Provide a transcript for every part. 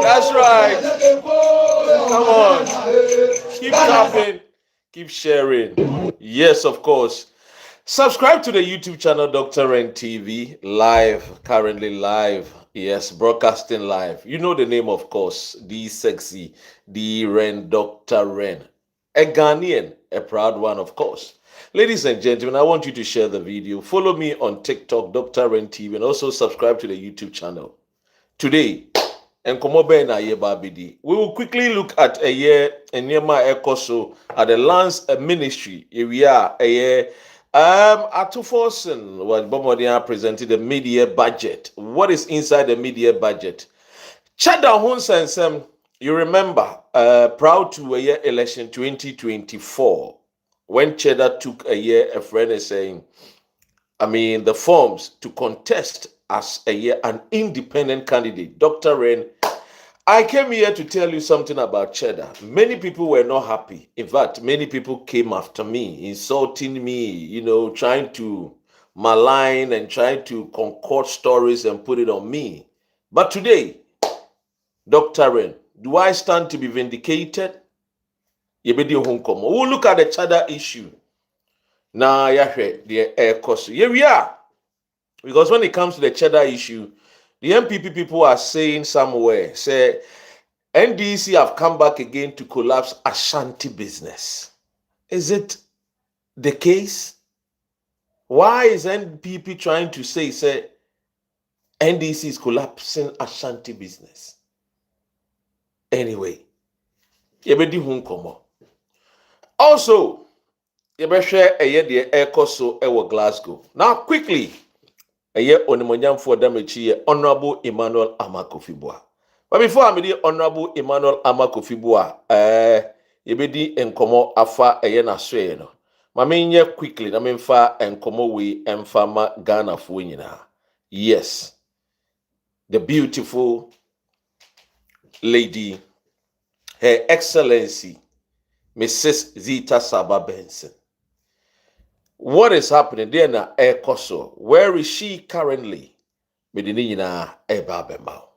That's right. Come on. Keep tapping. Keep sharing. Yes, of course. Subscribe to the YouTube channel Dr. Ren TV. Live. Currently live. Yes, broadcasting live. You know the name, of course. The sexy. The Ren, Dr. Ren. A Ghanaian. A proud one, of course. Ladies and gentlemen, I want you to share the video. Follow me on TikTok, Dr. Ren TV, and also subscribe to the YouTube channel. Today, and we will quickly look at a year and Nema Ekoso at the Lands Ministry area. A year. Ato Forson, what Bomodia presented the media budget. What is inside the media budget? Cheddar Hunsen, you remember, proud to a year election 2024, when Cheddar took a year, a friend is saying, the forms to contest as a year an independent candidate. Dr. Ren, I came here to tell you something about Cheddar. Many people were not happy. In fact, many people came after me, insulting me, trying to malign and trying to concoct stories and put it on me. But today, Dr. Ren, do I stand to be vindicated? We'll look at the Cheddar issue. Now, the air cost. Here we are. Because when it comes to the Cheddar issue, the MPP people are saying somewhere, say, NDC have come back again to collapse Ashanti business. Is it the case? Why is NPP trying to say NDC is collapsing Ashanti business? Anyway, also, you share a year the air coso ewo Glassgow. Now, quickly, a year on the Monyam for damage Honorable Emmanuel Amakofi Buah. But before I meet Honorable Emmanuel Amakofi Buah, yebedi enkomo afa a year na swe no. Mamenye quickly, na memfa enkomo we emfama Ghana funyina. Yes, the beautiful lady, Her Excellency, Mrs. Zita Saba Benson. What is happening there na Ekoso? Where is she currently? Medinina Ebabemao.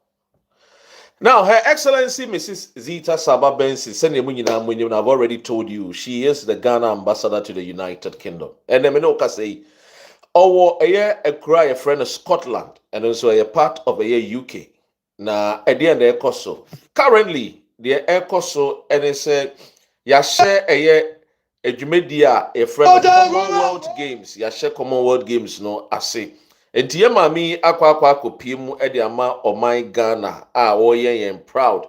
Now, Her Excellency Mrs. Zita Saba Benson, I've already told you, she is the Ghana ambassador to the United Kingdom. And then I say, a year a cry a friend of Scotland, and also a part of a year UK. Now, at the end of Ekoso. Currently, the Ekoso, and it said, share a year. Ejumedia a friend of Commonwealth Games. Share Commonwealth Games no ase. Enti ye mami akwa kopiem e de ama Oman Ghana yen proud.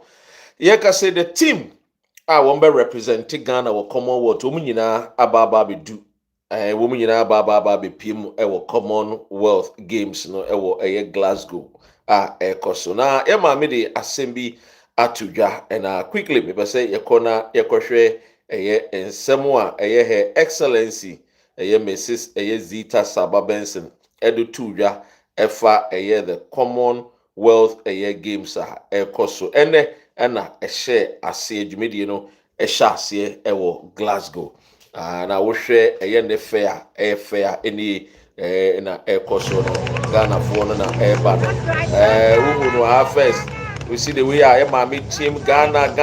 Ye ka say the team won be represent Ghana wo Commonwealth wo nyina ababa be do. Wo nyina ababa be piem e wo Commonwealth Games no e wo Glasgow ekoso. Na ye mami de assembi atudwa and quickly me say ye kona ye kohwe ensemo Her Excellency Mrs. Zita Saba Benson edu tuja efa the Commonwealth Games ekoso ena share ase adwumedie no ehya ase ewo Glasgow na wo hwe ne fair eni na ekoso no Ghana fo no na eba no no ha first. We see the way I am, my team Ghana,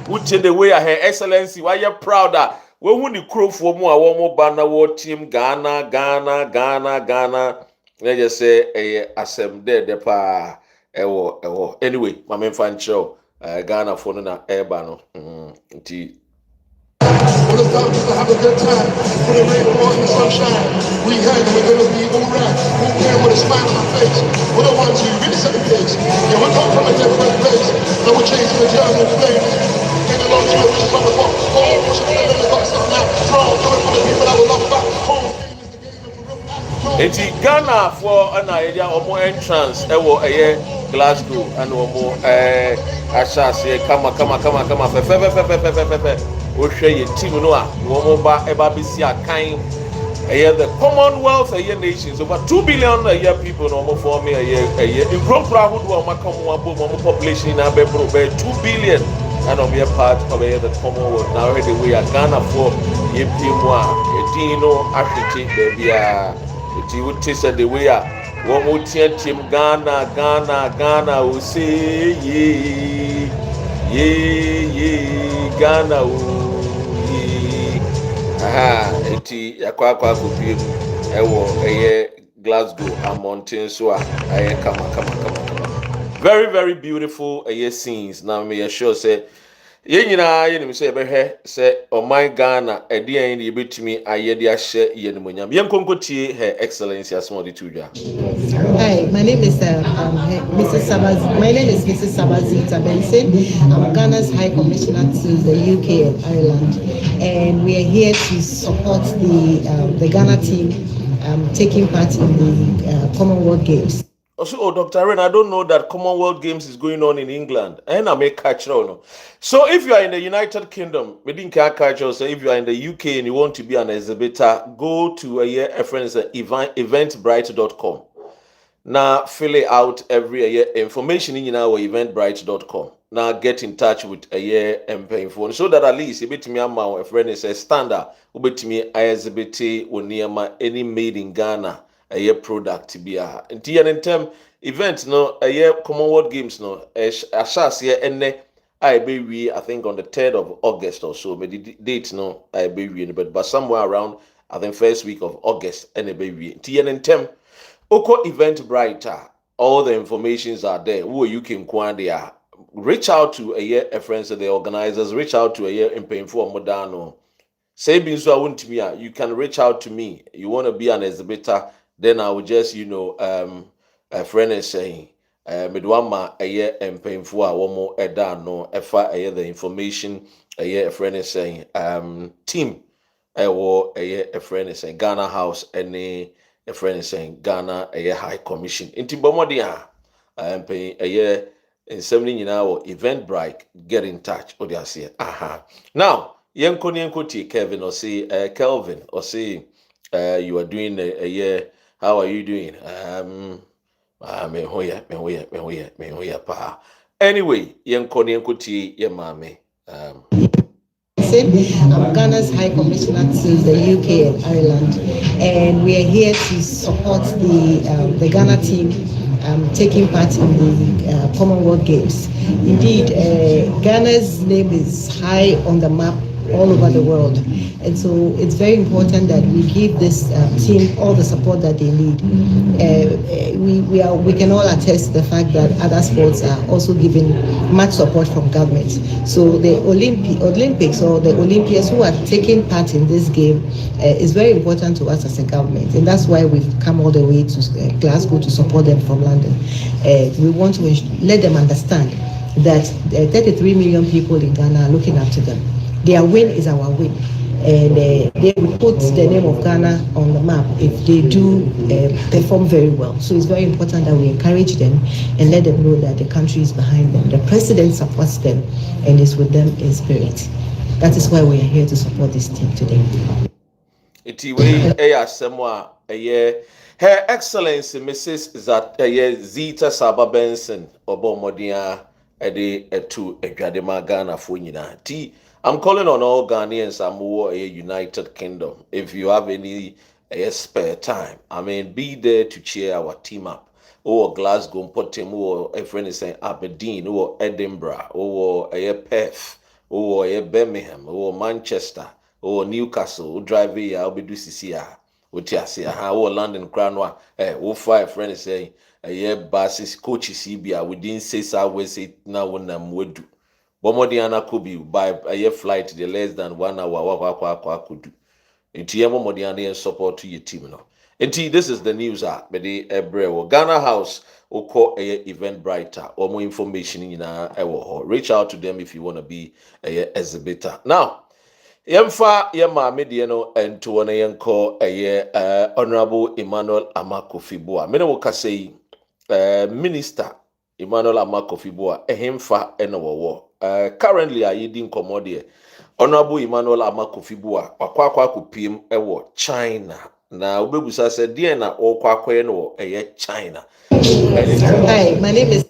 which the way Her Excellency, why you proud that when we crow for more banner war team Ghana. Let's just say asem de pa anyway, my main fan show Ghana for na air bano. When it's time to have a good time, when it rain or in the sunshine, we hang, we're gonna be alright. Who can with a smile on my face? We're the ones who really set the pace. Yeah, we come from a different place. No, we're chasing the eternal flames. Ain't along to it, we just run the ball. Oh, pushing the limits, got something out. Strong, coming from the people that will love back home. Game is the game, and for real life. Enti Ghana for na area omo entrance ewo Glasgow and omo ashase kama fe ohwe ye team no a omo ba eba besi akan the Commonwealth nations over 2 billion a year people no omo for me in program who do omo come omo population na be 2 billion and we are part of the Commonwealth now the way Ghana for ye pimu a edino ahwete baby Iti wote said the way one more team Ghana will say ye Ghana ye iti yakwa kupim ewo Glasgow a mountain so kama very beautiful scenes now me sure say ye nyina ye nim say behwe say my Ghana edian ye betumi ayede ahye ye nimonyam ye nkonkotie her excellency asmodi tudwa. Hi, my name is Mrs. Sabaz. My name is Mrs. Zita. I'm Ghana's High Commissioner to the UK and Ireland, and we are here to support the Ghana team taking part in the Commonwealth Games. Also, Dr. Ren, I don't know that Commonwealth Games is going on in England. And I make catch no. So if you are in the United Kingdom, we didn't catch also if you are in the UK and you want to be an exhibitor, go to eventbrite.com. Now fill it out every year. Information in our eventbrite.com. Now get in touch with a year and paying for so that at least a bit me a friend is a standard. Ubit me exhibit or near my any made in Ghana. A year product be a in term event no a year Commonwealth Games no a shas here and I be I think on the 3rd of August or so, but the date no I be but somewhere around I think first week of August and a baby in term Oko Event Brighter, all the informations are there. Who you can there. Reach out to a year friends of the organizers, reach out to a year in painful Modano. Say so I want to me, you can reach out to me. You want to be an exhibitor. Then I will just, a friend is saying, Midwama a year and painful, one more no, the information, a year a friend is saying, team, a year a friend is saying, Ghana House, a friend is saying, Ghana, a year High Commission. Into Bomodia, I am paying a year in 17 hour event break, get in touch. Or they say, Now, Yanko Kevin or say, Kelvin or say, you are doing a year. How are you doing? Anyway, Yanko ye mame. I'm Ghana's High Commissioner to the UK and Ireland, and we are here to support the Ghana team taking part in the Commonwealth Games. Indeed, Ghana's name is high on the map all over the world, and so it's very important that we give this team all the support that they need. We can all attest to the fact that other sports are also giving much support from government. So the Olympics or the Olympians who are taking part in this game is very important to us as a government, and that's why we've come all the way to Glasgow to support them from London. We want to let them understand that 33 million people in Ghana are looking up to them. Their win is our win, and they will put the name of Ghana on the map if they do perform very well. So it's very important that we encourage them and let them know that the country is behind them. The president supports them and is with them in spirit. That is why we are here to support this team today. Her Excellency Mrs. Zita Saba Benson Obomodia Ede Etu Edwadema Ghana Funyina T. I'm calling on all Ghanaians and a United Kingdom. If you have any spare time, be there to cheer our team up. Or Glasgow, Potem, or a friend is saying Aberdeen, or Edinburgh, or a Perth, or a Birmingham, or Manchester, or Newcastle, or drive here, I'll be do CCR. Or London Crown, or five friends saying a year basis coaches CBA. We didn't say so, we say now when I'm would do. Bomodiana could be by a flight the less than 1 hour could do. Into your Momodiana and support to your team now. Indeed, this is the news. Bede Ebre Ghana House or call a event brighter or more information in reach out to them if you want to be a exhibitor. Now, Yemfa Yema Mediano and to one yanko a Honorable Emmanuel Amakofi Buah. Mene woka say Minister Emmanuel Amakofi Buah ehemfa enowo. Currently I yidin komodie Honorable Emmanuel Amakofi Buah wakwa kupim ewo China. Na ubebusa se die na okwa no China. Hi, my name is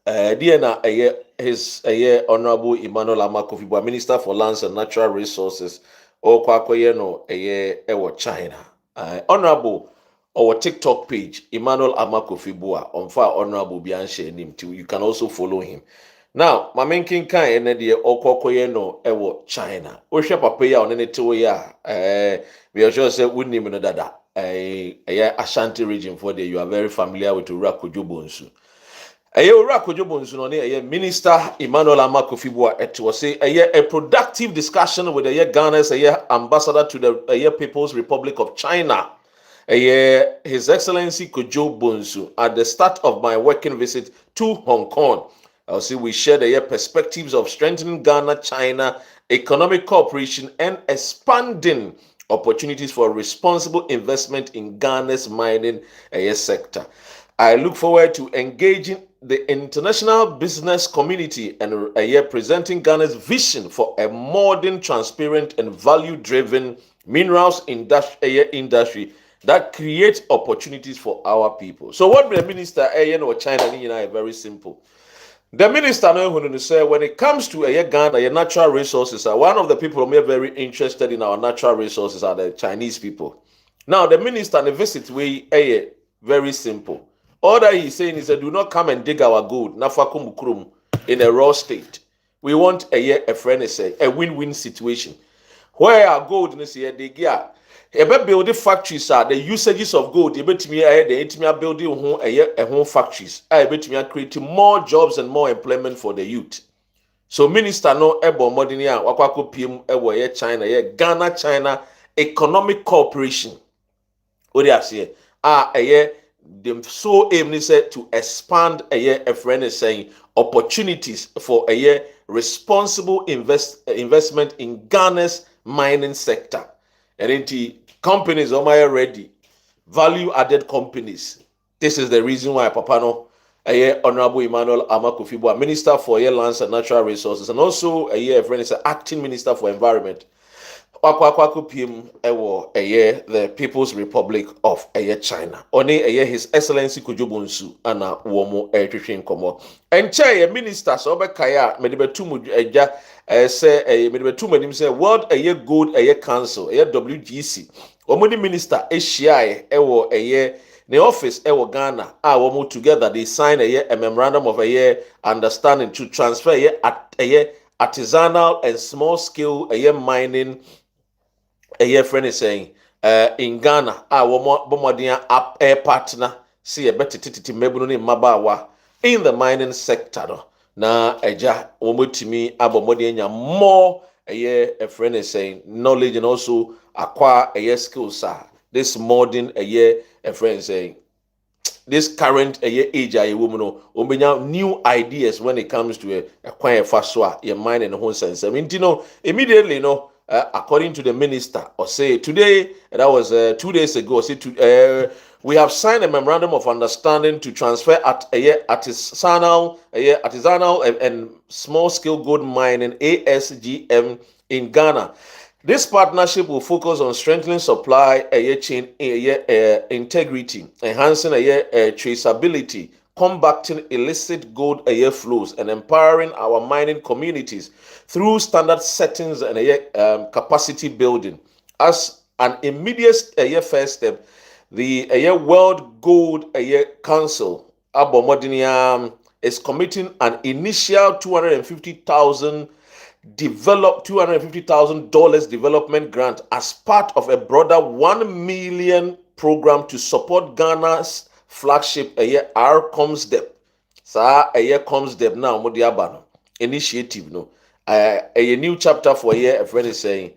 Diana his Honorable Emmanuel Amakofi Buah, Minister for Lands and Natural Resources, or Kwakoye no ewo China. Honorable our TikTok page, Emmanuel Amakofi Buah, on fire Honorable Bianche him too. You can also follow him. Now, my main king kan ene or Kwakoye no ewo China. O she papa ya on any to ya we are sure say wouldn't no dada. Ashanti region for there. You are very familiar with Urakojo Minister Emmanuel Amakofi Buah. It was a productive discussion with Ghana's ambassador to the People's Republic of China. His Excellency Kojo Bonsu at the start of my working visit to Hong Kong. I'll see we share the perspectives of strengthening Ghana-China economic cooperation and expanding opportunities for responsible investment in Ghana's mining sector. I look forward to engaging the international business community and presenting Ghana's vision for a modern, transparent, and value-driven minerals industry that creates opportunities for our people. So what the minister or China is very simple. The minister knows say when it comes to Ghana, natural resources, one of the people who are very interested in our natural resources are the Chinese people. Now the minister visit we very simple. All that he's saying is that do not come and dig our gold, nafakumukrum, in a raw state. We want a friend say a win-win situation. Where our gold in this year they get building factories the usages of gold, they bet me building home factories. I bet me creating more jobs and more employment for the youth. So minister no ebo modinia wakwako PM China, Ghana China economic cooperation. What do I say? Them so aim to expand a friend is saying opportunities for responsible investment in Ghana's mining sector. And companies are ready, value added companies. This is the reason why Papa no Honorable Emmanuel Amakofi Buah, Minister for Lands and Natural Resources, and also a friend is acting Minister for Environment. The People's Republic of China. Oni His Excellency Kojo Bonsu ana womo twetwe nkomo. Enche minister so be kaya medibetumu say medibetumu say World Gold Council WGC. Omoni minister Asia the office Ghana womo together they sign a memorandum of understanding to transfer artisanal and small scale mining friend is saying in Ghana bomodin air partner see a better titi mebunu mabawa in the mining sector na womotimi abomodin more a friend is saying knowledge and also acquire skills this modern a friend saying this current age woman new ideas when it comes to acquire faswa your mind and whole sense. I mean, immediately according to the minister, or say today, that was 2 days ago, say we have signed a memorandum of understanding to transfer artisanal and small scale gold mining ASGM in Ghana. This partnership will focus on strengthening supply chain integrity, enhancing traceability, combating illicit gold flows, and empowering our mining communities through standard settings and capacity building. As an immediate first step, the World Gold Council is committing an initial $250,000 development grant as part of a broader $1 million program to support Ghana's flagship COMSDEP. COMSDEP now modiabano. initiative no a new chapter for here a friend is saying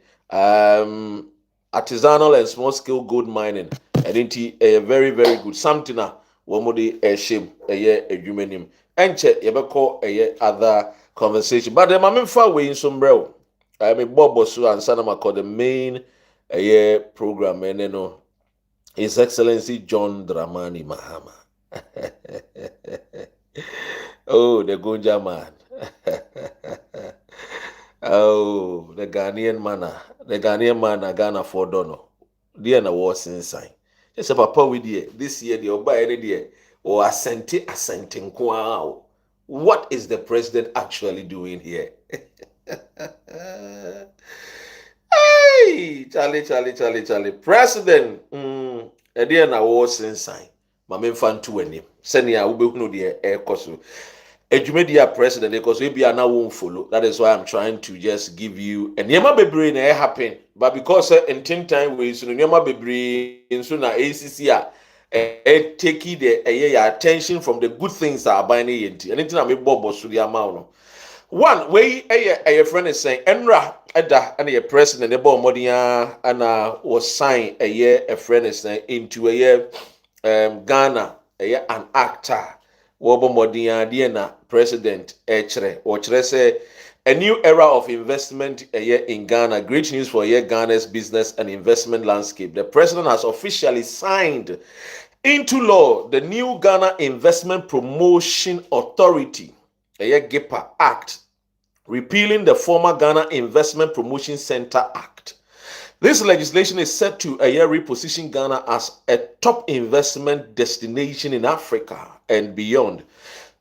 artisanal and small scale gold mining and into a very good something na womodi a shame a year a humanim enche yebeko a other conversation but the mamen far way in sombrero I mean bobo so and sanama called the main a year program and no His Excellency John Dramani Mahama. Oh, the Gonja man. Oh, the Ghanaian man. The Ghanaian man, Ghana for Dono. Dear na was inside. Just a papa with you. This year, the Oba any day. Or assenting. Wow. What is the president actually doing here? Hey, Charlie. President. Dear na was inside. Mame fan to any. Senia ube no dear air coso. Ejumedia president because maybe I now won't follow. That is why I'm trying to just give you and Yama Bebre in air happen. But because in 10 time we soon Yama Bebre in soon ACC take the attention from the good things that are buying it. Anything I make bobo to the amount. One way a friend is saying Enra Eda and a president about Modia and was signed a year a friend is saying into a year Ghana an actor. Wobo Modia Diana President Echere say a new era of investment in Ghana. Great news for Ghana's business and investment landscape. The president has officially signed into law the new Ghana Investment Promotion Authority, GIPA Act, repealing the former Ghana Investment Promotion Center Act. This legislation is set to reposition Ghana as a top investment destination in Africa and beyond,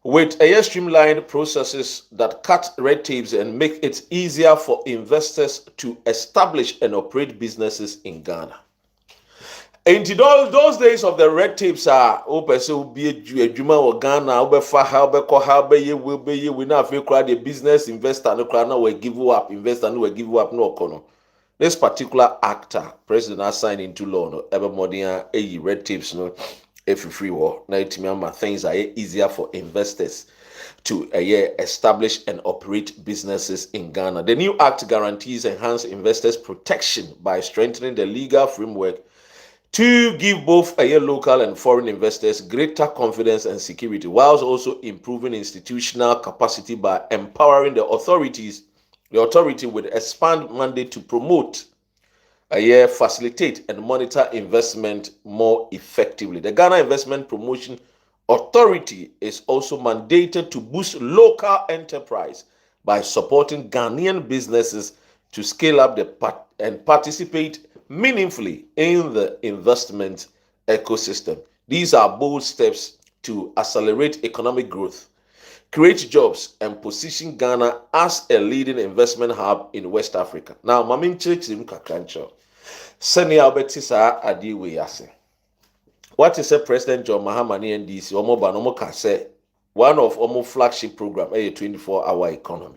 with streamlined processes that cut red tapes and make it easier for investors to establish and operate businesses in Ghana. And those days of the red tapes are will be a Juma or Ghana, will be now feel the business investor no crana will give you up, investor no will give you up no kono. This particular actor, president has signed into law, no ever modern red tapes, no if you free war. Now things are easier for investors to establish and operate businesses in Ghana. The new act guarantees enhanced investors' protection by strengthening the legal framework to give both local and foreign investors greater confidence and security, whilst also improving institutional capacity by empowering the authority with expand mandate to promote, facilitate and monitor investment more effectively. The Ghana Investment Promotion Authority is also mandated to boost local enterprise by supporting Ghanaian businesses to scale up and participate meaningfully in the investment ecosystem. These are bold steps to accelerate economic growth, create jobs, and position Ghana as a leading investment hub in West Africa. Now, Mamin Churchim Kakrancho, Seni Alberti Sa Adiwe Yase. What is a President John Mahama NDC, Omo Kase, one of Omo flagship program, a 24-hour economy.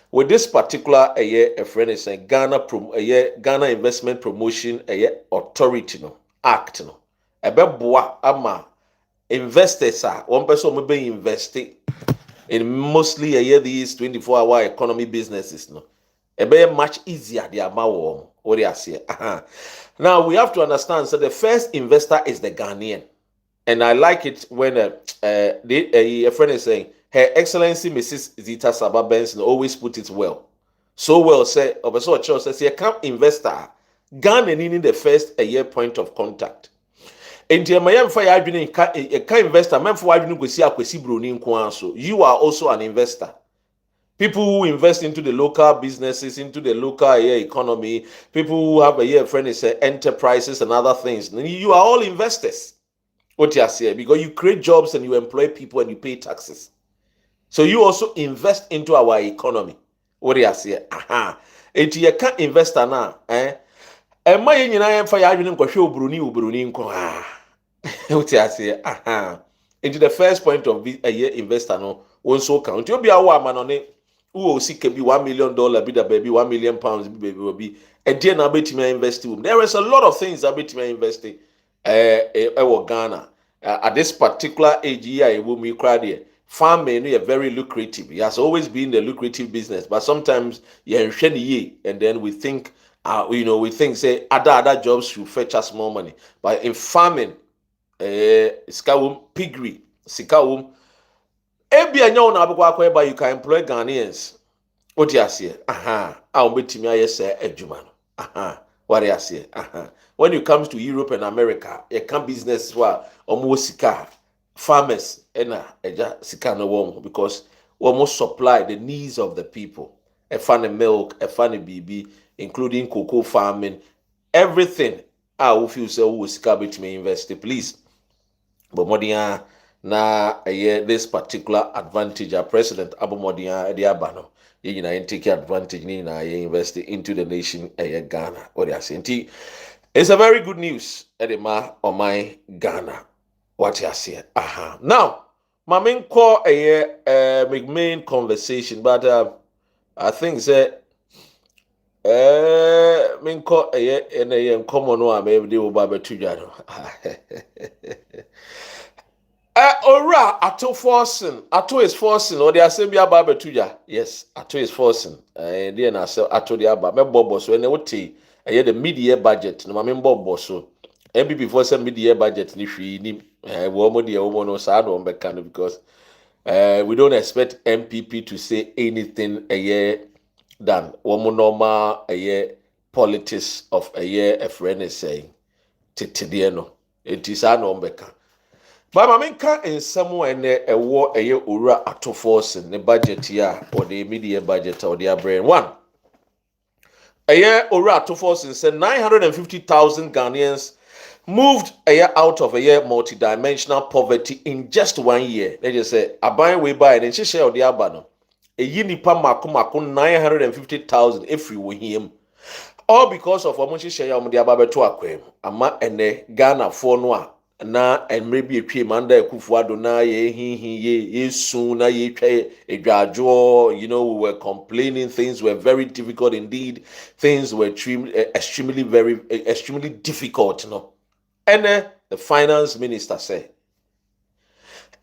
With this particular a friend is saying Ghana Investment Promotion Authority no act no. Buah ama investors are one person will be investing in mostly these 24-hour economy businesses no. Much easier the amount what they are saying. Now we have to understand so the first investor is the Ghanaian, and I like it when a friend is saying Her Excellency Mrs. Zita Saba Benson always put it well. So well said, Obeso Church says, you come investor, Ghana needing the first point of contact. And the Mayam Fire a investor, man for you are also an investor. People who invest into the local businesses, into the local economy, people who have friend is enterprises and other things. You are all investors. What you are saying, because you create jobs and you employ people and you pay taxes. So you also invest into our economy. What do you say? Eti you can't investor now. And my nyina for ya adwene nkwohwe obruni nko. What you say? Into the first point of a year investor no also count. You be a woman on it. Who see can be $1 million be the baby, £1 million baby will be. And then I bet me invest. There is a lot of things I bet me investing. Ghana at this particular age here, it will be crowded. farming is very lucrative. It has always been the lucrative business, but sometimes and then we think, we think say other jobs should fetch us more money. But in farming, sikawum, piggery, sikawum, ebi anya na abukwa akweba, you can employ Ghanaians. What you say? I'll bet me I say adwuma no. What you say? When it comes to Europe and America, you can business wa almost sika farmers eja sika no won because we must supply the needs of the people. A funny milk, a funny BB, including cocoa farming, everything. I feel so we sika bit me invest, please. But modia na this particular advantage our president Abomodia Ediabano. You know, take advantage na invest into the nation Ghana. What you saying? It's a very good news, Edema on my Ghana. What you say? Now, my main call main conversation, but I think that main call in common one maybe they will buy two. Ora Ato Forson. Ato is Forson, or they are saying be about Betuja. Yes, Ato is Forson. And then I say Ato the Abba. Me bobo so ene wote. The mid-year budget. No me bobo so. Maybe before some mid-year budget ni hwi ni. Wo mo de wo mo no sa no mbeka no because we don't expect MPP to say anything a year than wo mo normal a year politics of a year a friend is saying. Tete no. It is no mbeka. But I mean, in somewhere a war a year ura Ato Forson the budget here or the media budget or their brain one. A year ura Ato Forson said 950,000 Ghanaians moved a year out of a year multidimensional poverty in just 1 year. They just say a buy we buy and she share the abano. A yinipa makumako 950,000 if we were him. All because of what she share on the ababe to aquem. Ama ene Ghana for noa. Na and maybe a tree under Kufuado na ye soon na ye a gradual, we were complaining, things were very difficult indeed, things were extremely difficult, And the finance minister said,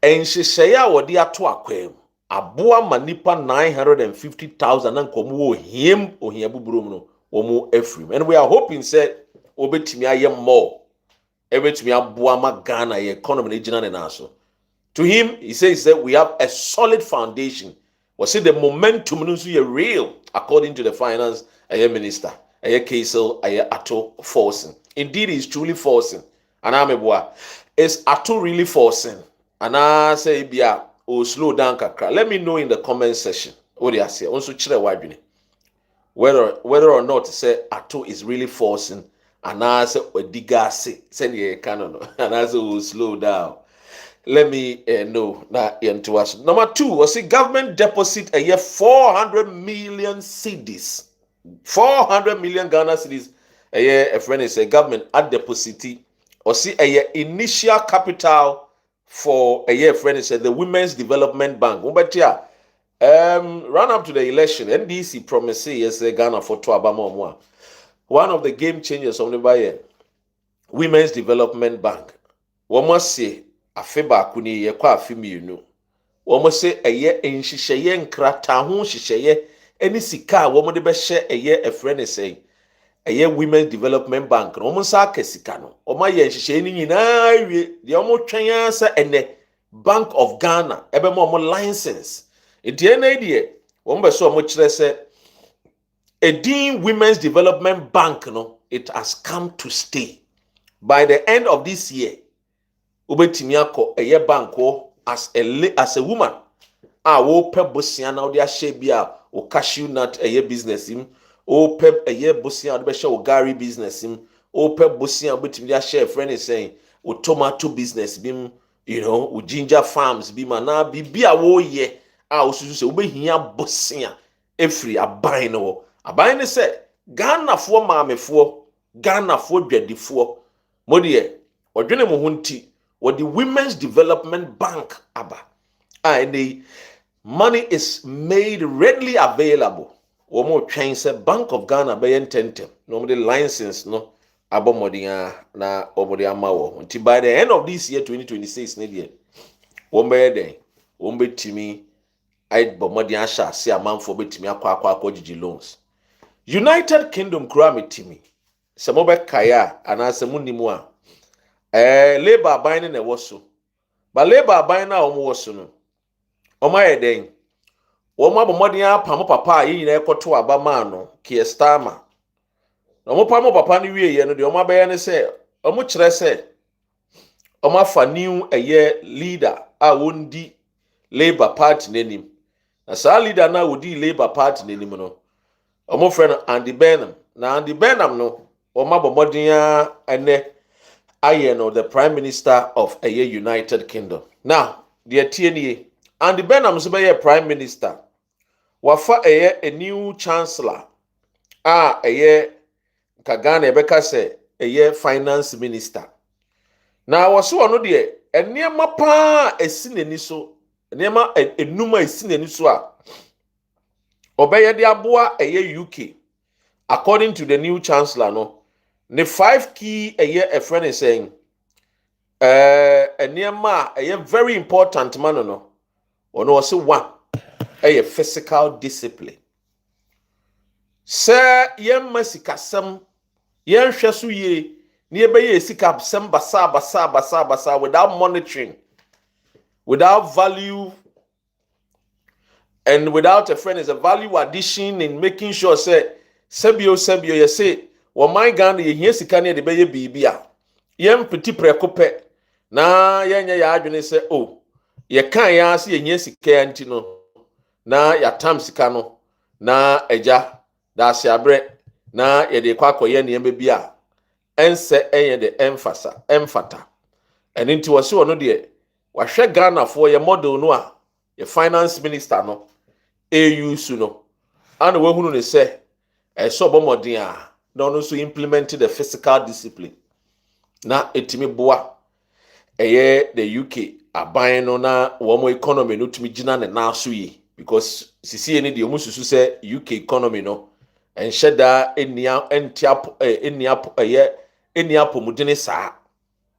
and she say what the atwakwem Buah manipa 950,000 and komu him or him bubrum no Ephraim. And we are hoping said obetimi ayem more. Every Buah Ghana economy to him, he says that we have a solid foundation. We see the momentum is real, according to the finance minister, Ato Forson. Indeed, he's truly forcing. And I'm a boy. Is Ato really forcing? And I say, slow down, kakra. Let me know in the comment section. What do you say? Also, whether or not say Ato is really forcing. And I said, digase, send you a canon, and I said, slow down. Let me know that into us. Number 2, was the government deposit a year 400 million cedis. 400 million Ghana cedis a year. A friend is a government at deposit or see a year initial capital for a year. Friend is the Women's Development Bank. But yeah, run up to the election. NDC promised yes, Ghana for 2 one of the game changers of the buyer, Women's Development Bank. One must say, a feba kuni ye kwa fimi One must say a year in shishaye and kratahun shishaye, any sika, woman the best share a year a friend is saying, a year Women's Development Bank, no one sa kesikano, or my yen shishaning in the almost chanyansa and the Bank of Ghana, ever more license. In the idea, one by so much less said. A Dean Women's Development Bank, it has come to stay. By the end of this year, Ubetimiako a year bank as a woman. I will pep Bosiana or their shabia or cashew nut a year business him, or pep a year Bosia or Besha or Gary business him, or pep Bosia between their share friend is saying, or tomato business bim, with ginger farms bim and now be a war ye. I also say, Ube here Bosia, every a bino. Abayne say Ghana for mame for Ghana for dwedi for modie odwene mo hunti what the Women's Development Bank aba and the money is made readily available. Omo twen say Bank of Ghana be tentem no the license no abomodia na omodia mawo until by the end of this year 2026 ne die wo be dey wombetimi I bomodi asha see amanfo betimi akwa gigi loans. United Kingdom kura metimi. Se mo be kaya anase munimu a labor aban na ɛwɔ so. Ba labor aban na ɔmo wɔ so no. Ɔmo ayɛ den. Ɔmo abomɔden apam papa a yɛnyina ɛkɔto aba ma no, Keir Starmer. Na ɔmo pam papa no wie ye no de ɔmo abɛyɛ ne sɛ ɔmo kyerɛ sɛ ɔmo afa new leader a wondi Labour Party n'anim. Na saa leader na wodi Labour Party n'anim no. Ɔmo frɛ no Andy Burnham. Na Andy Burnham no ɔmo abomɔden ene ayɛ no the Prime Minister of United Kingdom. Now, deɛ tie nie, Andy Burnham so bɛyɛ Prime Minister. Wafa a new Chancellor a Kagana ebeka sɛ Finance Minister. Na wɔso ɔno deɛ nneɛma pa esi n'ani so, nneɛma enuma esi n'ani so a ɔbɛyɛ de aboa UK. According to the new Chancellor no, the 5 key a friend is saying nneɛma a very important man no. Ɔno also one physical discipline. Sir, yɛmma sikasɛm yɛnhwɛ so yie na yɛbɛyɛ sikasɛm basa without monitoring, without value, and without a friend is a value addition in making sure say sebio you say wo man Ghana yɛhia sika ne de bɛyɛ bibia yɛm peti prɛko pɛ na yɛnyɛ yɛ adwene sɛ oh yɛka yɛ ase yɛhia sika anti no na yɛatam sika no na agya da ase abrɛ na yɛde kwa akɔyɛ nneɛma bi a ɛnsɛ ɛyɛ de ɛmfata ɛno nti wɔ se ɔno deɛ wahwɛ Ghana for yɛ model no a yɛ finance minister no AU su no ana wahunu ne sɛ ɛsɛ ɔbɔmɔden a na ɔno nso implemented the physical discipline na etimi boa the UK aban no na wɔn economy no tumi gyina ne nan so yi because sisi ni deɛ ɔmo susu sɛ UK economy no ɛnhyɛ da apɔmuden saa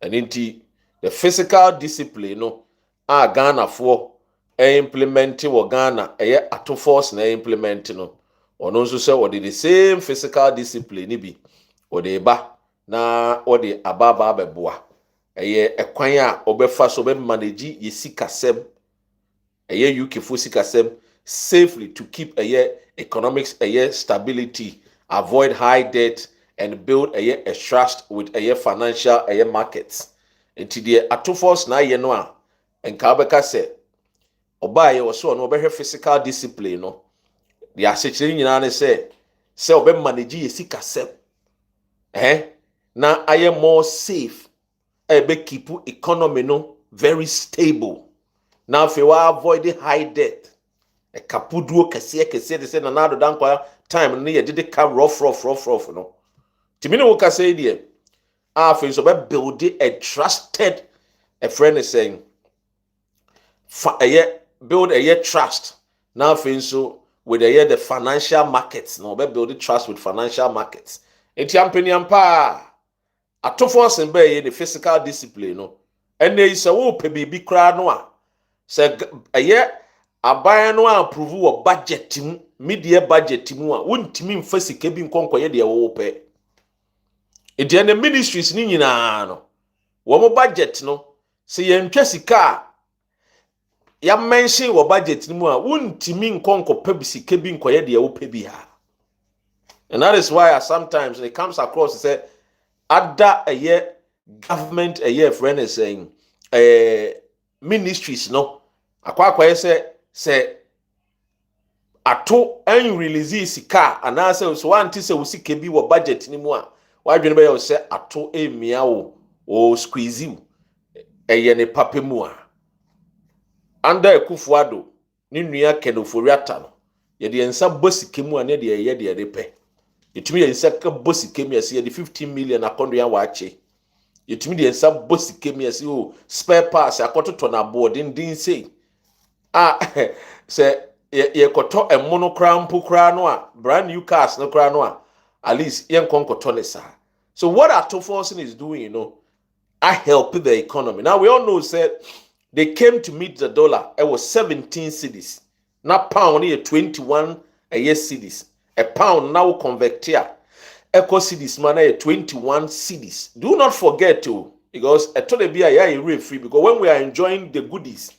ɛne nti the physical discipline no a Ghana for implement wɔ Ghana Ato Forson na implement no ɔno nso sɛ wɔde the same physical discipline ni bi wɔde ba na wɔde aba bɛboa ɛkwan a ɔbɛfa so bɛ manage yɛ sikasɛm UK fo sikasɛm safely to keep economics stability, avoid high debt, and build a trust with financial markets. Nti deɛ Ato Forson na yɛ no a nka bɛka sɛ ɔbaa yɛ wɔ so no ɔbɛhwɛ physical discipline no deɛ asekyerɛ nyinaa ne sɛ ɔbɛ manage yɛ sikasɛm na ayɛ more safe ɛbɛ keep economy no very stable. Now if you avoid the high debt kapuduo kɛseɛ de sɛ nanado dankwa time no yɛ dede ka rough no timi ne wo ka sɛ deɛ afei so bɛ build a trusted a friend is saying build a trust now afei so with the financial markets no bɛ build trust with financial markets enti ampaniam pa Ato Forson bɛ the physical discipline no ɛnɛ yi sɛ wo pɛ biribi koraa no a sɛ aban no approve wɔ budget mu media budget mu a wontimi mfa sika bi nkonkoye de wo pɛ edi na ministries ni nyinaa no wo budget no sɛ yɛntwa sika ya mention wɔ budget mu a wontimi nkonkopɛ bi sika bi nkoye de wo pɛ bi ha. And that is why sometimes it comes across say other government friend is saying ministries no akwa say ato en release sika anase so wanti se usika bi wo budget ni mu a wadwene be yo say ato emia o squeeze you ne papa mu a anda ekufuado ni nua kenoforiata no ye de ensa bosika mu a ne de ye de pe yetumi ye ensa ka bosika mu ase ye de 15 million akondo ya waache yetumi de ensa bosika mu ase o spare parts akototo na board din say say ye koto emono krampo kra no a brand new cars no kra no a at least yen konkoto ne sa. So what Ato Forson is doing, I help the economy. Now we all know say they came to meet the dollar. It was 17 cedis. Now pound here 21 a year cedis. A pound now convert here. Echo cedis man 21 cedis. Do not forget to, because I told you a real free, because when we are enjoying the goodies,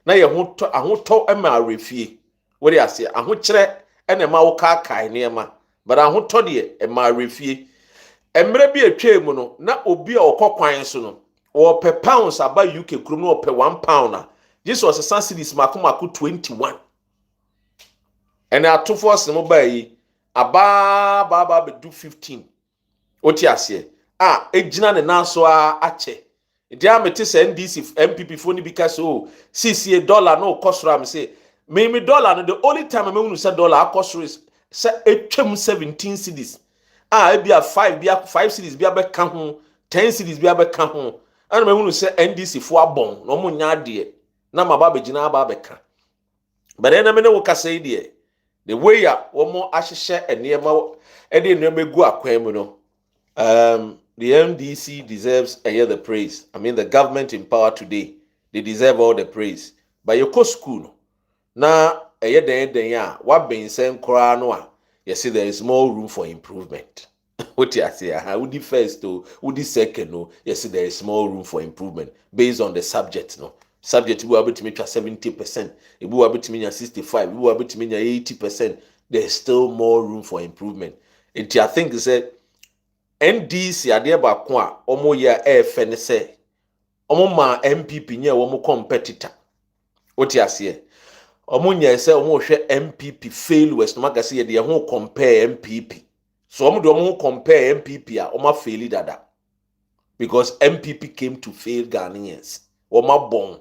now you won't talk a refee. What do I say? I won't chere and a mauka kai near ma, but I won't tell you a my refee. And maybe a chairman, not obi or coquine sono, or per pounds about UK kruno or per 1 pounder. This was a San Cedis Makumaku 21. And Ato Forson mobile aba do 15. What you say? Ejina ne nanso ache. Dia mete se NDC MPP phone because CCA dollar no cost ram say me dollar no the only time me say dollar cost is say etwam 17 cedis. E bia 5 cedis bia be ka ho 10 cedis bia be ka ho. Ana me hunu say NDC fo abon no mo nya de na maba be gina aba be ka. But then me ne wo ka say de the way ya womo ahyehye enema e de enema gu akwan mu no the MDC deserves the praise. I mean, the government in power today, they deserve all the praise. But you go school now, what being saying, you see, there is more room for improvement. What you say? Who the first to who the second? No, you see, there is more room for improvement based on the subject. No, subject will able to make 70%. It will able to make 65. It will able to make 80%. There is still more room for improvement. And I think is that. NDC ade ba ko a omo ye efe ne se omo ma MPP nye omo competitor oti ase omo nye se omo hwe MPP fail west magase ye de ho compare MPP so omo de omo compare MPP a omo fail dada because MPP came to fail Ghanaians omo bon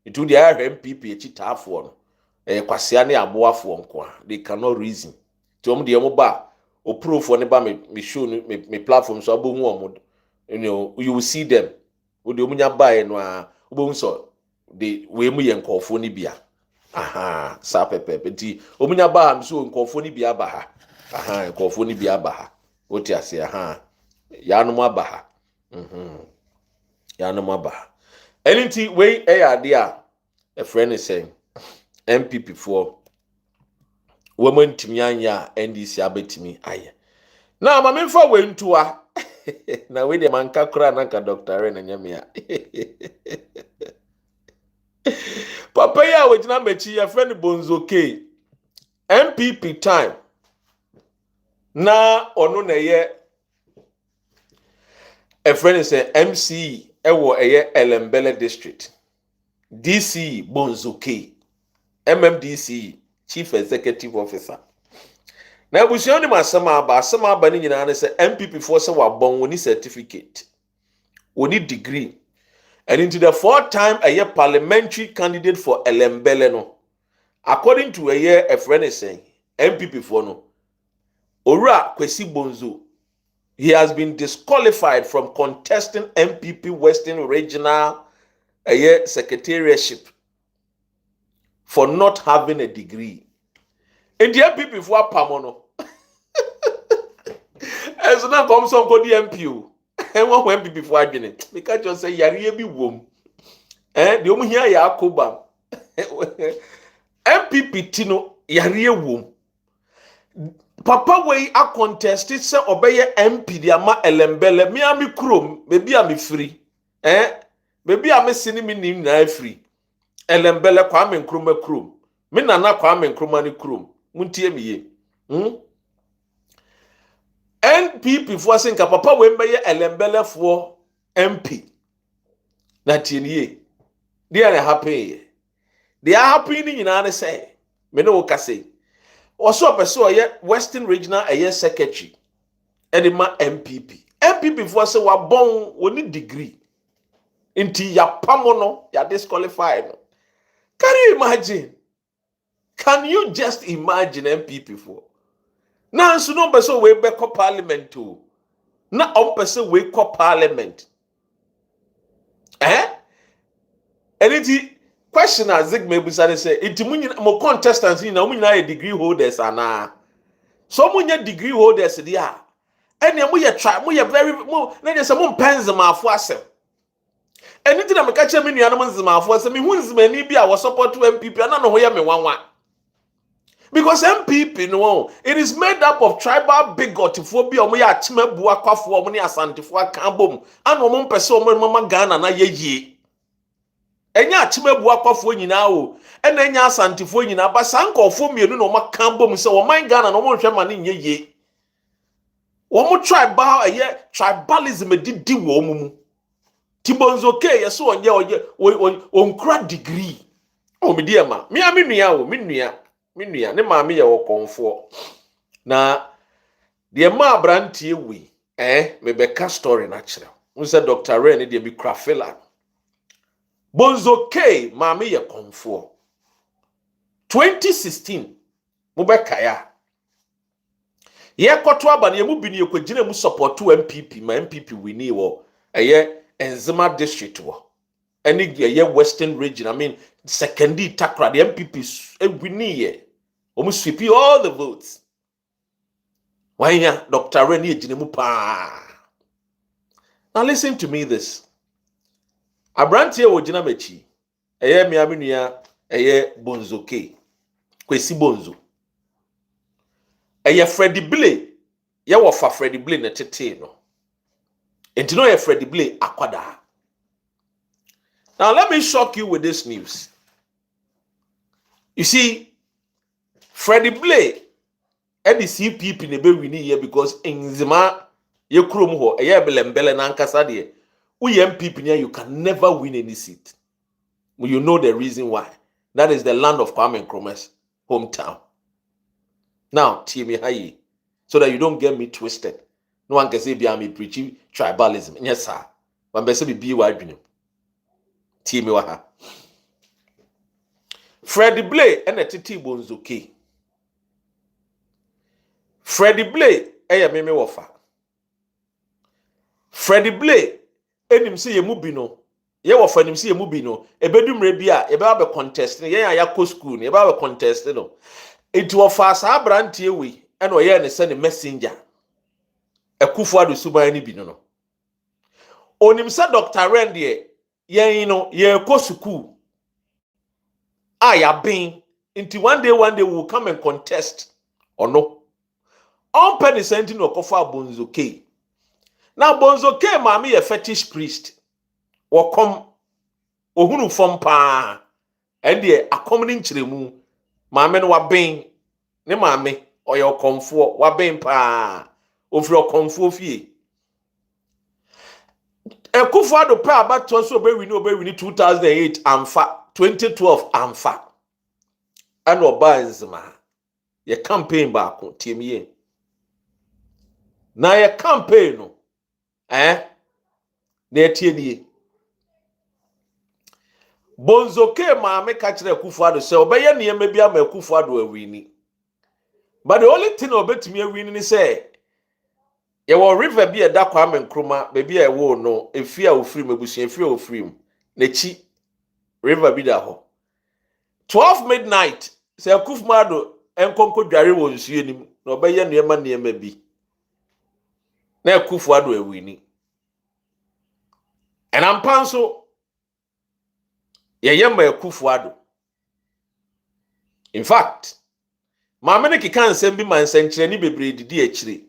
itu de MPP echi taafo no kwasea ne aboafo nko a they cannot reason ti omo de omo ba o proof on me show me platform so abo hu omo you will see them wo de omunya buy no a obo hu so de we mu ye nkofo ni bia sa pepe ti omunya ba am so nkofo ni bia ba ha nkofo ni bia ba ha wo ti ase ya no ma ba ha ya no ma ba anything we ade a friend is saying MPP for woman timi anya NDC abetimi aye na ma me fa we ntua na we de manka kura na ka Dr. Ren nyamia papa ya we jina mechi ya friend Bonzoke MPP time na ono na ye a friend say MC ewo eye Elembele district DC Bonzoke MMDC Chief Executive Officer. Na ebusia ni masama aba ni nyina ne se MPP for se wa bon woni certificate. Woni degree. And into the 4th time a year parliamentary candidate for Elembele no. According to a year a friend is saying MPP for no. Ora Kwesi Bonzo. He has been disqualified from contesting MPP Western Regional a year secretariatship for not having a degree. And the MPP for Pamono. As now comes some go the MPU. And one MPP for Adwene. Because just say yari bi wom. The omu here ya akobam. MPP tino yari wom. Papa we a contested se obeye MP di ama Elembele. Me ami krom, maybe ami free. Maybe ami sini mi nim na free. Elembele kwa me nkroma krom. Me nana kwa me nkroma ni krom. Muntie mi ye. NPP for saying ka papa we mbeye Elembele for MP. Na tieniye. They are happy. They are happy ni nyina ne say. Me no ka say. Also person ye Western Regional aye secretary. Edema MPP. MPP for say wa bon woni degree. Inti ya pamono ya disqualified. Can you imagine? Can you just imagine MPP for? Now, so no person we back up parliament too. Na on person we call parliament. And it question as Zig maybe say it mo contestants in na degree holders ana. So munya degree holders dia. And you try, you very mo na just mo pens ma afo asem. anything I'm catching me no nzima afo say me hu nzima ni bi a wo support to MPP na no ho ye me wanwa. Because MPP no, it is made up of tribal bigotiphobia omo ya achime Buah kwafo omo ne asantefo akambom ana omo mpese omo mama Ghana na yeye. Enya achime Buah kwafo nyina o, ena enya asantefo nyina ba sankofo mienu na omo akambom se oman Ghana na omo hwe ma ne yeye. Omo tribalism didi wo omo mu. Tibonzo ke yeso onkura degree. O me die ma. Me nua o, me nua ne maame ye wo konfo. Na de ma brantie wi, me beka story na kire. Unse Dr. Ray ne de bi krafela. Bonzo ke maame ye konfo. 2016 mo beka ya. Ye koto aba na ye mu bi ne ye kwagina mu support to MPP, ma MPP wini wo. Enzima district wo. Any ye Western region, I mean secondary takra the MPP wini ye. Omu sweep all the votes. Wanya Dr. Reni ejinemu pa. Now listen to me this. Abrantie wo jina mechi. Eye mi aminua eye Bonzo K. Kwesi Bonzo. Eye Freddy Blay. Ye wo fa Freddy Blay na tete no. Enti no ye Freddy Blay akwada. Now let me shock you with this news. You see, Freddy Blay and the CPP ne be wini here because Nzima ye krom ho eye belembele na nkasa de uye MPP ne you can never win any seat. Well, you know the reason why. That is the land of Kwame Nkrumah's hometown. Now, Timi Hayi, so that you don't get me twisted. No one can say be me preaching tribalism. Yes, sir. One be be wide. Timi Waha. Freddy Blay and a Titi Bonzo K. Freddy Blay, meme wofa. Freddy Blay, enim se ye mubino. Ye wofa enim se ye mubino. Ebedum rebia, ebe abe contest. Ye ya ko school, ebe abe contest no. It wofa sa brantie we, eno ye ne send messenger. Ekufuado suban ni bino no. Onim se Dr. Rende ye no ye ko school. Ya been into one day we will come and contest or no. On penny sending no kofa Bonzo K. Now Bonzo K mami a fetish priest. Or come ohunu from pa and ye a commoning chiremu. Mamma wa been ne mame or your comfort wa been pa of your comfort fee. A kufado pa but also be we know be we need 2008 and 2012 and fa. And oba nzima. Ye campaign back on team ye. Na ye campaign no. Na etie nie. Bonzo K maame ka kire Akufo-Addo say obeye niam bia ma Akufo-Addo awini. But the only thing obetumi awini ni say ye wo river bi e da Kwame Nkrumah baby e wo no efia ofiri mebusu efia ofiri na chi river bi da ho 12 midnight say Akufo-Addo enkonko dware wo nsuo nim na obeye niam bi na Akufo-Addo awini. And I'm panso ye ma Akufo-Addo. In fact, ma me ne kika nsem bi man senkyere ni bebre didi akire.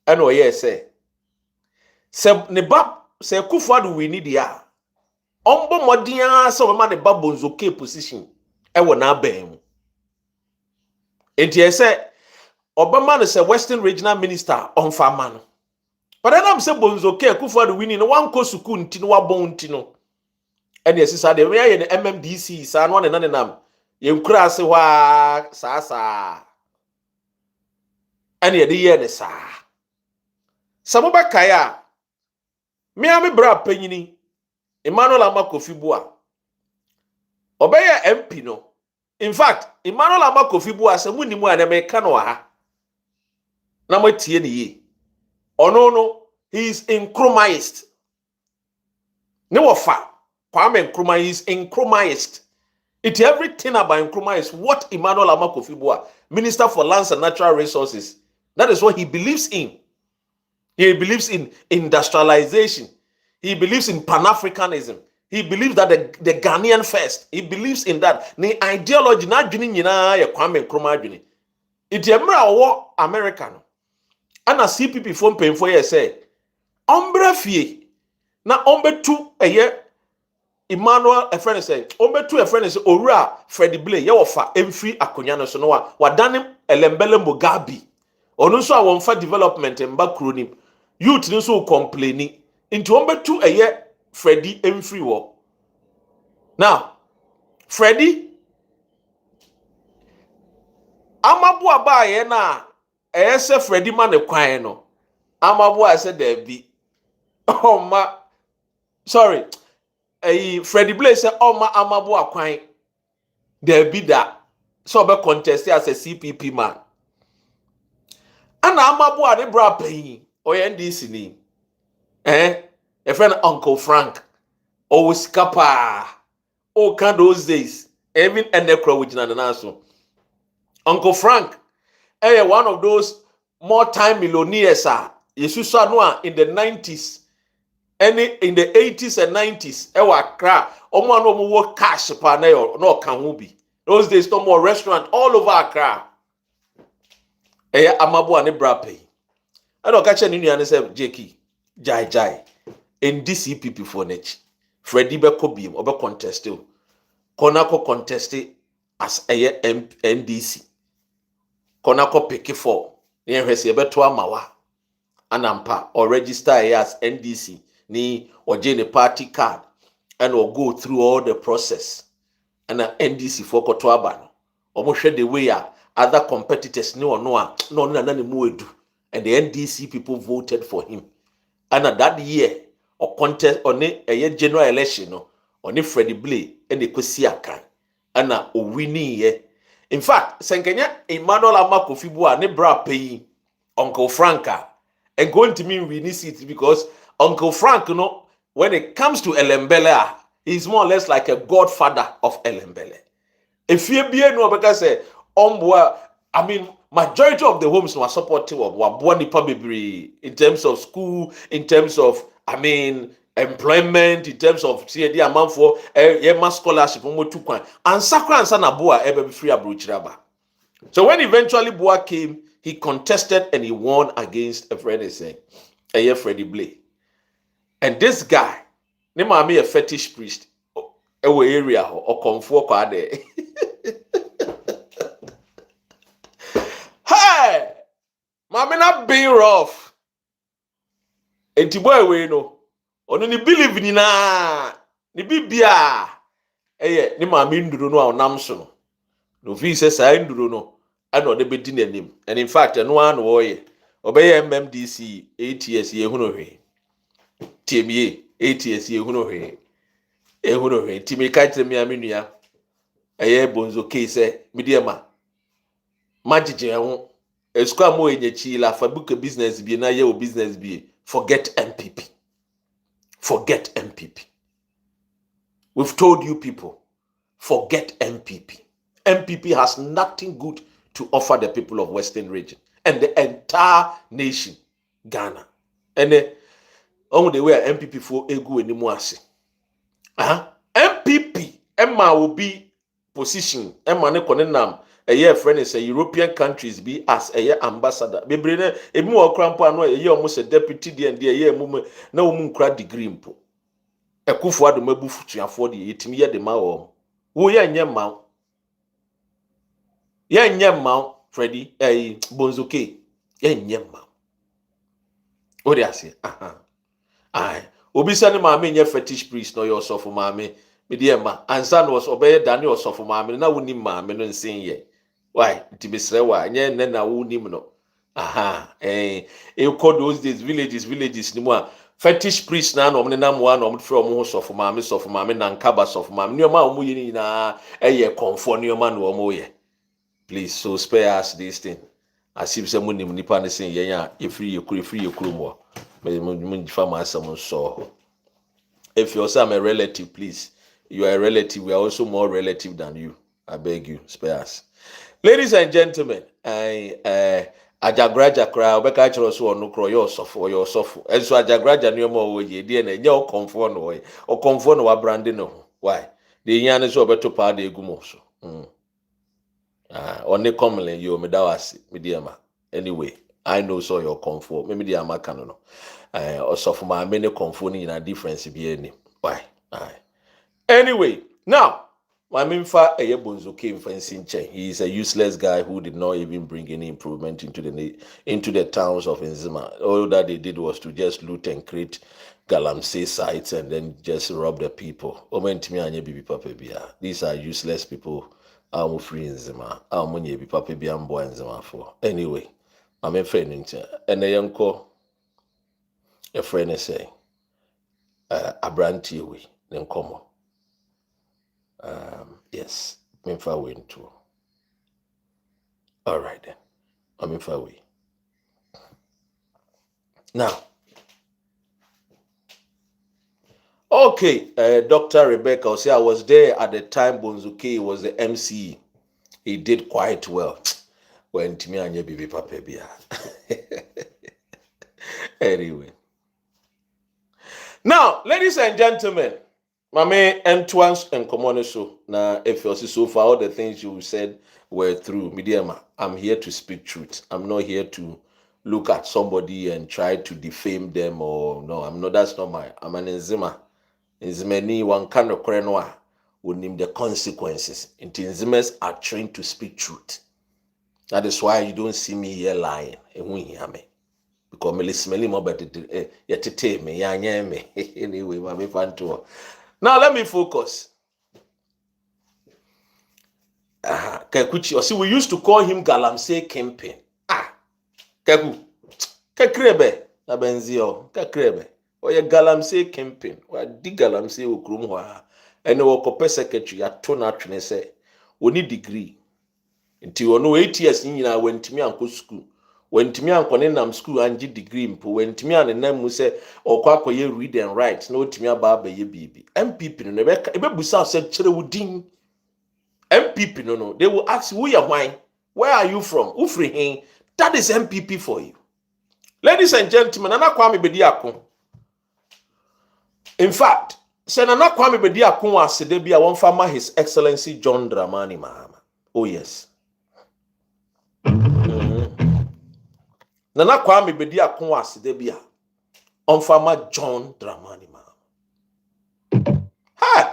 And oye say ne ba se Akufo-Addo wini dia. Ombo modin se o ma ne ba Bonzo K position e wo na ban mu. Enti e say Obama no say Western Regional Minister on Famano. But then I'm say Bonzo K Akufo-Addo wini no wan ko suku nti no wabon nti no. And yes sisa de we ye ne MMDC sa no ne nanenam. Ye nkura ase wa sa. And ye de ye ne sa. Samoba kaya me ami bra panyini Emmanuel Amakofi Buah. Obeye MP no. In fact, Emmanuel Amakofi Buah se muni mu ane me ka no ha. Na mo tie ne ye. No, he is Nkrumahist. Ne wofa Kwame Nkrumah is Nkrumahist. It everything about Nkrumah is what Emmanuel Amakofi Buah, Minister for Lands and Natural Resources, that is what he believes in. He believes in industrialization. He believes in Pan-Africanism. He believes that the Ghanaian first. He believes in that. The ideology na dwene nyina ye Kwame Nkrumah dwene. Iti emra wo America no. Ana CPP fo mpemfo ye say, ombra fie na ombetu eye Emmanuel a friend say, ombetu a friend say owura Freddie Blay ye wofa emfiri akonya no so no wa danem elembele Mugabe. Onu so a wonfa development mba kronim. Youth ni so complaining. Into ombetu eye Freddie emfiri wo. Now, Freddie Amabua ba ye na ese Freddie man e kwan no. Amabua say there be. Oh ma sorry. Freddie Blay say oh ma Amabua kwan there be that. So be contest as a CPP man. Ana Amabua de bra pay or NDC ni. A friend Uncle Frank. Oh skapa. Oh can those days. Even enekro which na naso. Uncle Frank, one of those more-time millionaires, in the 90s, in the 80s and 90s, no more cash no can be. Those days, no more restaurant all over Accra. Amabu and Brape. I don't catch any and say, Jakey, Jai, in DCP for next. Freddie Bekobi, over contested. Konako contested as a NDC. Konako pick for near his beto amawa anampa or register as NDC ni or the party card and or go through all the process and an NDC for kotoaba almost the way other competitors no muedu and the NDC people voted for him and at that year or contest on a general election no on Freddie Blay and the Kwesiakan and a winning ye. In fact, Senkenya Emmanuel Amakofi Buah ne bra pay Uncle Franka and going to mean we need it because Uncle Frank, when it comes to Elembele, he's more or less like a godfather of Elembele. If you be no because majority of the homes were supportive of Buah Nipa Bibri in terms of school, in terms of employment, in terms of CAD amount for scholarship and Sakra and Sanabua ever free abruchiraba. So when eventually Buah came, he contested and he won against a friend saying Freddie Blay. And this guy, name a fetish priest, area or comfort card. Hey, Mama not being rough. And Tiboy we know. Ono ni believe ni na ni bibia ni maami nduro no a onam so no no fi se sai nduro no ana ode bedi nanim and in fact no an wo ye obeye MMDC 8 years ye hunu hwe TMA 8 years ye hunu hwe timi ka kire mi amenua bonzo case mediama magije ho esku amo enyechi la fabuka business bi na ye o business bi forget MPP. Forget MPP. We've told you people, forget MPP. MPP has nothing good to offer the people of Western region and the entire nation, Ghana. And on the way MPP for egu anymore. MPP, Emma will be position. Emma ne konenam. A year friend is a European countries be as a year ambassador. Bebrene a more crampo and a year almost a deputy and the year moment no moon crowd degree impo. A kufu ad mebufu to afford the 8 year de mao. Wo ya nyam mount, Freddie, a bonzoke, ya nyam mount. What do I say? Aye. Obisani mame nye fetish priest no your so for mame. Me dear ma, and son was obey Daniel so for mame. Na wuni mame no nsin ye. Why? Tibisrewa, nye nena unim no. Call those days villages ni mo fetish priest na no me na mo na mo from ho so for mame na nkaba so for mame. Ni ma omo yini na comfort ni ma no omo ye. Please so spare us this thing. As if someone nim nipa ne sin ye ya free your mo. Me jifa ma asem so. If you're some a relative, please. You are a relative. We are also more relative than you. I beg you, spare us. Ladies and gentlemen, I ajagraja kra obeka chiro so onu kro yo sofo enso ajagraja ne mo wo ye die na nya o comfort no wo o comfort no wa brand no why the yan so obeto pa de egumo so only commonly you me dawasi me diama anyway I know so your comfort me diama kan no osofo ma me ne comfort ni na difference bi ani why anyway now my Minfa Eyebonzo came for Sinche. He is a useless guy who did not even bring any improvement into the towns of Nzima. All that they did was to just loot and create galamsey sites and then just rob the people. These are useless people. I'm free Nzima. I'm be papa be am boy Nzima for. Anyway, I'm a friend and a young a friend say a brand we then come. Yes, Minfa went to. All right then, I'm Minfa way. Now, okay, Dr. Rebecca, I was there at the time Bonzuki was the MC. He did quite well. When Timmy and Baby Papa Bia. Anyway. Now, ladies and gentlemen, Mame Antoine's and Commoneso. Now, if you see so far, all the things you said were true. Mediama, I'm here to speak truth. I'm not here to look at somebody and try to defame them or no, I'm not. That's not I'm an Nzima. Nzimani one kind of Korenwa will name the consequences. Nzimas are trained to speak truth. That is why you don't see me here lying. Because me smelly more better yet me anyway, Mame Fanto. Now let me focus. Kekuchi, see, we used to call him Galamsey Kempin. Keku, Kekrebe, Nabenzio, Kekrebe. Or ye Galamsey Kempin, or di Galamsey Ukrumwa, and the Wokope secretary at Tonatrin say, we need degree. Until you know 8 years in I went to me and school. When to me and Konenam school and degree mpo when to me and them say or kwako ye read and write no to me about ye baby MPP no ebe busa said chere wudin MPP no they will ask who you why where are you from who free him that is MPP for you. Ladies and gentlemen, Nana Kwame Bediako, in fact say Nana Kwame Bediako was the be one farmer His Excellency John Dramani Mahama. Oh yes. Nana Kwame Bediako was the be on farmer John Dramani Mahama. Ha!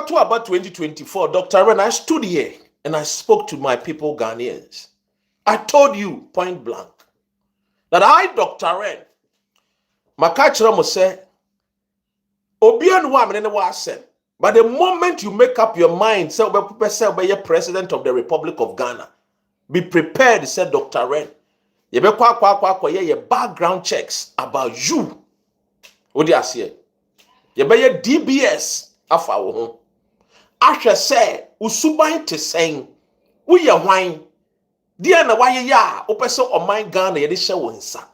About 2024, Dr. Ren, I stood here and I spoke to my people, Ghanaians. I told you point blank that I, Dr. Ren, Makachira must say, Obian woman was said. But the moment you make up your mind, say, be president of the Republic of Ghana, be prepared, said Dr. Ren. You be your background checks about you. What do you say? You be your DBS. Afa wo ho ahwe se usuban te sen wo ye hwan dia na waye ya opese oman Ghana ye de hye wo nsa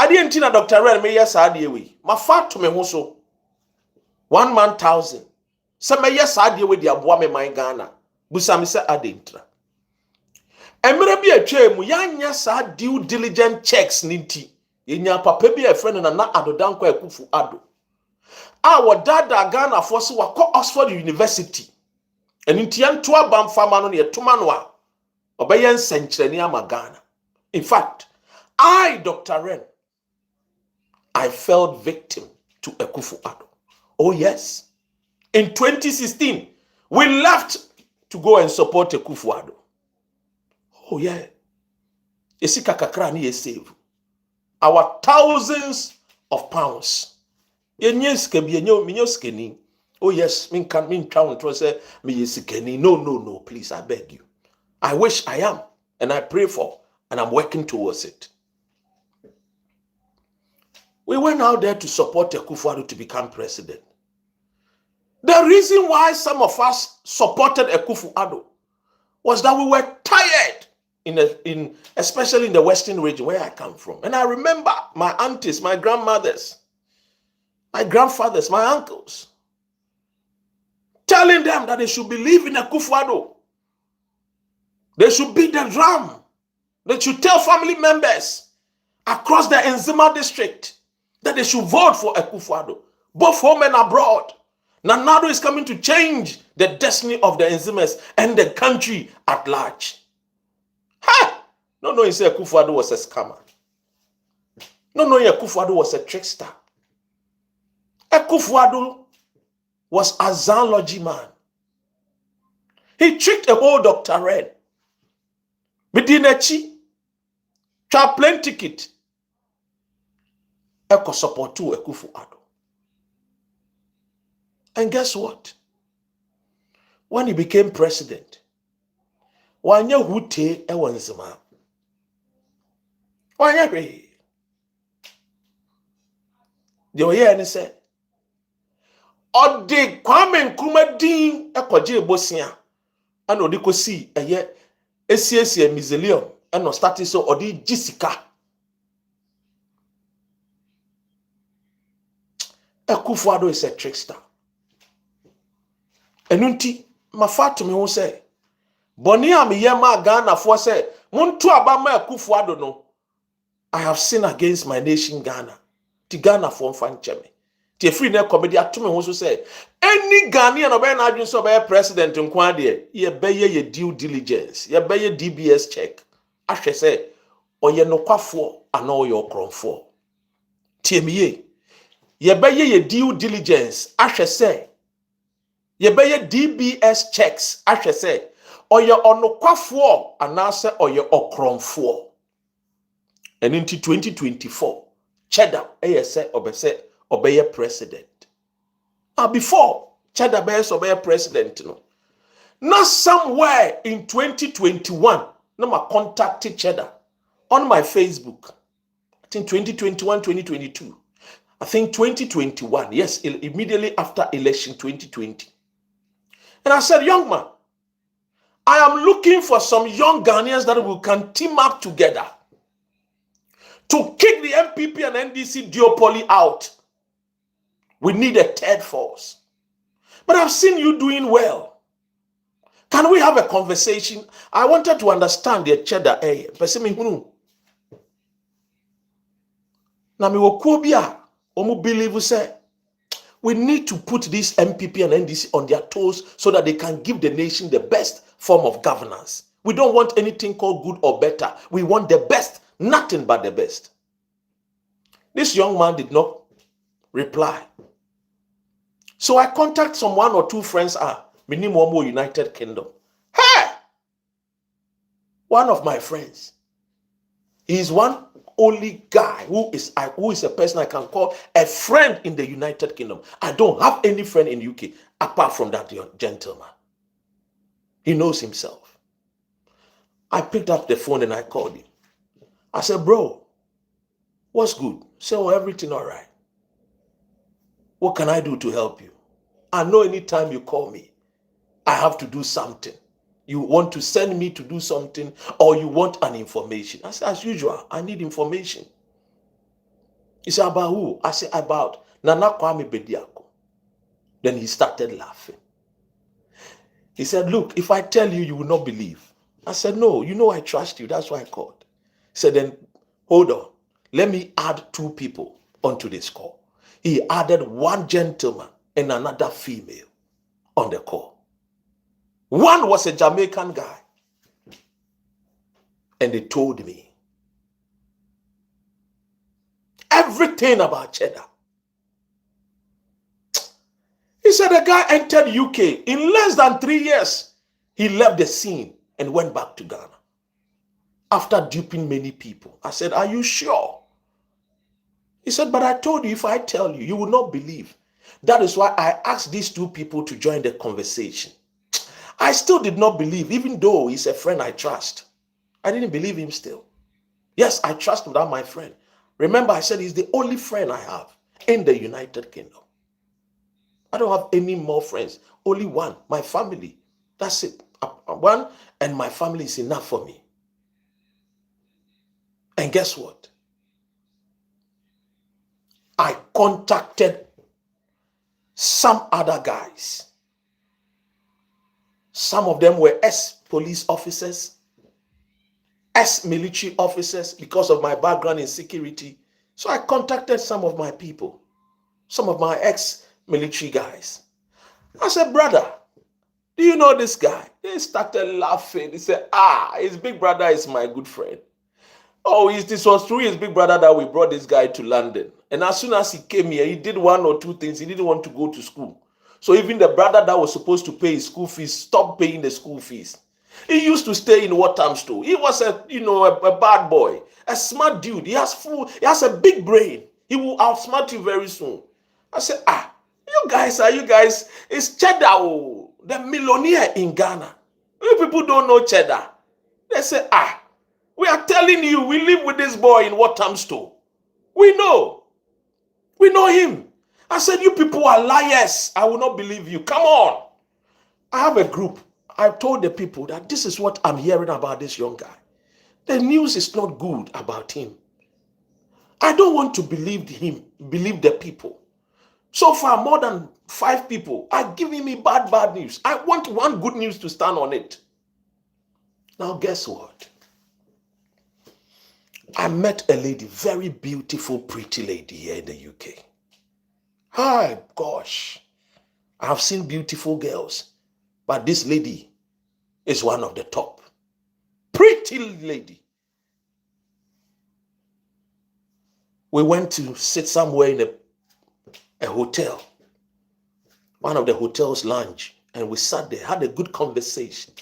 ade enti na Dr. Ren me yes ade we mafa to me ho so 1 man 1000 se me yes ade we de aboa me man Ghana busa me se ade ntra emre bi atwa mu yanya sa due diligent checks ninti yenya papa bi a friend na adodanko akufu ado our dada Ghana for so wako Oxford University. And in Tiantua Bam Famano near Tumanwa, Obayan Century ama Ghana. In fact, I, Dr. Ren, I fell victim to Akufo-Addo. Oh, yes. In 2016, we left to go and support Akufo-Addo. Oh, yeah. Esi kakakra ni save. Our thousands of pounds. Oh yes, min count to say me yisikeni. No, please, I beg you. I wish I am, and I pray for, and I'm working towards it. We went out there to support Akufo-Addo to become president. The reason why some of us supported Akufo-Addo was that we were tired especially in the Western region where I come from. And I remember my aunties, my grandmothers, my grandfathers, my uncles telling them that they should believe in Akufo-Addo. They should beat the drum. They should tell family members across the Enzima district that they should vote for Akufo-Addo, both home and abroad. Nana Addo is coming to change the destiny of the Enzimas and the country at large. Ha! No, he said Akufo-Addo was a scammer. No, Akufo-Addo was a trickster. Akufo-Addo was a zoology man. He tricked a whole doctorate. Medinechi, plane ticket. Eko support to Akufo-Addo. And guess what? When he became president, wanya hute ewanzima. Wanya re. The oye and said, Ode Kwame Nkrumah din ekoje ebosia. Ano de kosi eye esiesie mausoleum and started so odi Jessica. Akufo-Addo is a trickster. Enunti mafatu me ho say boni am yema Ghana for say muntu abama Akufo-Addo no. I have sinned against my nation Ghana. Ti Ghana for fancheme. Ti free na comedy atome ho so say any Ghanaian obey na adwin so be president nkwa de ye beye ye due diligence, ye beye DBS check. Ahwe say oye nokwafo ana oye okronfo. Ti emiye ye beye ye due diligence, ahwe say ye beye DBS checks, ahwe say oye onokwafo ana say oye okronfo. And into 2024 Cheddar say obey president. Before Cheddar obey president no. Now somewhere in 2021, no I contacted Cheddar on my Facebook. I think 2021, 2022. I think 2021. Yes, immediately after election 2020. And I said, young man, I am looking for some young Ghanaians that can team up together to kick the MPP and NDC duopoly out. We need a third force. But I've seen you doing well. Can we have a conversation? I wanted to understand the Cheddar. Na mi wokobia, omu believe say we need to put this MPP and NDC on their toes so that they can give the nation the best form of governance. We don't want anything called good or better. We want the best, nothing but the best. This young man did not reply. So I contact some one or two friends minimum United Kingdom. Hey! One of my friends. He is one only guy who is a person I can call a friend in the United Kingdom. I don't have any friend in UK apart from that gentleman. He knows himself. I picked up the phone and I called him. I said, bro, what's good? Say, oh, everything all right. What can I do to help you? I know anytime you call me, I have to do something. You want to send me to do something or you want an information. I said, as usual, I need information. He said, about who? I said, about Nana Kwame Bediako. Then he started laughing. He said, look, if I tell you, you will not believe. I said, no, you know I trust you. That's why I called. He said, then hold on. Let me add two people onto this call. He added one gentleman and another female on the call. One was a Jamaican guy. And they told me everything about Cheddar. He said the guy entered UK in less than 3 years. He left the scene and went back to Ghana after duping many people. I said, are you sure? He said, but I told you, if I tell you, you will not believe. That is why I asked these two people to join the conversation. I still did not believe, even though he's a friend I trust. I didn't believe him still. Yes, I trust him, that's my friend. Remember, I said he's the only friend I have in the United Kingdom. I don't have any more friends. Only one, my family. That's it. One, and my family is enough for me. And guess what? I contacted some other guys Some of them were ex-police officers, ex-military officers because of my background in security. So I contacted some of my people, some of my ex-military guys. I said, brother, do you know this guy? They started laughing. They said, his big brother is my good friend. Oh, this was through his big brother that we brought this guy to London. And as soon as he came here, he did one or two things. He didn't want to go to school. So even the brother that was supposed to pay his school fees stopped paying the school fees. He used to stay in Walthamstow. He was a bad boy, a smart dude. He has a big brain. He will outsmart you very soon. I said, you guys, it's Cheddar, the millionaire in Ghana. You people don't know Cheddar. They say, we are telling you, we live with this boy in Walthamstow. We know him. I said, you people are liars. I will not believe you. Come on. I have a group. I told the people that this is what I'm hearing about this young guy. The news is not good about him. I don't want to believe the people. So far, more than 5 people are giving me bad news. I want one good news to stand on it. Now, guess what? I met a lady, very beautiful, pretty lady here in the UK. Hi, gosh. I have seen beautiful girls, but this lady is one of the top. Pretty lady. We went to sit somewhere in a hotel, one of the hotel's lounge, and we sat there, had a good conversation.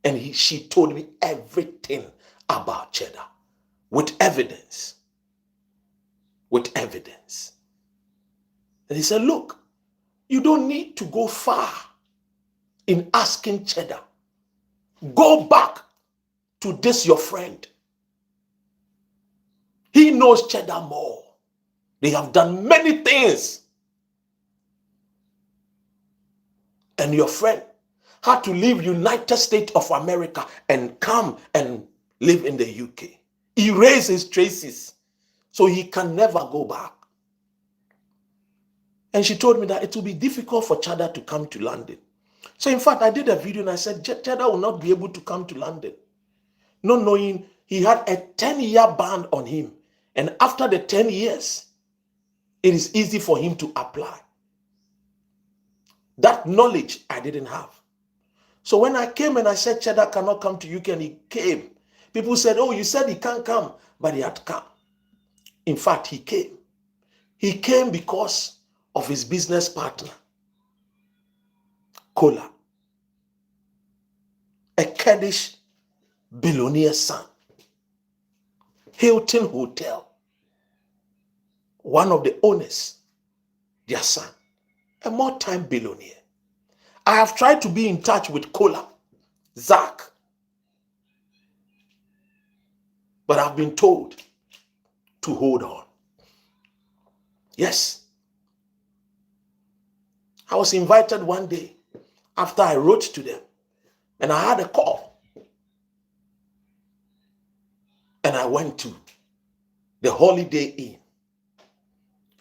And she told me everything about Cheddar with evidence. With evidence. And he said, look, you don't need to go far in asking Cheddar. Go back to this your friend. He knows Cheddar more. They have done many things. And your friend had to leave United States of America and come and live in the UK. Erase his traces so he can never go back. And she told me that it will be difficult for Cheddar to come to London. So in fact, I did a video and I said, Cheddar will not be able to come to London. Not knowing he had a 10-year ban on him. And after the 10 years, it is easy for him to apply. That knowledge I didn't have. So when I came and I said Cheddar cannot come to UK and he came, people said, oh, you said he can't come, but he had come. In fact, he came. He came because of his business partner, Kola, a Kurdish billionaire's son. Hilton Hotel, one of the owners, their son, a more-time billionaire. I have tried to be in touch with Kola, Zach, but I've been told to hold on. Yes. I was invited one day after I wrote to them, and I had a call. And I went to the Holiday Inn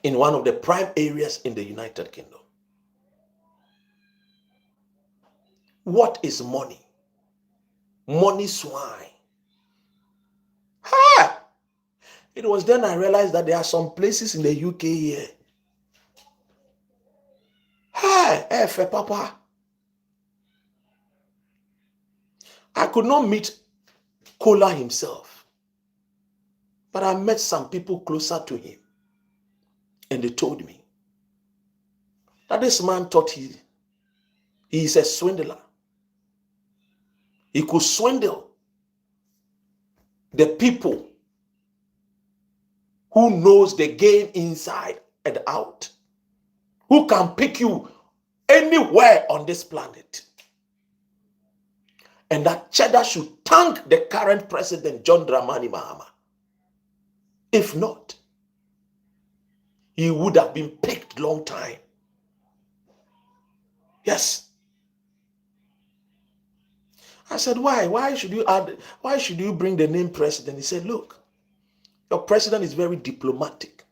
in one of the prime areas in the United Kingdom. What is money? Money swine. It was then I realized that there are some places in the UK here. Papa. I could not meet Kola himself, but I met some people closer to him, and they told me that this man thought he is a swindler. He could swindle the people who knows the game inside and out, who can pick you anywhere on this planet. And that Cheddar should thank the current president, John Dramani Mahama. If not, he would have been picked long time. Yes. I said, why? Why should you bring the name president? He said, look, your president is very diplomatic.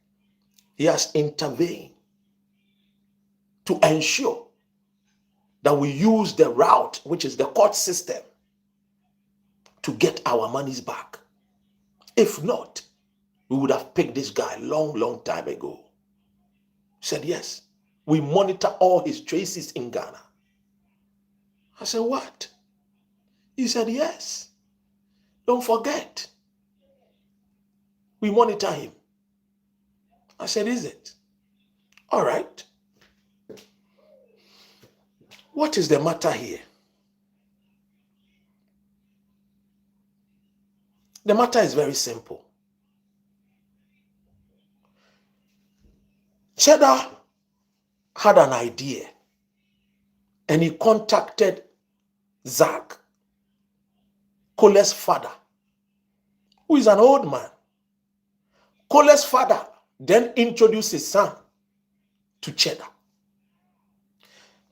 He has intervened to ensure that we use the route, which is the court system, to get our monies back. If not, we would have picked this guy long time ago. He said, yes, we monitor all his traces in Ghana. I said, what? He said, yes. Don't forget. We monitor him. I said, is it? All right. What is the matter here? The matter is very simple. Cheddar had an idea and he contacted Zach, Cole's father, who is an old man. Cole's father then introduced his son to Cheddar.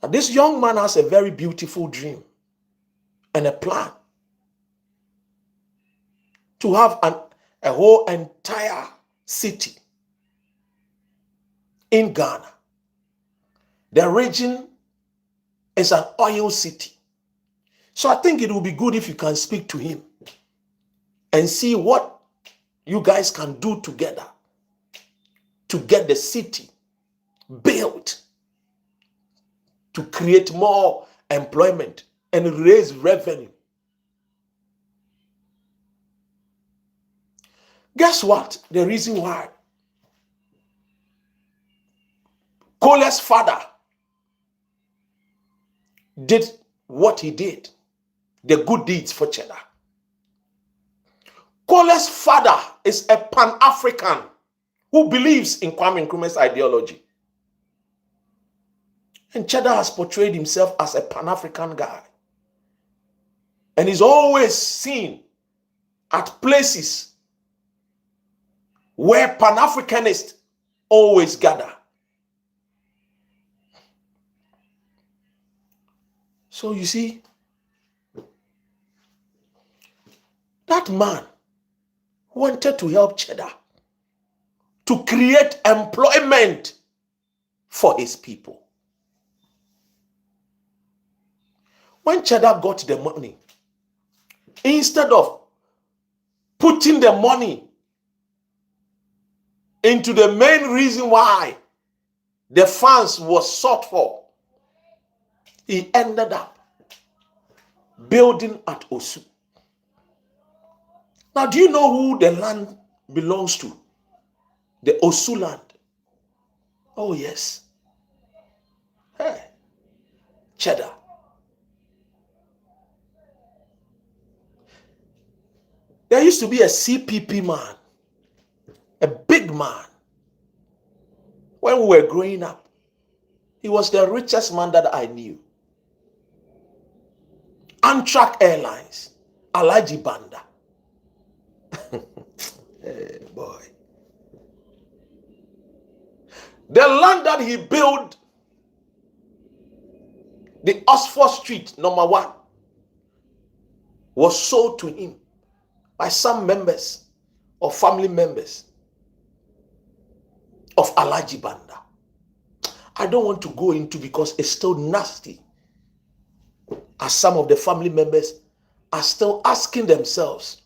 Now, this young man has a very beautiful dream and a plan to have a whole entire city in Ghana. The region is an oil city. So I think it will be good if you can speak to him and see what you guys can do together to get the city built, to create more employment and raise revenue. Guess what? The reason why Cole's father did what he did, the good deeds for Cheddar. Cole's father is a Pan-African who believes in Kwame Nkrumah's ideology. And Cheddar has portrayed himself as a Pan-African guy. And he's always seen at places where Pan-Africanists always gather. So you see, that man wanted to help Cheddar to create employment for his people. When Cheddar got the money, instead of putting the money into the main reason why the funds was sought for, he ended up building at Osu. Now, do you know who the land belongs to? The Osu land. Oh, yes. Hey, Cheddar. There used to be a CPP man, a big man. When we were growing up, he was the richest man that I knew. Amtrak Airlines, Alhaji Banda. Hey, boy. The land that he built, the Oxford Street, #1, was sold to him by some members or family members of Alhaji Banda. I don't want to go into because it's still nasty, as some of the family members are still asking themselves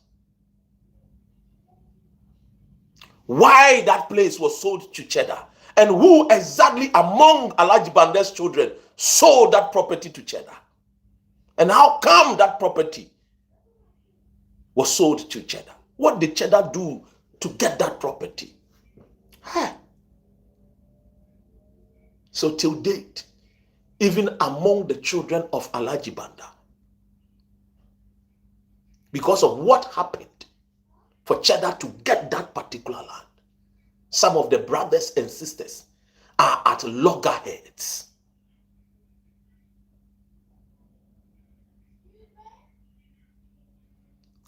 why that place was sold to Cheddar and who exactly among Alhaji Banda's children sold that property to Cheddar, and how come that property was sold to Cheddar. What did Cheddar do to get that property? Hey. So till date, even among the children of Alhaji Banda, because of what happened for Cheddar to get that particular land, some of the brothers and sisters are at loggerheads.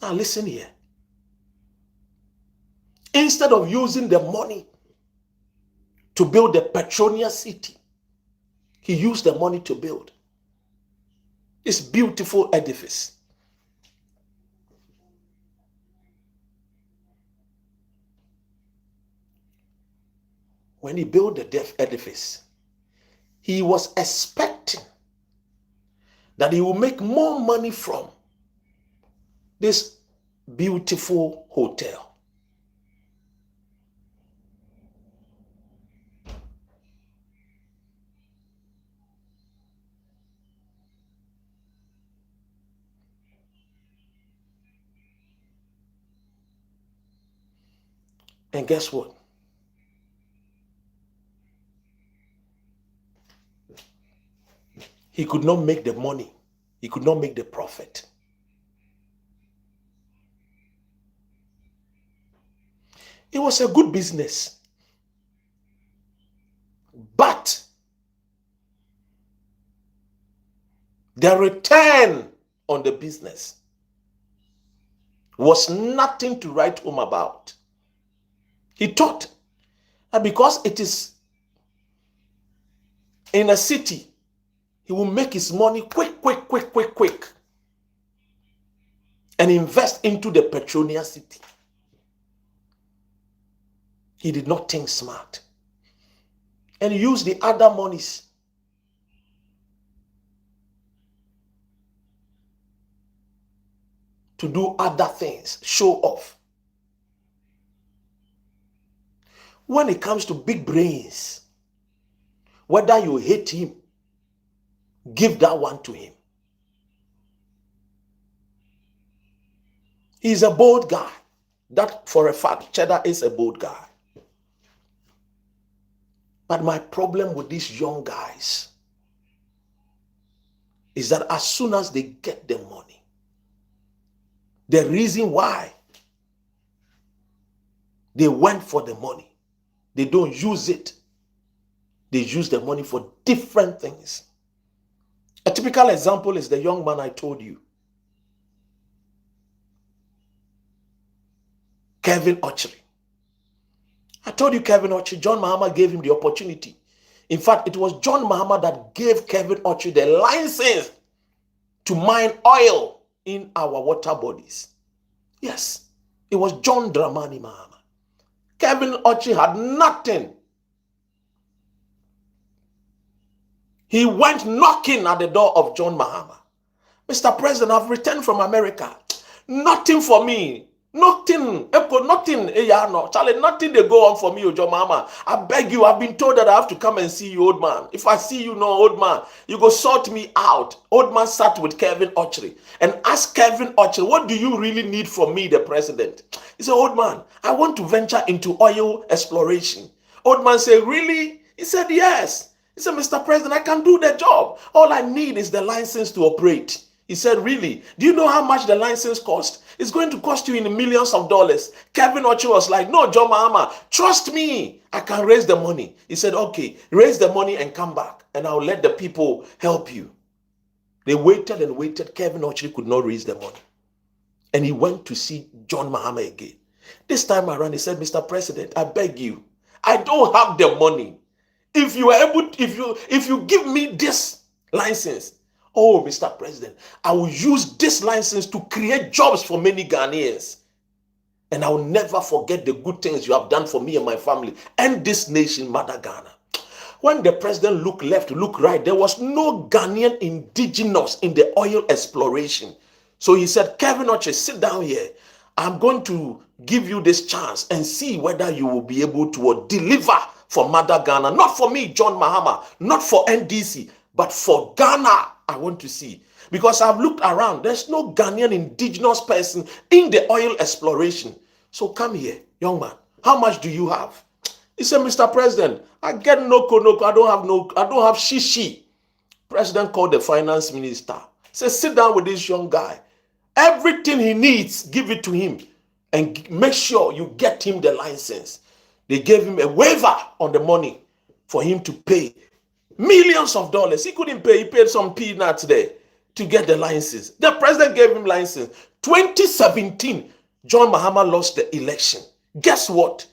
Now listen here. Instead of using the money to build the Petronia City, he used the money to build this beautiful edifice. When he built the edifice, he was expecting that he will make more money from this beautiful hotel. And guess what? He could not make the money. He could not make the profit. It was a good business. But the return on the business was nothing to write home about. He thought that because it is in a city, he will make his money quick, and invest into the Petronia city. He did not think smart. And he used the other monies to do other things, show off. When it comes to big brains, whether you hate him, give that one to him. He's a bold guy. That for a fact, Cheddar is a bold guy. But my problem with these young guys is that as soon as they get the money, the reason why they went for the money, they don't use it. They use the money for different things. A typical example is the young man I told you, Kevin Ochery. I told you Kevin Ochery, John Mahama gave him the opportunity. In fact, it was John Mahama that gave Kevin Ochery the license to mine oil in our water bodies. Yes, it was John Dramani Mahama. Kevin Ochery had nothing. He went knocking at the door of John Mahama. Mr. President, I've returned from America. Nothing for me. Nothing. Nothing. Charlie, nothing they go on for me, John Mahama. I beg you, I've been told that I have to come and see you, old man. If I see you, no, old man, you go sort me out. Old man sat with Kevin Ochery and asked Kevin Ochery, what do you really need from me, the president? He said, old man, I want to venture into oil exploration. Old man said, really? He said, yes. He said, Mr. President, I can do the job. All I need is the license to operate. He said, really? Do you know how much the license cost? It's going to cost you in millions of dollars. Kevin Ochery was like, no, John Mahama, trust me. I can raise the money. He said, okay, raise the money and come back, and I'll let the people help you. They waited and waited. Kevin Ochery could not raise the money. And he went to see John Mahama again. This time around, he said, Mr. President, I beg you, I don't have the money. If you are able, if you give me this license, oh, Mr. President, I will use this license to create jobs for many Ghanaians. And I will never forget the good things you have done for me and my family and this nation, Mother Ghana. When the president looked left, looked right, there was no Ghanaian indigenous in the oil exploration. So he said, Kevin Ochery, sit down here. I'm going to give you this chance and see whether you will be able to deliver for Mother Ghana. Not for me, John Mahama, not for NDC, but for Ghana. I want to see, because I've looked around, there's no Ghanaian indigenous person in the oil exploration. So come here, young man, how much do you have? He said, Mr. President, I get noko, I don't have shishi. President called the finance minister. Said, sit down with this young guy. Everything he needs, give it to him and make sure you get him the license. They gave him a waiver on the money for him to pay millions of dollars. He couldn't pay. He paid some peanuts there to get the license. The president gave him license. 2017, John Mahama lost the election. Guess what?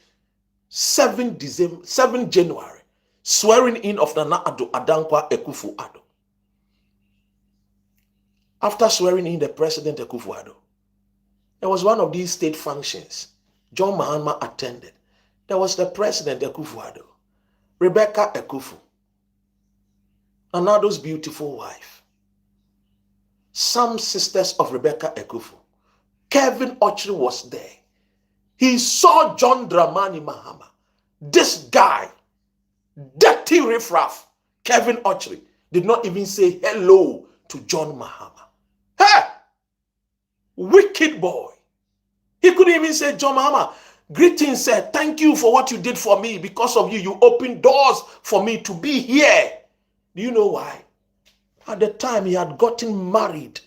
7 January, swearing in of Nana Addo Adankwa Akufo-Addo. After swearing in the president Akufo-Addo, there was one of these state functions John Mahama attended. There was the president Akufo-Addo, Rebecca Akufo, Anado's beautiful wife. some sisters of Rebecca Ekufu. Kevin Ochre was there. He saw John Dramani Mahama. This guy, dirty riffraff, Kevin Ochre, did not even say hello to John Mahama. Hey! Wicked boy. He couldn't even say, John Mahama, greetings, sir. Thank you for what you did for me. Because of you, you opened doors for me to be here. Do you know why? At the time, he had gotten married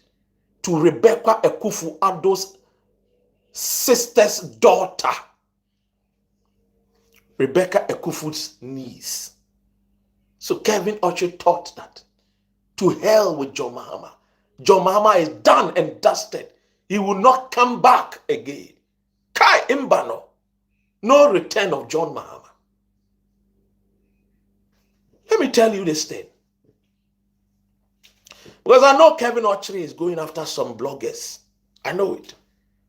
to Rebecca Ekufu Addo's sister's daughter. Rebecca Ekufu's niece. So Kevin Ochre thought that, to hell with John Mahama. John Mahama is done and dusted. He will not come back again. Kai Imbano. No return of John Mahama. Let me tell you this thing. Because I know Kevin Ochre is going after some bloggers. I know it.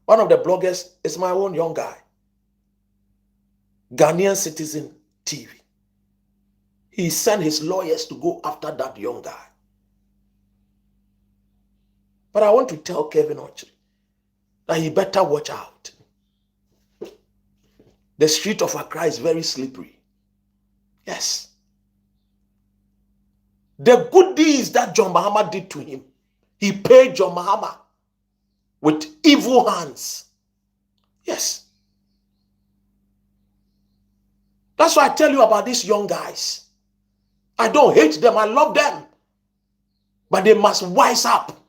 One of the bloggers is my own young guy. Ghanaian Citizen TV. He sent his lawyers to go after that young guy. But I want to tell Kevin Ochre that he better watch out. The street of Accra is very slippery. Yes. The good deeds that John Mahama did to him, he paid John Mahama with evil hands. Yes. That's why I tell you about these young guys. I don't hate them, I love them. But they must wise up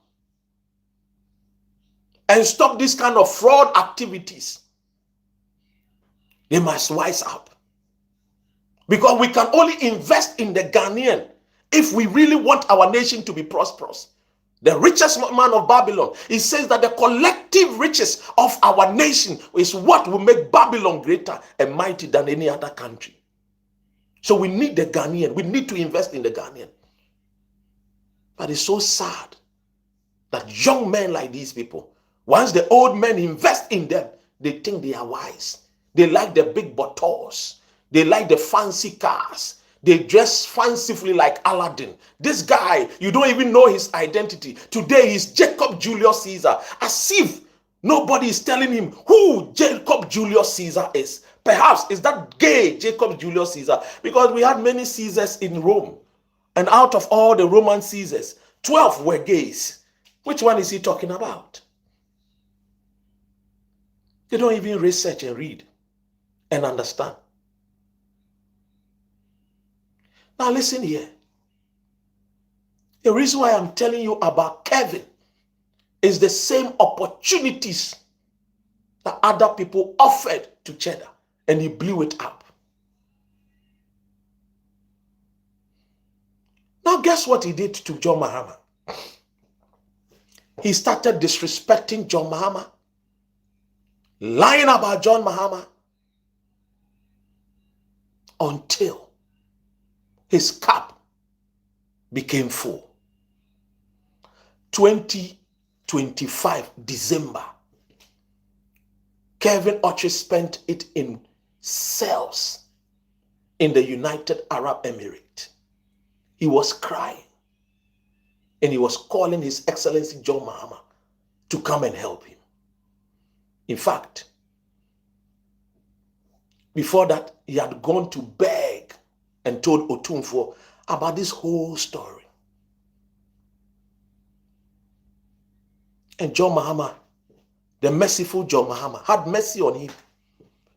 and stop this kind of fraud activities. They must wise up. Because we can only invest in the Ghanaian if we really want our nation to be prosperous. The richest man of Babylon, he says that the collective riches of our nation is what will make Babylon greater and mighty than any other country. So we need the Ghanaian. We need to invest in the Ghanaian. But it's so sad that young men like these people, once the old men invest in them, they think they are wise. They like the big bottles. They like the fancy cars. They dress fancifully like Aladdin. This guy, you don't even know his identity. Today he's Jacob Julius Caesar. As if nobody is telling him who Jacob Julius Caesar is. Perhaps is that gay Jacob Julius Caesar? Because we had many Caesars in Rome. And out of all the Roman Caesars, 12 were gays. Which one is he talking about? They don't even research and read and understand. Now listen here. The reason why I'm telling you about Kevin is the same opportunities that other people offered to Cheddar, and he blew it up. Now guess what he did to John Mahama? He started disrespecting John Mahama, lying about John Mahama, until his cup became full. 2025 December, Kevin Ochre spent it in cells in the United Arab Emirates. He was crying and he was calling His Excellency John Mahama to come and help him. In fact, before that, he had gone to beg and told Otumfuo about this whole story. And John Mahama, the merciful John Mahama, had mercy on him.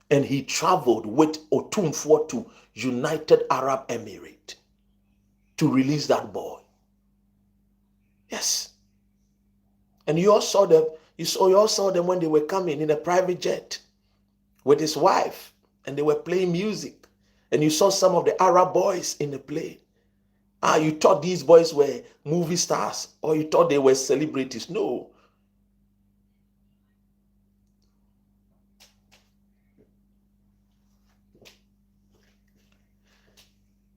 And he traveled with Otumfuo to United Arab Emirates to release that boy. Yes. And you all saw them. You all saw them when they were coming in a private jet with his wife, and they were playing music. And you saw some of the Arab boys in the plane. You thought these boys were movie stars, or you thought they were celebrities. No.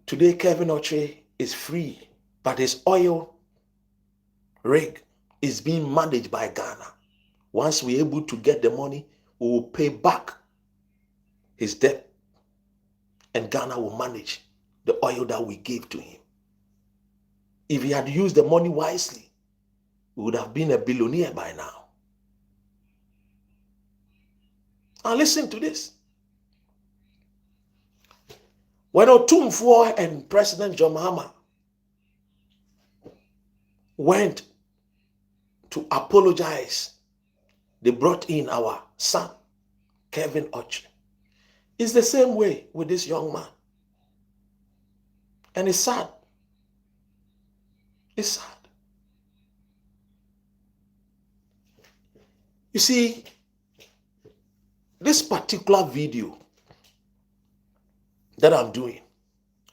Today, Kevin Ochre is free, but his oil rig is being managed by Ghana. Once we're able to get the money, we will pay back his debt, and Ghana will manage the oil that we gave to him. If he had used the money wisely, we would have been a billionaire by now. Now listen to this. When Otumfuo and President John Mahama went to apologize, they brought in our son, Kevin Ochi. It's the same way with this young man. And it's sad. It's sad. You see, this particular video that I'm doing,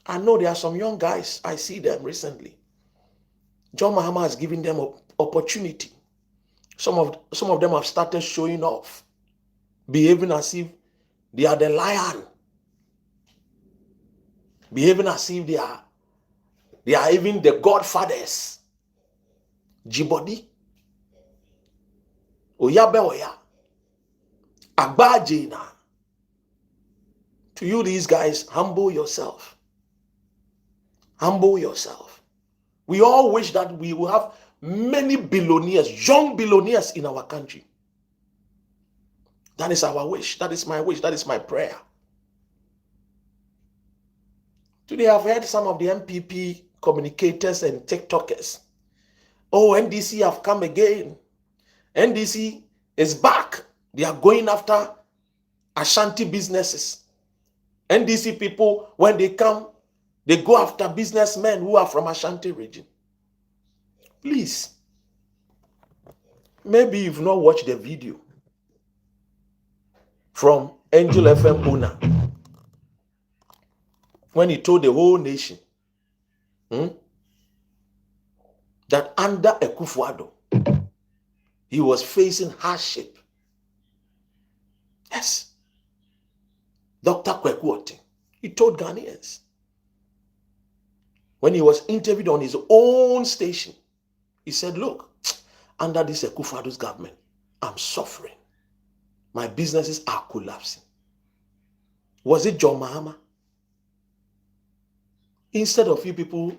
I know there are some young guys, I see them recently. John Mahama has given them an opportunity. Some of them have started showing off, behaving as if they are the lion, behaving as if they are even the godfathers. Jibodi, Oyabe Oya, Agbajina. To you, these guys, humble yourself. Humble yourself. We all wish that we will have many billionaires, young billionaires in our country. That is our wish. That is my wish. That is my prayer. Today, I've heard some of the MPP communicators and TikTokers. Oh, NDC have come again. NDC is back. They are going after Ashanti businesses. NDC people, when they come, they go after businessmen who are from Ashanti region. Please, maybe you've not watched the video from Angel FM owner when he told the whole nation that under Akufo-Addo, he was facing hardship. Yes. Dr. Kwekuote, he told Ghanaians when he was interviewed on his own station, he said, look, under this Akufo-Addo's government, I'm suffering. My businesses are collapsing. Was it John Mahama? Instead of you people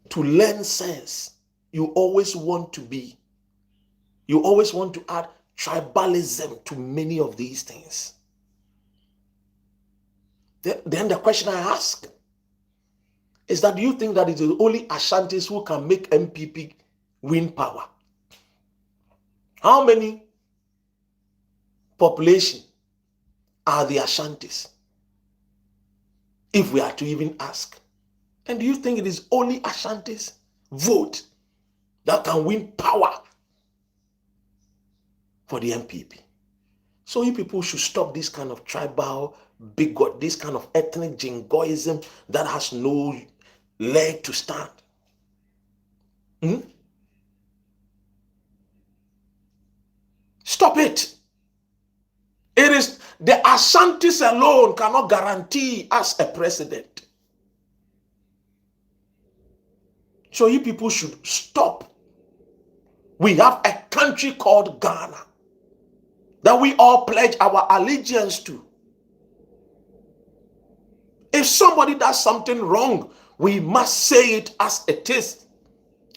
to learn sense, you always want to add tribalism to many of these things. Then the question I ask is that, do you think that it is only Ashantis who can make MPP win power? How many population are the Ashantis, if we are to even ask? And do you think it is only Ashantis vote that can win power for the MPP? So you people should stop this kind of tribal bigot, this kind of ethnic jingoism that has no leg to stand. Stop it. It is the Ashantis alone cannot guarantee us a president. So you people should stop. We have a country called Ghana that we all pledge our allegiance to. If somebody does something wrong, we must say it as it is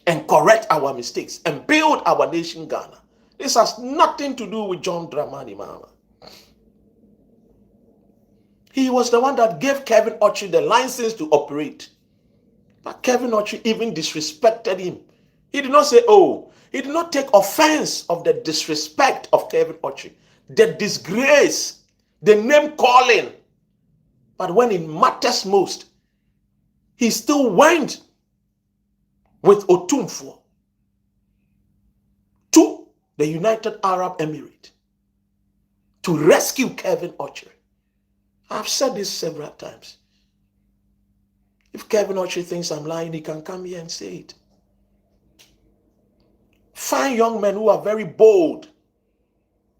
and correct our mistakes and build our nation Ghana. This has nothing to do with John Dramani Mahama. He was the one that gave Kevin Ochi the license to operate. But Kevin Ochi even disrespected him. He did not say, oh, he did not take offense of the disrespect of Kevin Ochi, the disgrace, the name calling. But when it matters most, he still went with Otumfuo to the United Arab Emirates to rescue Kevin Ochi. I've said this several times. If Kevin Ochi thinks I'm lying, he can come here and say it. Find young men who are very bold.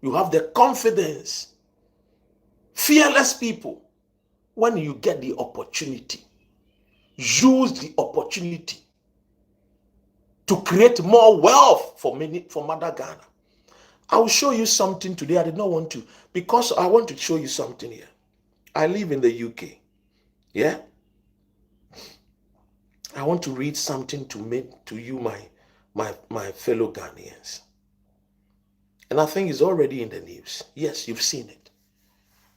You have the confidence. Fearless people. When you get the opportunity, use the opportunity to create more wealth for Mother Ghana. I will show you something today. I did not want to, because I want to show you something here. I live in the UK. Yeah? I want to read something to you, my fellow Ghanaians. And I think it's already in the news. Yes, you've seen it.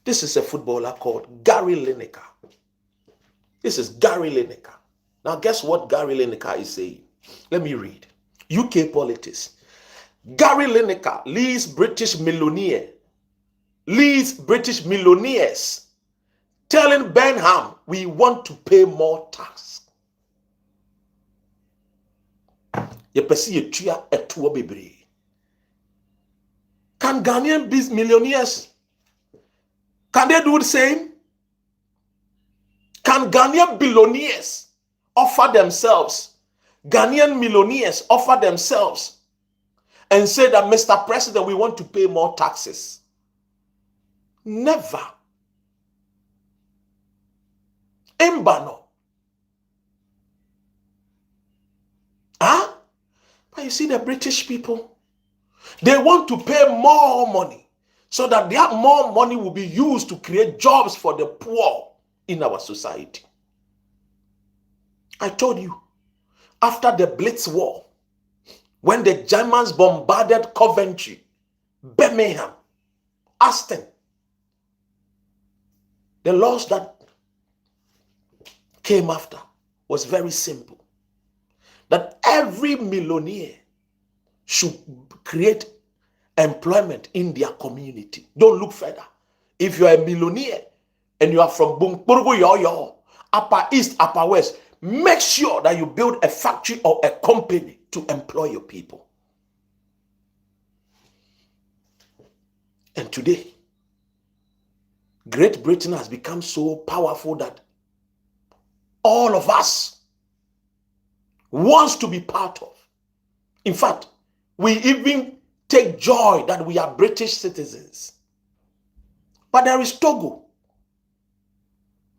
This is a footballer called Gary Lineker. This is Gary Lineker. Now, guess what Gary Lineker is saying? Let me read. UK politics. Gary Lineker leads British millionaires telling Benham we want to pay more tax. Can Ghanaian millionaires, can they do the same? Can Ghanaian billionaires offer themselves, Ghanaian millionaires offer themselves and say that, Mr. President, we want to pay more taxes? Never. Embano. Huh? But you see, the British people, they want to pay more money so that that more money will be used to create jobs for the poor in our society. I told you, after the Blitz War, when the Germans bombarded Coventry, Birmingham, Aston, the laws that came after was very simple. That every millionaire should create employment in their community. Don't look further. If you are a millionaire and you are from Bunkpurgu Yoyo, Upper East, Upper West, make sure that you build a factory or a company to employ your people. And today, Great Britain has become so powerful that all of us wants to be part of. In fact, we even take joy that we are British citizens. But there is Togo.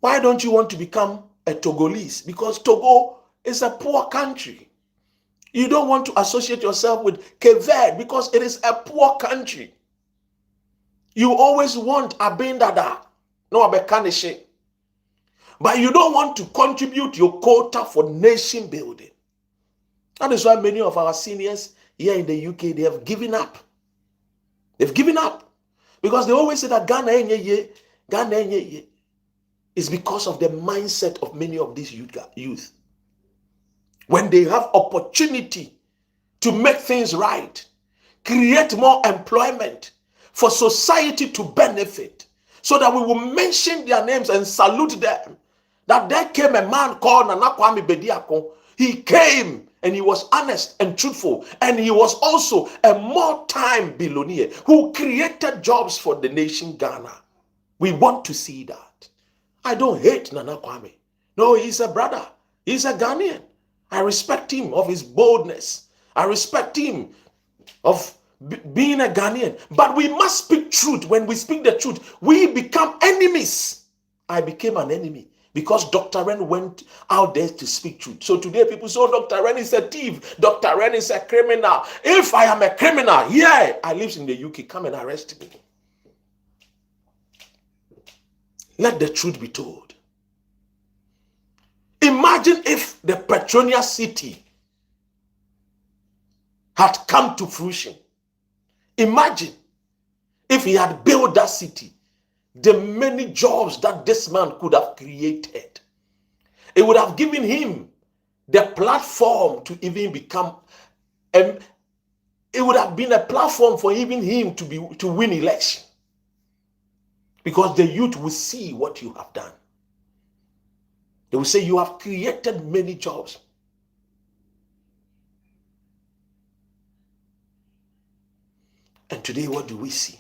Why don't you want to become a Togolese? Because Togo is a poor country. You don't want to associate yourself with Cape Verde because it is a poor country. You always want Abendada, no Abekanishe. But you don't want to contribute your quota for nation building. That is why many of our seniors here in the UK, they have given up. They've given up. Because they always say that Ghana is because of the mindset of many of these youth. When they have opportunity to make things right, create more employment for society to benefit, so that we will mention their names and salute them. That there came a man called Nana Kwame Bediako. He came and he was honest and truthful, and he was also a more-time billionaire who created jobs for the nation Ghana. We want to see that. I don't hate Nana Kwame. No, he's a brother. He's a Ghanaian. I respect him of his boldness. I respect him of being a Ghanaian. But we must speak truth. When we speak the truth, we become enemies. I became an enemy because Dr. Ren went out there to speak truth. So today people say, oh, Dr. Ren is a thief. Dr. Ren is a criminal. If I am a criminal, yeah, I live in the UK, come and arrest me. Let the truth be told. Imagine if the Petronia City had come to fruition. Imagine if he had built that city, the many jobs that this man could have created. It would have given him the platform to even become, it would have been a platform for even him to win election. Because the youth will see what you have done. They will say you have created many jobs. And today, what do we see?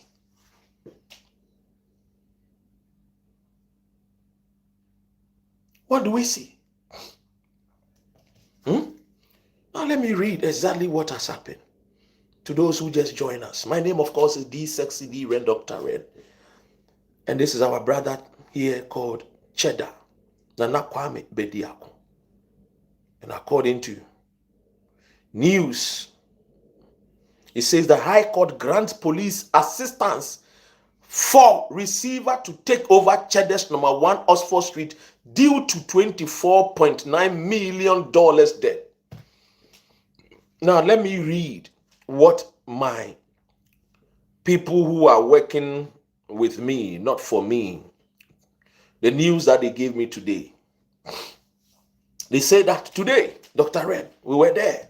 What do we see? Now let me read exactly what has happened to those who just join us. My name, of course, is D Sexy D Ren Dr. Ren. And this is our brother here called Cheddar, Nana Kwame Bediako. And according to news, it says the High Court grants police assistance for receiver to take over Cheddar's number 1 Oxford Street due to $24.9 million debt. Now let me read what my people who are working with me, not for me, the news that they gave me today. They say that today, Dr. Red, we were there.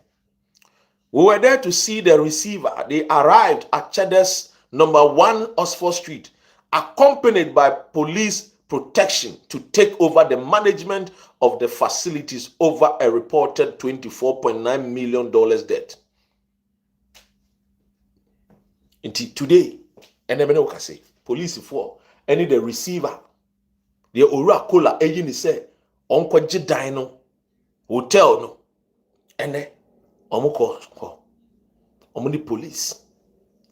We were there to see the receiver. They arrived at Cheddar's number 1 Oxford Street, accompanied by police protection to take over the management of the facilities over a reported $24.9 million debt. Until today, and then I say, police for any the receiver, the Ora Cola agent say, Uncle Jedino hotel no, and then Omoko, Omni police.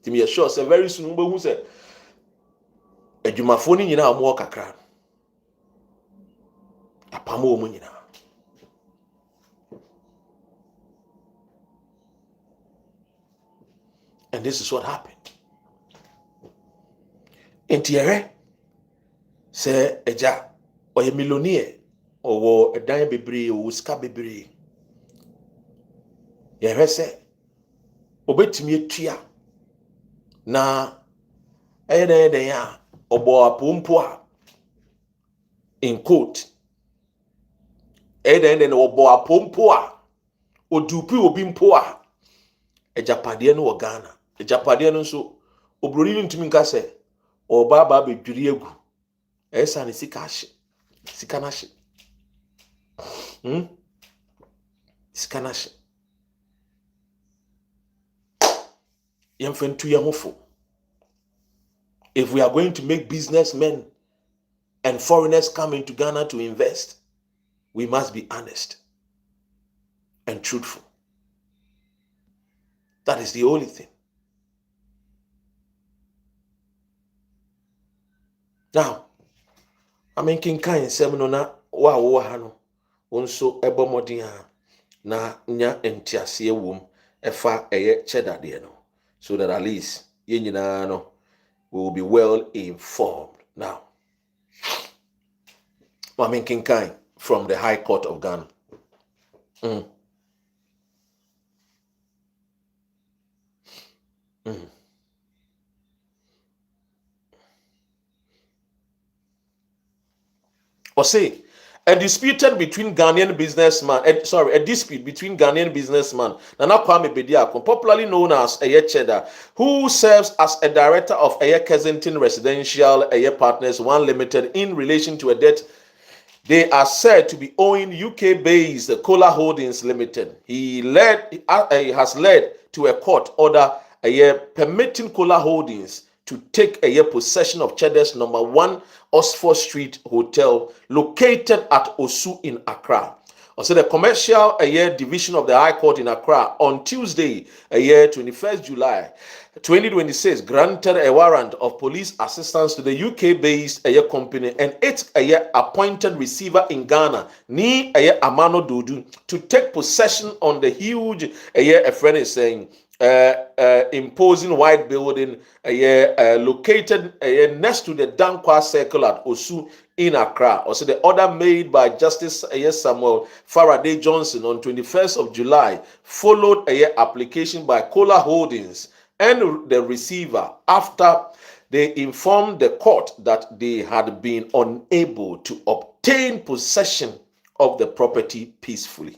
To me, sure, say very soon, who said, a Jumafoni in our more kakra, a pamo munina. And this is what happened. In Tiere, say eja or a millionaire or a dime bebre or ska bebre. Yere say, obetimi tua na ede ya obo apompo in quote. Ede na obo apompo a odupi obi mpo a ejapade no Ghana. Ejapade no so obroni ntumi nka se oba ba bedwiri egu. Esa ne sika hye. Sika na hye. Sika na hye. Yemfentu ye hofo. If we are going to make businessmen and foreigners come into Ghana to invest, we must be honest and truthful. That is the only thing. Now, I mean, King Kain Semino na wa hano, unso ebo modin na nya entiasie wom efa eye Cheddar de no, so that at least ye nyina no we will be well informed. Now, I mean, King Kain from the High Court of Ghana. Or say, a dispute between Ghanaian businessman, Nana Kwame Bediako, popularly known as Cheddar, who serves as a director of Kensington Residential Partners One Limited in relation to a debt they are said to be owing UK-based Cola Holdings Limited. He has led to a court order permitting Cola Holdings to take possession of Cheddar's number 1 Oxford Street Hotel located at Osu in Accra. Also, the commercial division of the High Court in Accra on Tuesday, 21st July 2026, granted a warrant of police assistance to the UK-based company and its appointed receiver in Ghana, Ni Amano Dodu, to take possession on the huge a friend is saying imposing white building located next to the Dankwa Circle at Osu in Accra. Also, the order made by Justice Samuel Faraday Johnson on 21st of July followed application by Cola Holdings and the receiver after they informed the court that they had been unable to obtain possession of the property peacefully.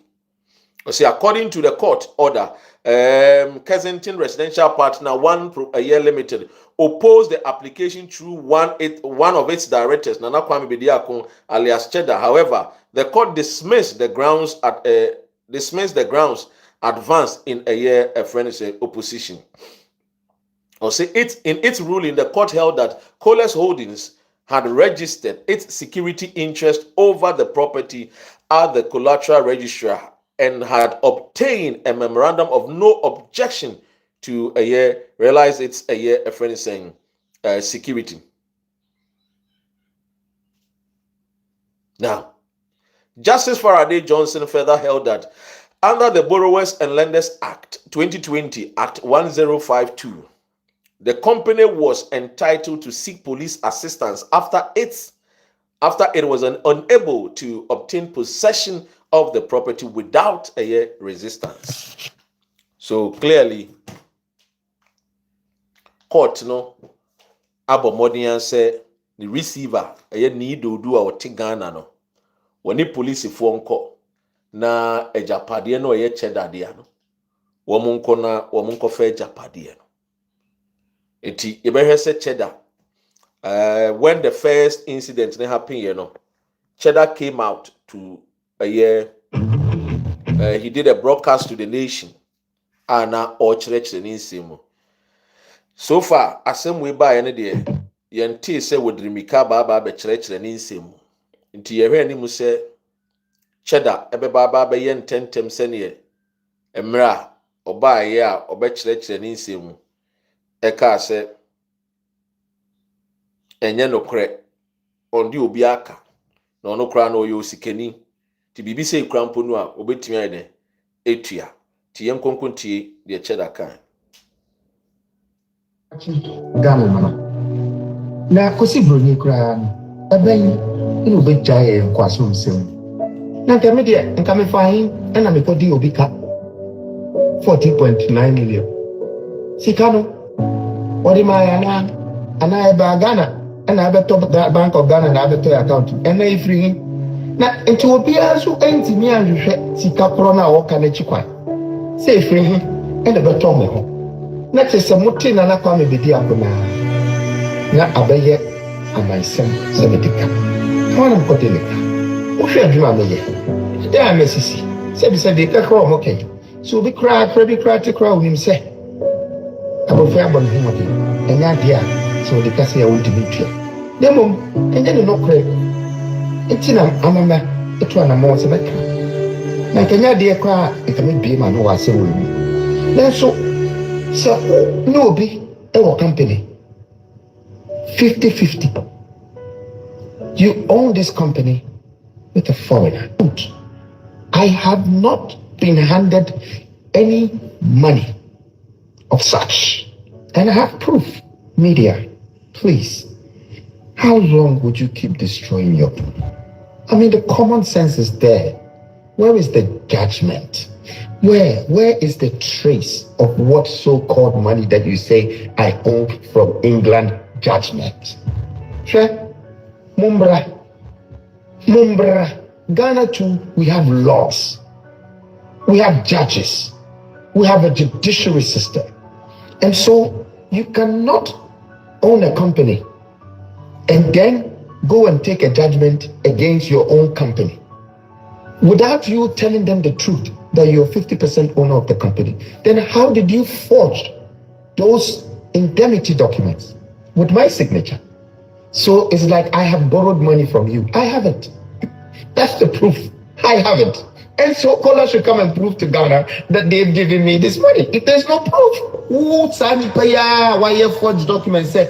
See, according to the court order, Kensington Residential Partner One Limited opposed the application through one of its directors, Nana Kwame Bediako, alias Cheddar. However, the court dismissed the grounds advanced in a friend's opposition. Or say in its ruling, the court held that Colas Holdings had registered its security interest over the property at the collateral registrar and had obtained a memorandum of no objection to realize its security. Now, Justice Faraday Johnson further held that under the Borrowers and Lenders Act 2020, Act 1052, the company was entitled to seek police assistance after it was unable to obtain possession of the property without resistance. So clearly, court no abomodian say the receiver need to do our Ghana no. When the police phone call na ejapade no ye Cheddar de no. Womunko na womunko fe ejapade no. Eti yebehwe se Cheddar. When the first incident happened, Cheddar came out to a year. He did a broadcast to the nation. And or church the name. So far, as some way by any day, Yanti say would Rimika Baba be church the name. Into your hearing mu say Cheddar ebe Baba be yen 10 senior. Emra oba ya obe church the name. Eka say enye no kre ondi obi aka na ono kra na oyo sikeni ti bibi say krampo no a obetumi ade etua ti yen konkontie de Cheddar kan Ghana mana na kosi broni kra aban ino bejaye kwaso nsem na nkame de nkame fahin na me kodi obi ka 40.9 million sikano odi ma ya na eba Ghana na abeto Bank of Ghana na abeto account na ifri na enti obi aso entimi anhwehwe sika kro na wo ka na chikwan se ifri na beto me ho na tse mote na kwa me bedi akona na abeye amaisem se medika kwana mkote leka o hwe adwuma me ye dey amesisi se bi se de ka kro mo kai so bi kra te kra unim se abofu abon ho mode enya dia so de ka se ya wodi bitua demom enya no kre etina amama eto na mo se beka na kenya de kwa ekame bi ma no wa se wo ni na so so no be our company 50-50. You own this company with a foreigner. I have not been handed any money of such. And I have proof. Media, please. How long would you keep destroying your people? I mean, the common sense is there. Where is the judgment? Where is the trace of what so-called money that you say I owe from England judgment? Sure. Mumbra. Ghana too, we have laws. We have judges. We have a judiciary system. And so you cannot own a company and then go and take a judgment against your own company without you telling them the truth that you're 50% owner of the company. Then how did you forge those indemnity documents with my signature? So it's like I have borrowed money from you. I haven't. That's the proof. I haven't. And so callers should come and prove to Ghana that they've given me this money. If there's no proof, why you forged documents say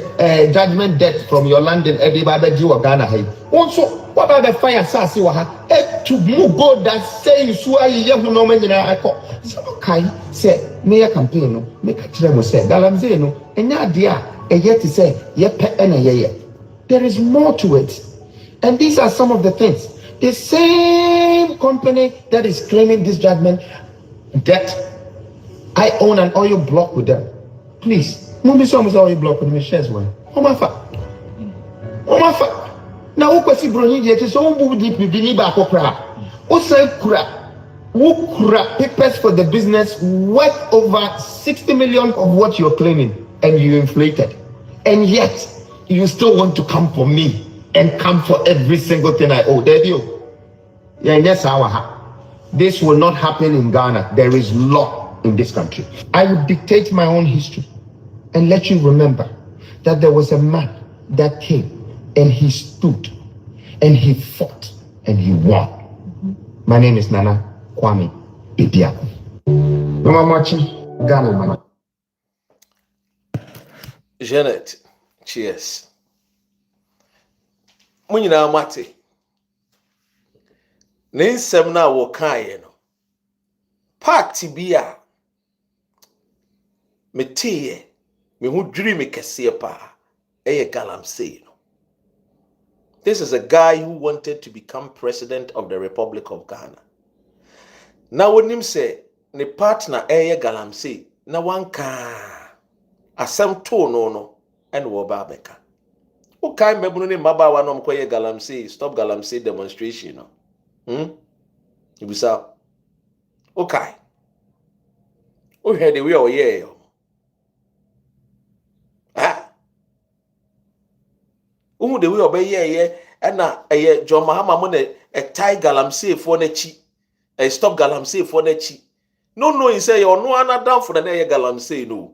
judgment debt from your land in Ghana? Also, what about the fire sassy to move go that say so I no man I call some kind say me a campaign no make a tremo say galamze no and ya yet to say there is more to it. And these are some of the things. The same company that is claiming this judgment debt, I own an oil block with them. Please, maybe some oil block with me shares one. Oh my fa. Now who kwesi broni yet so who deep bini ba kokra. O say kura papers for the business worth over 60 million of what you're claiming and you inflated. And yet you still want to come for me and come for every single thing I owe. There you. Yeah, yes, this will not happen in Ghana. There is law in this country. I would dictate my own history and let you remember that there was a man that came and he stood and he fought and he won. My name is Nana Kwame Ibiako. Mama watching Ghana, Mama. Janet, cheers. Munyina mate. Ne nsɛm na wo kae no. Party bia. Meteye, me hu dwiri me kese pa. Eye galamsey no. This is a guy who wanted to become president of the Republic of Ghana. Now when him say ne partner ɛyɛ galamsey na wanka asɛm to no ɛna wɔba abɛka wokae mmabunu ne mmabaawa no ɔmkɔyɛ galamsey stop galamsey demonstration no ibisa wokae wohwɛ de wi a ɔyɛɛ wohu de wi a ɔbɛyɛɛyɛ ɛna ɛyɛ John Mahama mo ne ɛtae galamsey foɔ n'akyi stop galamsey foɔ n'akyi no knowing say you no anadamfo na ɛyɛ galamsey no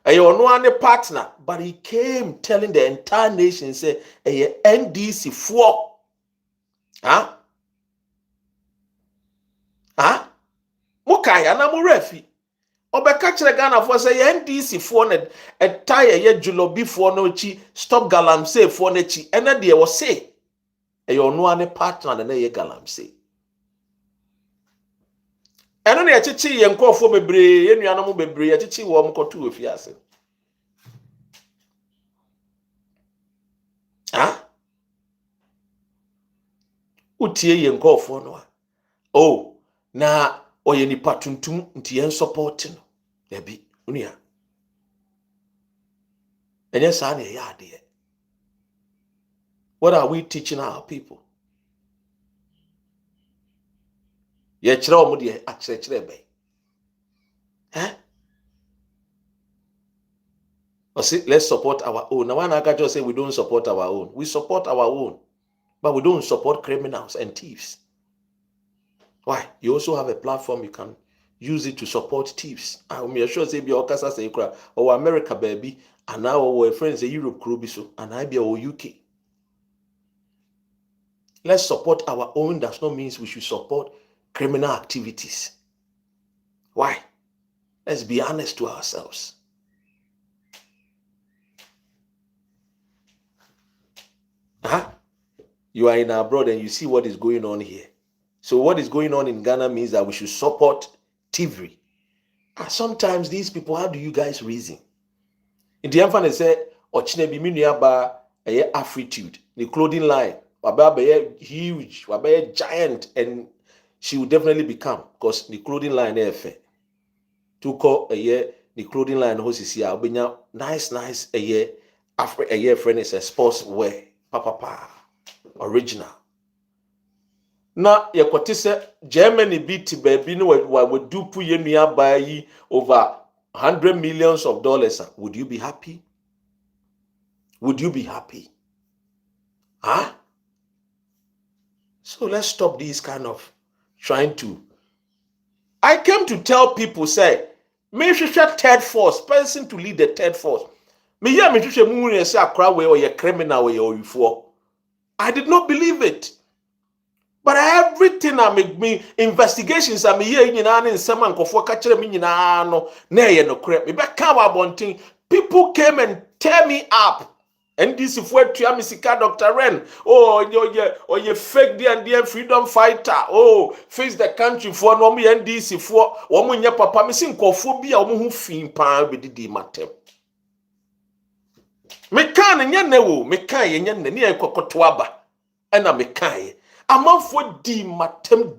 ɛyɛ ɔno ane partner but he came telling the entire nation say ɛyɛ NDC foɔ mokae ana mo refi obeka kyerɛ Ghana for say NDC foɔ na ɛtae ɛyɛ Julobi foɔ no akyi stop galamsey foɔ n'akyi ɛna deɛ wɔ say ɛyɛ ɔno ane partner na ɛyɛ galamsey ɛno ne ɛkyekye yɛ nkɔɔfoɔ bebree yɛ nuanom bebree ɛkyekye wɔn kɔto ofi ase utie yɛ nkɔɔfoɔ no na ɔyɛ nipa tuntum nti yɛn support no dabi unia ɛnyɛ saa na ɛyɛ adeɛ. What are we teaching our people? Ye kyerɛ ɔmo deɛ akyerɛkyerɛ bɛn let's support our own. Now one I just say we don't support our own. We support our own, but we don't support criminals and thieves. Why? You also have a platform, you can use it to support thieves. I'm sure say be okasa say kra or America baby and now our friends say Europe crew so and I be our UK. Let's support our own does not mean we should support criminal activities. Why? Let's be honest to ourselves. You are in abroad and you see what is going on here. So what is going on in Ghana means that we should support thievery. And sometimes these people, how do you guys reason? In the infant say, "Ochine bi minuaba a Afritude, the clothing line, wabe huge, wabe giant, and she will definitely become because the clothing line efe. To call a year the clothing line hosisi a obenya nice a year friend is a sports wear, papa original. Na yekwati se Germany beat baby no we do pu ye nua bayi over $100 million. Would you be happy? Would you be happy? So let's stop these kind of trying to. I came to tell people say me should third force person to lead the third force. Me hear me should mu say akra we or ye criminal we or you. I did not believe it. But everything I make me investigations I me here nyina na nsema nkofo ka kire me nyina no na ye no kre me be ka wa bonten people came and tear me up and this if we to me sika Dr. Ren you fake the freedom fighter face the country for no me NDC for wo mo nya papa me sin nkofo bi a wo ho fin pa be didi matem me kan nya na wo me kan ye nya na ne ekokoto aba na me kan amanfo di matem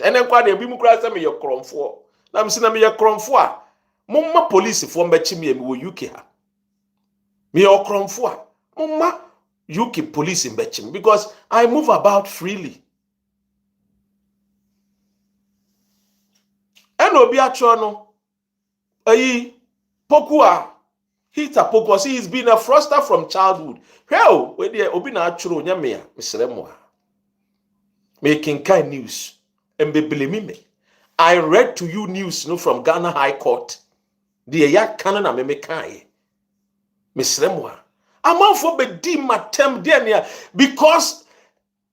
ene kwa de bi mu kura se me ye kromfo na me se na me ye kromfo a momma police fo mbachi me wo UK ha me ye kromfo a momma UK police mbachi because I move about freely ene obi atro no ayi poku a Hita poku see he's been a froster from childhood hell we dey obi na atro nya me a mesremo a making kind news and be blaming me. I read to you news from Ghana High Court. The ya canon a me kai. Miss Remwa. I'm for be di matem dia because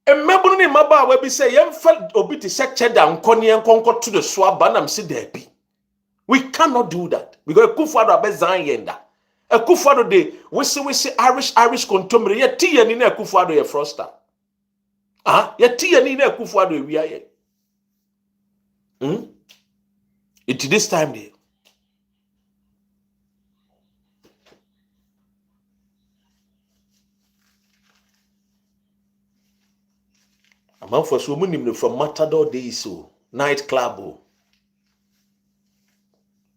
a member in Maba will be say yam felt obiti se Cheddar nkoni en konko to the swab banam si there be. We cannot do that because Kufado be zan yenda. A Kufado de wisi Irish contumely ye tea and in a Kufado ye froster. Yet ni na kufu ado wi aye. It this time there. A man for so many from Matador days so night club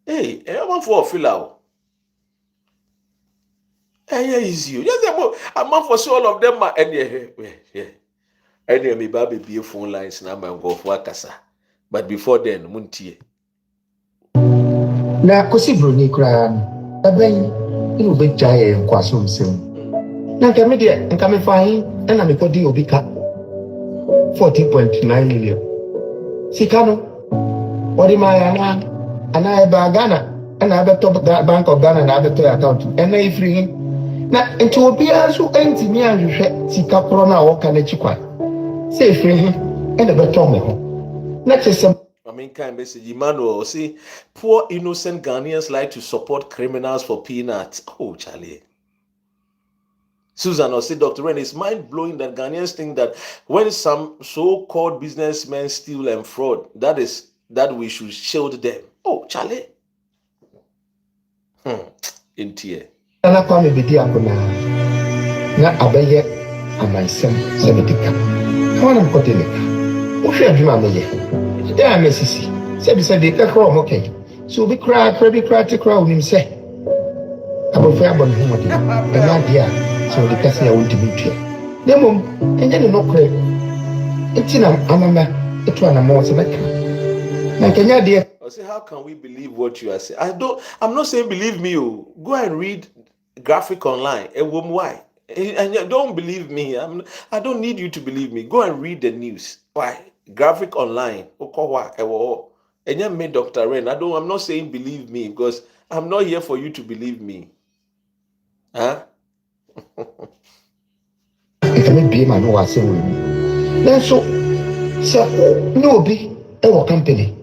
Hey, I'm for fill out. Hey, easy. Yes, I'm for so all of them are any me baby be phone lines now my go for kasa. But before then, muntie. Na kosi broni kura aben inu be jaye nkwaso nsem. Na nka me de nka me fahin na me kodi obi ka 14.9 million. Sika no odi ma ya na eba Ghana na abeto Bank of Ghana na abeto account. Na ifri na nti obi aso entimi anhwehwe sika koro na wo ka na chikwa. Se ifri na beto me ho. Na chese I mean, kind message, Emmanuel. See, poor innocent Ghanaians like to support criminals for peanuts. Oh, Charlie. Susan or say, Dr. Ren, it's mind blowing that Ghanaians think that when some so-called businessmen steal and fraud, that we should shield them. Oh, Charlie. In tear. na kwa me bedi akona na abeye amansem se medika. Kwa na mkotele. Ohwe adwuma meye. Dey amesisi. Se bi se dey kakra o okay. So bi kra te kra onim se. Abofu abon ho mode. E ma dia so dey kase ya wonti bitwe. Demom enye ne nokre. Enti na amama etu ana mo se beka. Na kenya dia I say, how can we believe what you are saying? I'm not saying believe me. Oh. Go and read graphic online. Why? And don't believe me. I don't need you to believe me. Go and read the news. Why? Graphic online. And you made Dr. Ren. I'm not saying believe me because I'm not here for you to believe me. Huh? if me be man no ase we. Na so se no be e wo company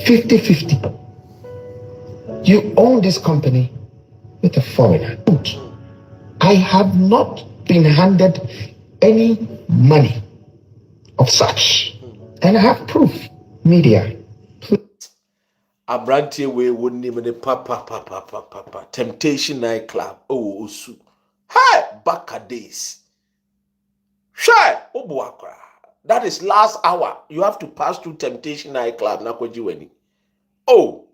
50-50. You own this company with a foreigner. I have not been handed any money of such. And I have proof. Media. Abrantie we wouldn't even papa. Temptation nightclub. Oh, Osu. Hey, back a days. Shy, Buah. That is last hour. You have to pass through Temptation nightclub. Oh,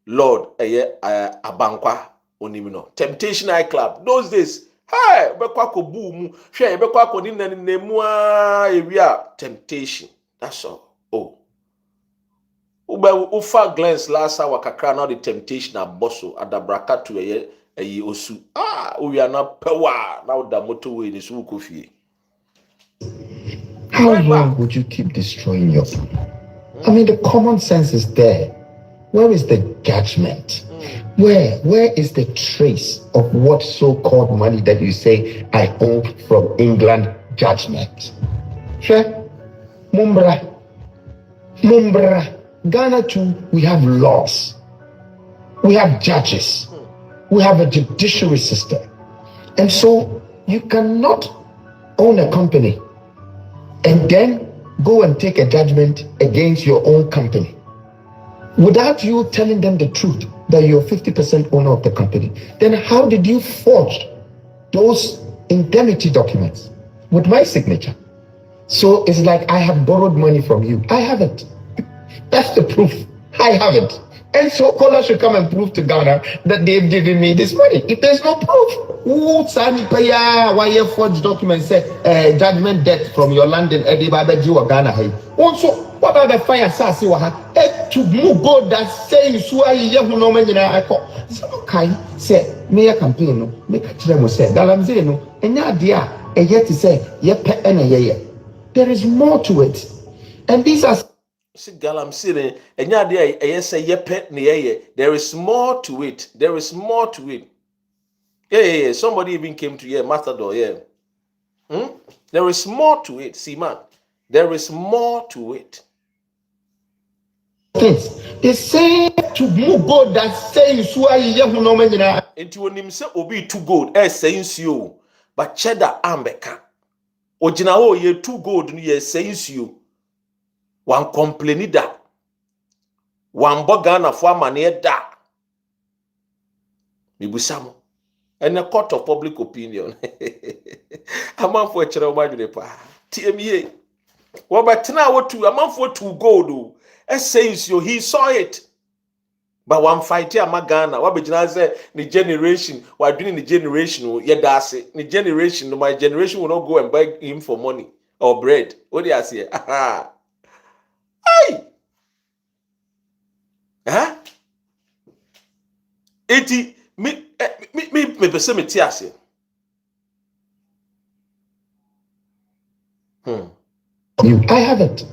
Lord, abankwa onimino. Temptation nightclub. Those days, hey, bekwako boom. Share bekwako ni nemua area. Temptation. That's all. Oh. Ufa glance last hour kakra now the temptation aboso adabraka to eye osu. We are not power now the motorway in su kofie. How long would you keep destroying your family? I mean, the common sense is there. Where is the judgment? Where is the trace of what so-called money that you say I owe from England judgment? Sure. Mumbra. Ghana too, we have laws. We have judges. We have a judiciary system. And so you cannot own a company and then go and take a judgment against your own company without you telling them the truth that you're 50% owner of the company. Then how did you forge those indemnity documents with my signature? So it's like I have borrowed money from you. I haven't. That's the proof. I haven't. And so callers should come and prove to Ghana that they've given me this money. If there's no proof, why you forged documents say judgment debt from your land in Edibabeji or Ghana? Also, what are the fire sassy to move go that say so I call some say me a campaign no make a tremo say Galamze no and ya a yet to say ye pe and a there is more to it. And these are See, Galam sitting, and yeah, say ye pet near. There is more to it. There is more to it. Yeah. Somebody even came to Matador, There is more to it. See, man, there is more to it. things. They say to move God that says who are you no man. Into when him say obi too gold, saying you, but Cheddar ambeka. Ojinawo ye too gold, ye saying you. One complain that. One bogana for money that. Mibusamo. And a court of public opinion. A man for a cheddar. TMA. Well, but now what to a man for two gold. Says you, he saw it. But one fight here, Magana, what be say the generation, while doing the generation, yeah, that's it. The generation, my generation will not go and buy him for money or bread. What do you say? Aha. Hey! Huh? 80 me pese me ti ase. I haven't.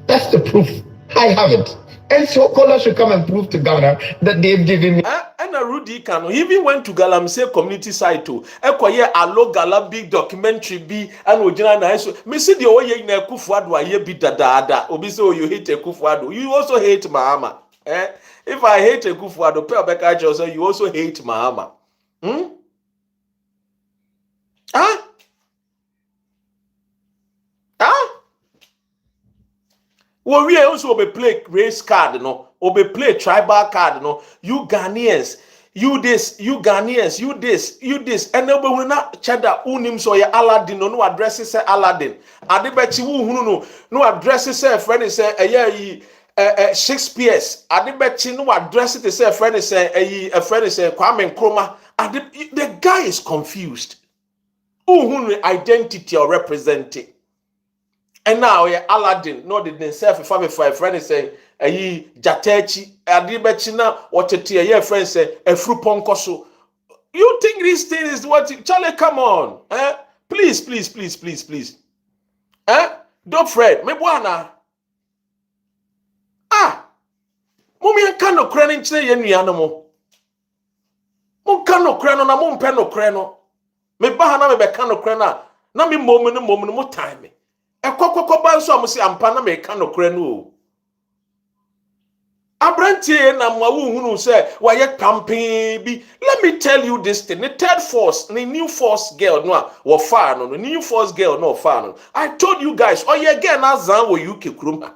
That's the proof. I haven't. And so Kola should come and prove to Ghana that they've given me. And Rudy Kano, he even went to Galamsey community site too. Ekoye alo Gala big documentary bi and ojina na so. Me see the oye na Kufuado aye bi dada. Obi say oh you hate Kufuado. You also hate Mahama. If I hate Kufuado, pe obeka jo say you also hate Mahama. Ah? Well, we also be play race card, no, or be play tribal card, no. You Ghanaians, you this, you Ghanaians, you this, and nobody not Cheddar unim so ya Aladdin, no addresses say Aladdin. Adibechi who no addresses say friend say Shakespeare's. Adibechi no addresses say friend say a friend say Kwame Nkrumah. The guy is confused. Who identity or representing. And now Aladdin, no did himself if friend is saying Jatechi, Adibechina, or Tetia, friend say a fruit ponkoso. You think this thing is what Charlie, come on. Please. Don't fret. Me buana. Mummy cano craning say any animal. Mum cano crano na mum peno crano. Me bahana me becano crana. Na me moment more time. Ekokoko banso amusi ampana me ka nokre no abrantie na mwawu hunu se waye campaign bi. Let me tell you this thing. The third force, the new force girl no wo fa no, the new force girl no fa no. I told you guys, oh yeah girl na zan wo UK kroma.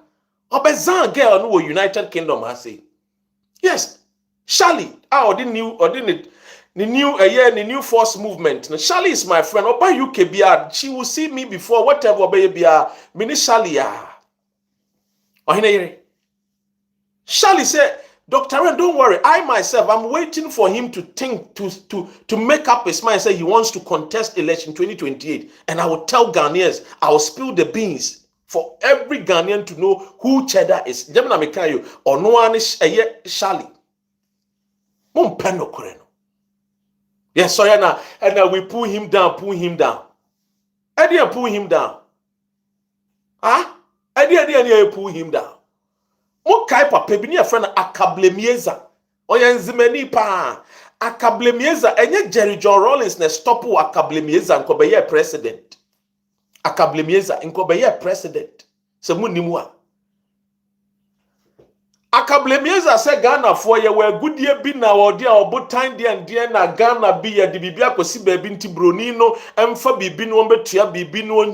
Obezan girl no wo United Kingdom ha say. Yes. Charlie, the new force movement. Now, Charlie is my friend. Oba UK bia, she will see me before whatever oba bia. Mini Charlie Charlie said, Dr. Ren, don't worry. I myself, I'm waiting for him to think to make up his mind. Say he wants to contest election 2028, and I will tell Ghanaians. I will spill the beans for every Ghanaian to know who Cheddar is. Gemina mekayo or no one is Charlie. Mum peno koreno. Yes, so yeah, and we pull him down. I didn't pull him down. I didn't pull him down. Mo kai papa bi ne friend akablemieza. Oya nzimani pa. Akablemieza enye Jerry John Rawlings na stop akablemieza nko be ye president. Akablemieza nko be ye president. Se munimu a. Akablemieza se Ghana for ye we goodie bi na odi a obotan de ande na Ghana bi ye de bibia kosi ba bi nti broni no emfa bibi no betua bibi no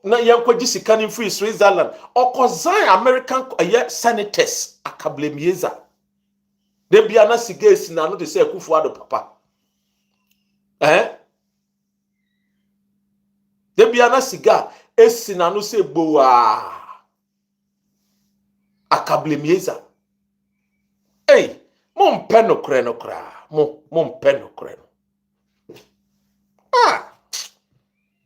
na yankwaji sika ni free Switzerland okozan American senators akablemieza de bia na sigesi na no de se Kufuado papa de bia na siga esi na no se Buah akablemieza mom peno kreno kra mom peno kreno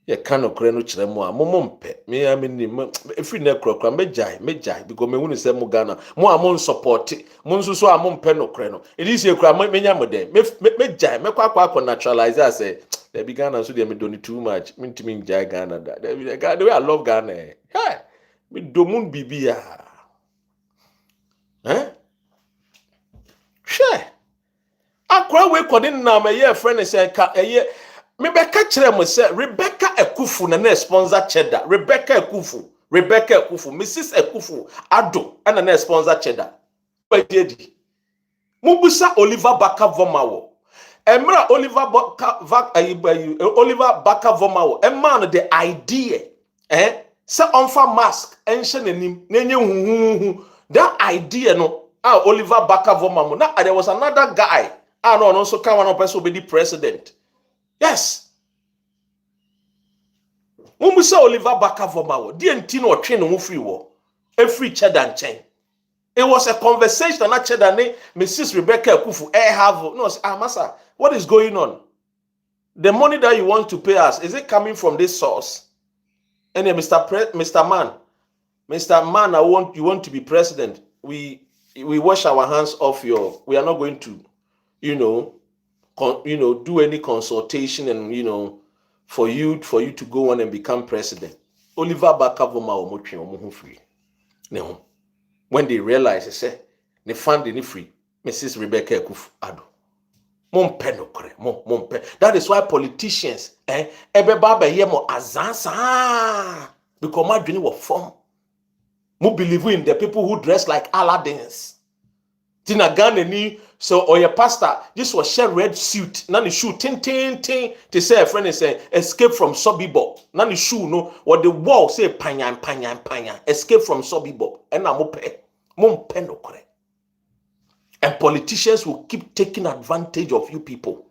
ye kano kreno kire mu a mom pe me amini efri na krokra mejai because me wunu se mu Ghana mo amon support mo nso so amon peno kreno it is ye kra menya mo dem mejai mekwa naturalize say they be Ghana so they me doni too much me ntimi njai Ghana da the way I love Ghana me domun bibia Sure. Akwa we kodin na me ye friend say ka me be ka kire mo say Rebecca Ekufu na sponsor Cheddar. Rebecca Ekufu, Mrs. Ekufu Ado na sponsor Cheddar. Wedi. Mubusa Oliver Baka Vomawo. Emra Oliver Baka Vomawo. Emma the idea say onfa mask enhye nanim na enye huhuhu. That idea no Oliver Baka Vomawo. Now there was another guy. No also come one person be the president. Yes. Mumusa Oliver Baka Vomawo. Di enti no twe no free wo. Every Cheddar nchen. It was a conversation that Cheddar Mrs. Rebecca Kufu have. No, Massa, what is going on? The money that you want to pay us, is it coming from this source? And then Mr. Man, you want to be president. We wash our hands off we are not going to, do any consultation and for you to go on and become president. Oliver Bakavoma omo free. No. When they realize, they say, they fund any free. Mrs. Rebecca Kufu Ado. That is why politicians, everybody here more azansa. Because my dream was form. Mo believe in the people who dress like Aladdins. Tina Ghana ni so or your pastor, this was share red suit. Nani shoe tin. To say a friend is saying escape from Sobibo. Nani shoe no what the wall say panya. Escape from Sobibo. And I'm mo no correct. And politicians will keep taking advantage of you people.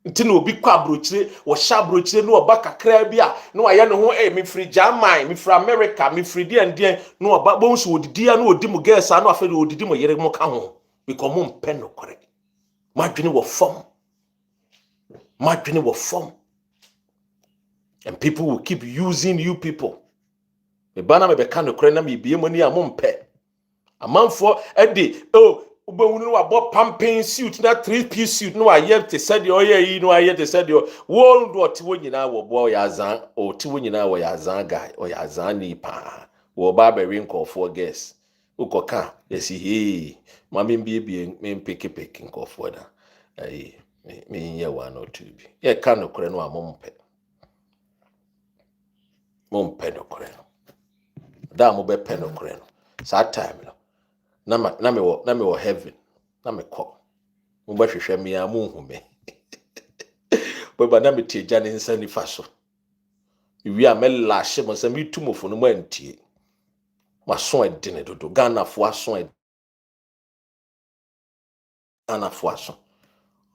Until no be kwabrochire, or shabrochire, no baka krabia, no I know me free Jamai, me from America, me free dear, no about bones would dear no dimo guess, I know afraid would dimo yeremo come. We come on pen no correct. My dream will form. And people will keep using you people. Me bana me beka no krena me bie money a mom pe. A man for a day, Ubunu about pumping suit, not 3-piece suit. No, I yet to said your I yet to said your world or Tiwina boy Yazan or Tiwina or Yazan guy or Yazani pa or barbarian call for guests. Ukoka, yes, he, Mammy be mean picking call for that. Me ya 1 or 2. Yeah, cano creno a mompe. Mompe no creno. Damo be peno creno. Sad time. Na me wo heaven na me call mo ba hwehwe me ya mo hu me baba na me tie jane nsa nifa so wi a me lashe mo se me tumofo no mo antie maso edene dodo Ghana fo aso Ghana fo aso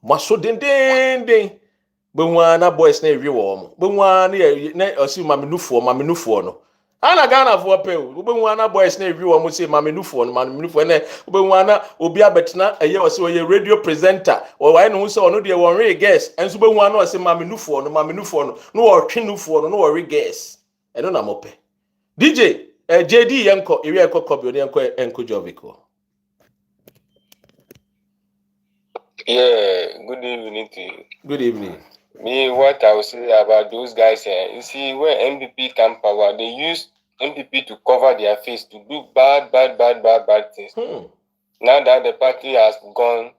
maso den be wana boys na ewi wo mo be wana na osi mamenufo no ana Ghana for pay wana boys na ewi wo mo say mamenufo na wana obi abetena eye o say oye radio presenter o why no say ono de won re guest enso be wana o say mamenufo no o twenufo no o re guest eno na mo pe DJ JD yenko ewi ekoko bi enko Jovico. Yeah, good evening to you. Good evening. Me, what I will say about those guys here, you see, when MPP come power, they use MPP to cover their face, to do bad things. Now that the party has gone,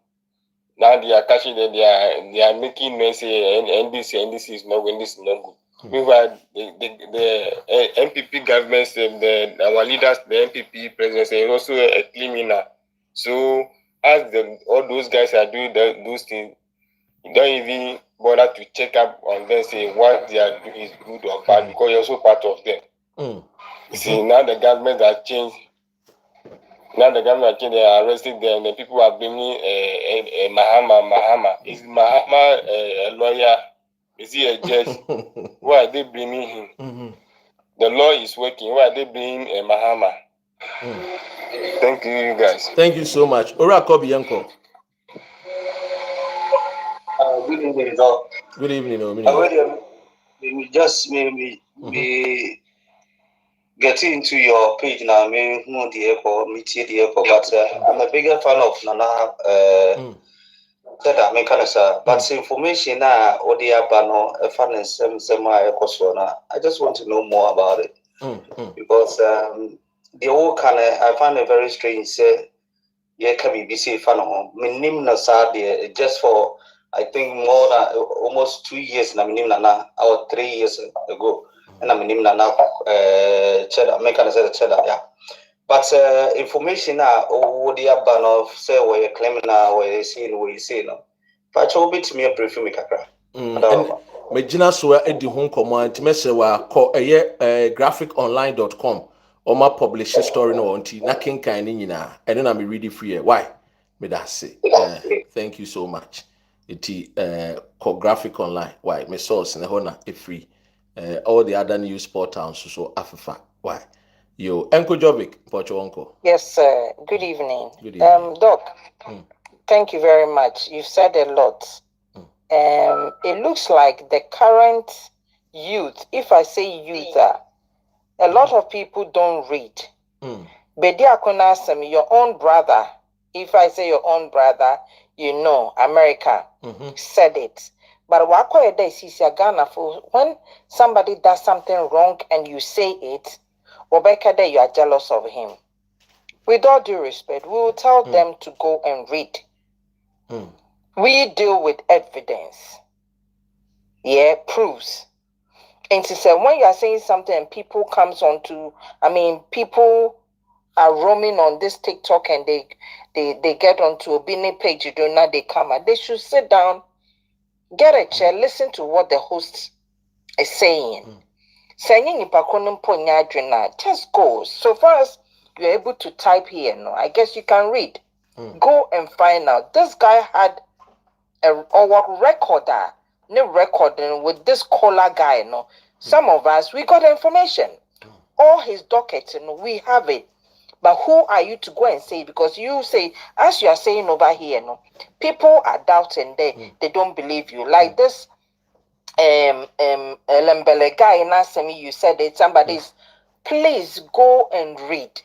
now they are catching them, they are making noise, and NDC is not going, this is not good. Meanwhile, the MPP government, our leaders, the MPP president, is also a criminal. So, as all those guys are doing those things, you don't even bother to check up on them, say what they are doing is good or bad, because you're also part of them. You see, now the government has changed. They are arresting them. The people are blaming Mahama. Is Mahama a lawyer? Is he a judge? Why are they blaming him? The law is working. Why are they blaming Mahama? Thank you, guys. Thank you so much. Ora Kobi Yanko. Good evening, Doc. Good evening, We just maybe getting into your page now. Me know the airport, the airport, but I'm a bigger fan of Nana. Cheddar, me kind of but information now, or the abano, a fan and some I just want to know more about it because the whole kind of I find it very strange. Say, yeah, can be busy fan of me. Nim na sad just for. I think more than almost 2 years na minim na or 3 years ago. And I minim na Cheddar, make an Cheddar, yeah. But information now what the ban of say where you claim now where you see where you see no. But you bit me a brief me kakra. Megina so e di ho nkomo antimese wa call graphiconline.com or my publishing story no onti na kenkan ni nyina eno na me read it free why me that say thank you so much. It graphic online why my source in the honor free all the other news portals so afafa why Yo, Uncle Jovic, Pocho Uncle. Yes, sir. Good evening. Good evening. Doc, thank you very much. You've said a lot. It looks like the current youth, if I say youth, a lot of people don't read. Bedi Akonasem, your own brother, if I say your own brother, you know, America said it. But when somebody does something wrong and you say it, you are jealous of him. With all due respect, we will tell them to go and read. We deal with evidence. Yeah, proofs. And she said, when you are saying something and people comes on to, people are roaming on this TikTok and they get onto a Bini page, you do not, they come out. They should sit down, get a chair, listen to what the host is saying. Just go. So far as you're able to type here, no, I guess you can read. Go and find out. This guy had a recorder, no recording with this caller guy, no. Some of us, we got information. All his dockets, we have it. But who are you to go and say? Because you say, as you are saying over here, no, people are doubting, they don't believe you. Like this Lembele guy in Asemi, you said it, somebody's, please go and read.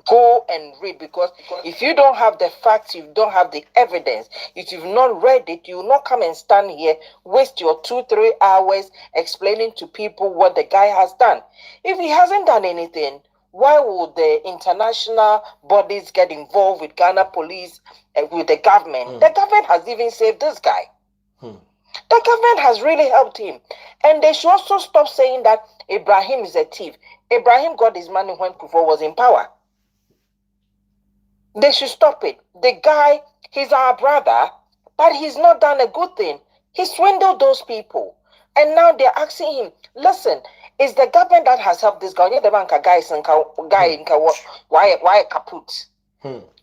Go and read, because if you don't have the facts, you don't have the evidence, if you've not read it, you will not come and stand here, waste your 2-3 hours explaining to people what the guy has done. If he hasn't done anything, why would the international bodies get involved with Ghana police and with the government? The government has even saved this guy. The government has really helped him. And they should also stop saying that Ibrahim is a thief. Ibrahim got his money when Kufuor was in power. They should stop it. The guy, he's our brother, but he's not done a good thing. He swindled those people. And now they're asking him, listen, it's the government that has helped this guy. Why kaput?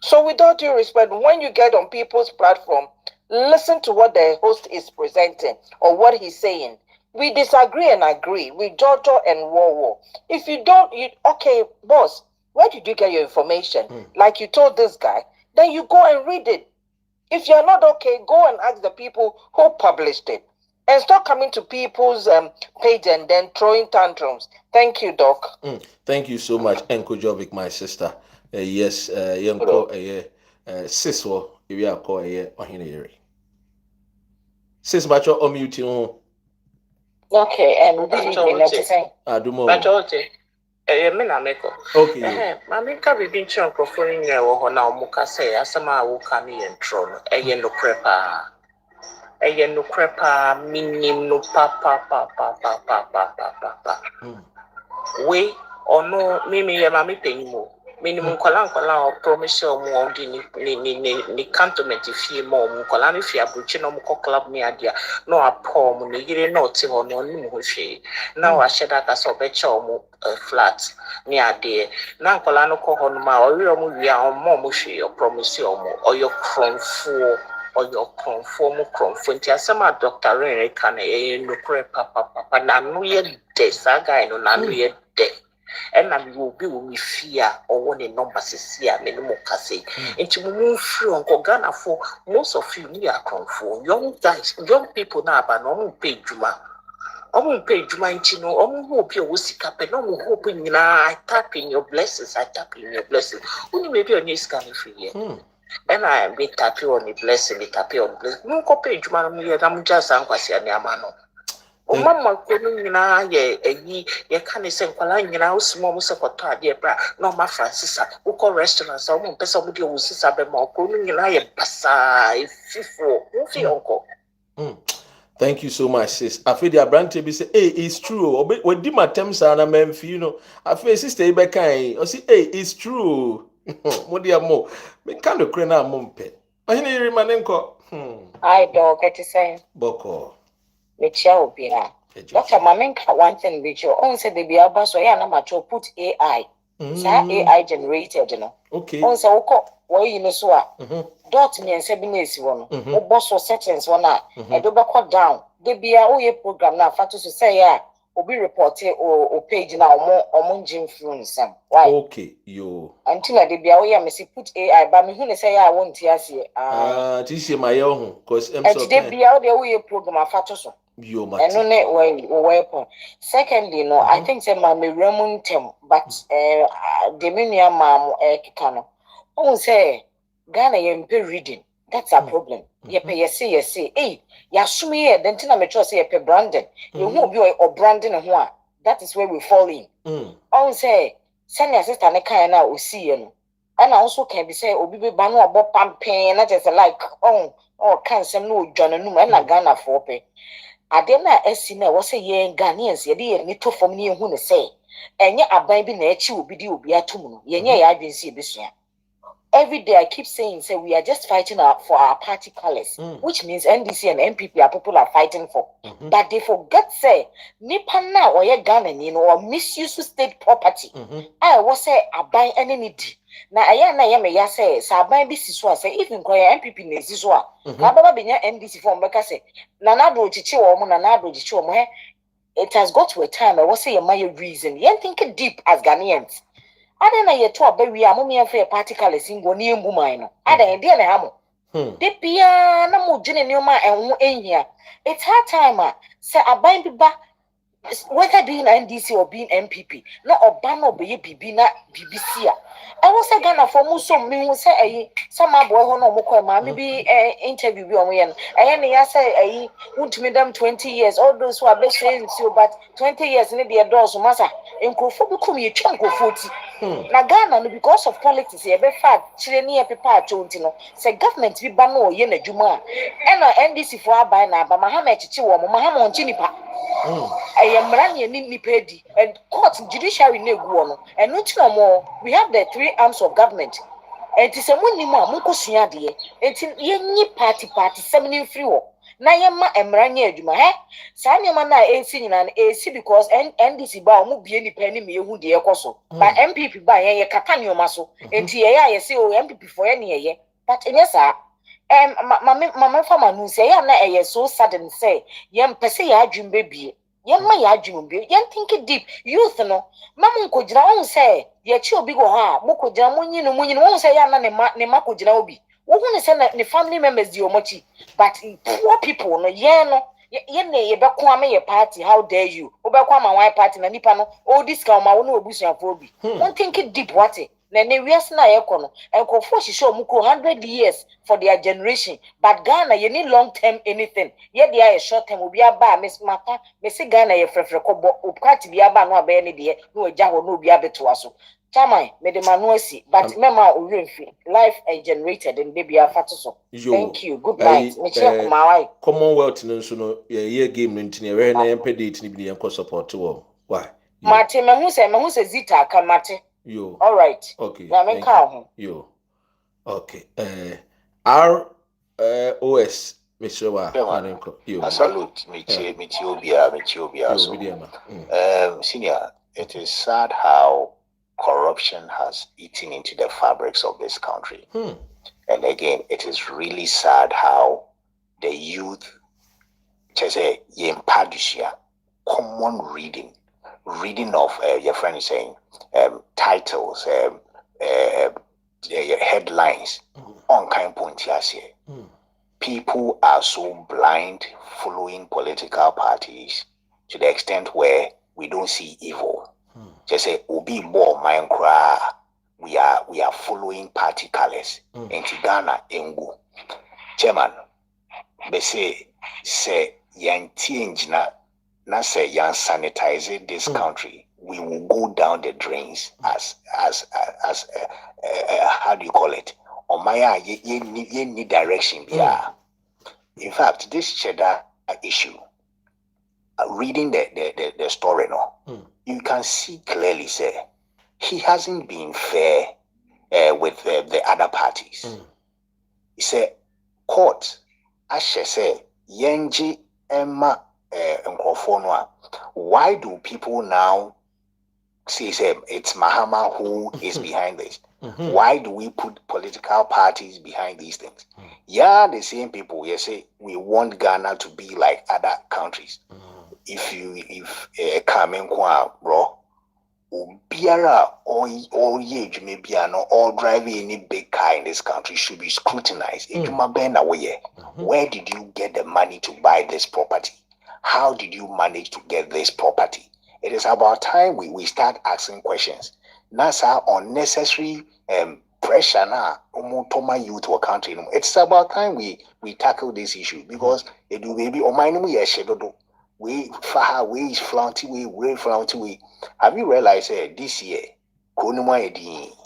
So with all due respect, when you get on people's platform, listen to what the host is presenting or what he's saying. We disagree and agree. We Jojo and war. If you don't, okay, boss, where did you get your information? Like you told this guy, then you go and read it. If you're not okay, go and ask the people who published it. And stop coming to people's page and then throwing tantrums. Thank you, Doc. Thank you so much, Uncle Jovic, my sister. Yes, Yanko, Siswo, if you are called Ohineri. Sis, but you're on mute. Okay, and good evening, everything. Okay. Mamika been chunk of foreign or now Muka say, Asama Wukani and Tron, no crepa. No crepa, minim no papa. We or no, Mimi, Mammy Penimo. Minimum Kolan or promise or more ni cantonment if you more Mukolani Fia Buchino Club me idea. No a poem, you not or no Nimushi. Now I shed that as a betcha flat near there. Now Colano Kohonma or you are more mushy or promise or your cron for or your conform confrontia. Some Dr. Rene can no papa, Nanu yet de saga and Nanu yet de. And I will be with me fear or one in numbers is here, minimum casse. And to move through Uncle Ghana for most of you near conform. Young guys, young people now, but no pay Juma. I won't pay Juma in Chino, I won't hope you will see cap and I will hope in I tap in your blessings, Only maybe on this kind of free. And I be tap you on the blessing, tap you on the blessing. No copy Juma, I'm just Anquasia Yamano. Mamma couldn't ye can't say, well, I know small secretary, dear bra, no, my Francis, who call restaurants, I won't pass somebody who says I'm more cooling and I am Bassa, uncle. Thank you so much, sis. I feel the branch be say, hey, it's true. When di my terms are na you know, I feel sister Ibekai, or say, hey, it's true. What dear mo? Me kind of crane out mumpe. I hear you, manenko. I don't get to say. Boko. Michelle Bia. Dr. Mamenka one thing with your own said the Biaba so yeah, no matter put AI. AI generated, you know. Okay. On so why you know so dot me and 7 years one. Boss or settings one and do back down. The Bia program now for to say yeah. obi report o page na omo influence am. Why? Okay, yo. Until I dey bia we me say put AI, but me hu ne say I won't ase. This is my own cause I'm And so today bia we program afato so. yo And mati. no ne weapon. Secondly, no, I think say my me tem, but the minia mam kika no. Oh say Ghana yempe reading. That's a problem. Yepe yesi. Hey, yasumi ye then tina me trust say yepe branding. You who be or branding ho a. That is where we fall in. Oh say send your sister ne kan na o see no. And also can be say obi be ba no abo pampen na just like kan sem no odwane no na Ghana for pe. Ade na esi na wo say ye Ghanaians ye de ni to fam ni ehu ne say enye aban bi na echi obi di obi atum no ye nye ya adwensi ebesua. Every day I keep saying, say we are just fighting for our party colors, which means NDC and NPP are people are fighting for. But they forget say nipa na or ye Ghana ni no or misuse state property. I was say aban enemy di. Na aya na ye me ya say aban bi siso say even kwa NPP na siso a. Na baba benya NDC for mbeka say na na do chichi wo mo na na do chichi wo mo he. It has got to a time I was say my reason. You think deep as Ghanaians. Ada na yeto abawi amomi enfe particle singo ni embu man no ada e de na hamo de bia na mo dwene nioma enwo ehia it's hard time say aban bi ba whether being NDC or being MPP no oba no be bibi na BBC a I was say Ghana for muso me hu say ayi some boy ho no mo kwa ma me bi interview bi on ye no ayi ne ya say ayi untumi dem 20 years all those who are best saying so but 20 years ne de doors masa enkofo bi kum ye twa nkofo ti na Ghana no because of politics ye be fa chire ne ye pepa atonti no say government bi ba no ye na dwuma e na NDC for aban na aba ma ha ma chichi wo mo ma ha mo nchi nipa and court judiciary no and no more we have the three arms of government and it's a minimum munkosua de yenyi party 7 free wo na yema emranye adwuma sa nyema na AC nyina na AC because NDC ba omu bie nipa ni me ehu de ekoso but MPP ba ye kaka nyoma so enti ye ya say o MPP for ye ne ye but enyesa mama fama no say ya na so sudden say yem pese ya adwumbe bie yemma ya adwumbe yen think deep youth no mamu nkojira won say ye chi obi go ha mo kojira munyi won say ya na ne ma kojira obi wo hu ne say ne family members di omochi but poor people no ye no ye ne ye be ko am ye party how dare you wo be ko am one party na nipa no all this ka ma wo no obusuafo obi won think deep what na ne wiase na ye ko no enkofo hihye omuko 100 years for their generation but Ghana you need long term anything ye dey a short term obi aba miss mata me say Ghana ye frefre ko bo opkati bi aba no aba ne de no agya ho no obi abeto aso chairman me de manu asi but mema owenfi life generated and baby afato so thank you good night me check kumawai Commonwealth no so no ye game no ntine we na yempe date ni bi yenko support wo why mate me hu se Zita akamate yo all right okay na me ka yo okay ROS Mr. Wa yo salute me obia so senior it is sad how corruption has eaten into the fabrics of this country. And again, it is really sad how the youth, say, common reading of your friend is saying titles, headlines, on kind point here. People are so blind following political parties to the extent where we don't see evil. Just say obi more mind cry. We are following party colors. In Ghana, Engu. Chairman, they say yan change na say yan sanitize this country. We will go down the drains as how do you call it? On my ye need direction. Yeah. In fact, this Cheddar issue. Reading the story now, you can see clearly say he hasn't been fair with the other parties. He said, court, I shall say, Yenji Emma Nkrofonwa. Why do people now say it's Mahama who is behind this? Why do we put political parties behind these things? Yeah, the same people, you say we want Ghana to be like other countries. if coming kwa bro, Biara or age maybe or driving any big car in this country should be scrutinized. Where did you get the money to buy this property? How did you manage to get this property? It is about time we start asking questions. NASA unnecessary pressure now Toma youth or country. It's about time we tackle this issue because it will be we faha we is flaunty we. Have you realized this year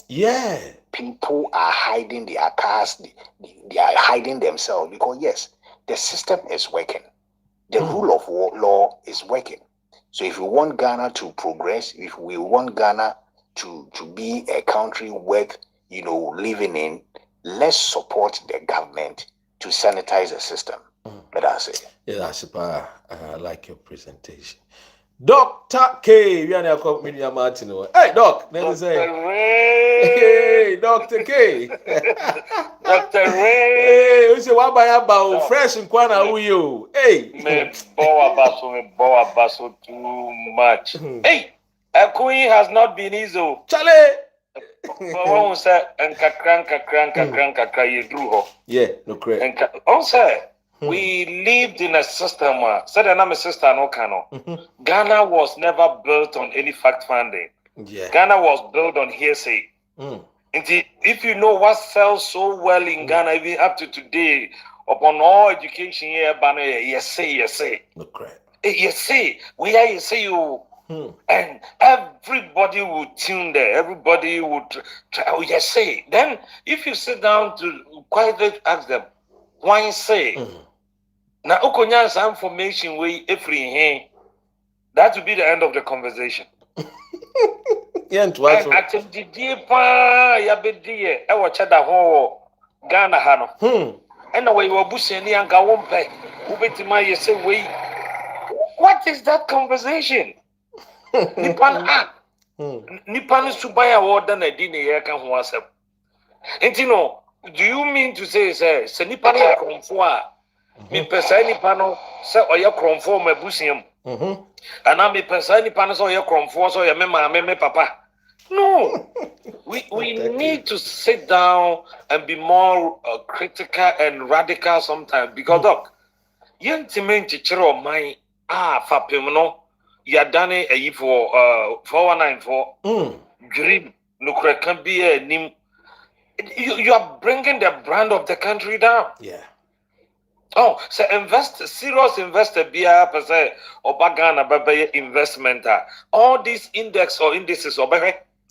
Yeah. people are hiding their cars, they are hiding themselves because yes, the system is working. The rule of law is working. So if we want Ghana to progress, if we want Ghana to be a country worth living in, let's support the government to sanitize the system. Let us say. Yeah, that's super. I like your presentation. Dr. K, we are now Media Martin. Hey, Doc, let me say. Hey, Dr. K. Dr. Ray. Hey, we say what about fresh in Kwana Uyo. Hey. Me Boa Basso too much. Hey, a queen has not been easy. Chale. One say crank you Yeah, no correct. Also, we lived in a system said I'm a sister no cano. Ghana was never built on any fact finding. Yeah. Ghana was built on hearsay. If you know what sells so well in Ghana, even up to today, upon all education here, you say. No correct. You say, we are you say you. And everybody would tune there. Everybody would try. Oh, yes, say. Then, if you sit down to quietly ask them, why say? Now, Okonyan's information way every hand. That would be the end of the conversation. Yeah, and at the deep, ya be dear, I watch Cheddar ho Ghana hano. And the way you are bushing and go on play. Ubetima, you say, wait. What is that conversation? Nipan Nipan Subaya order na dine ye kan ho asem. Enti no, do you mean to say se nipan ya kromfo a me pesa nipan no se oye kromfo mabusiam. Ana me pesa nipan no se oye kromfo so ye me papa. No. We need to sit down and be more critical and radical sometimes because look, yentimen chichiro my fapem no ya done a for 4194 dream no can be a nim. You are bringing the brand of the country down. Yeah. Oh, so serious investor be a percent or bagana baby investment. All these index or indices or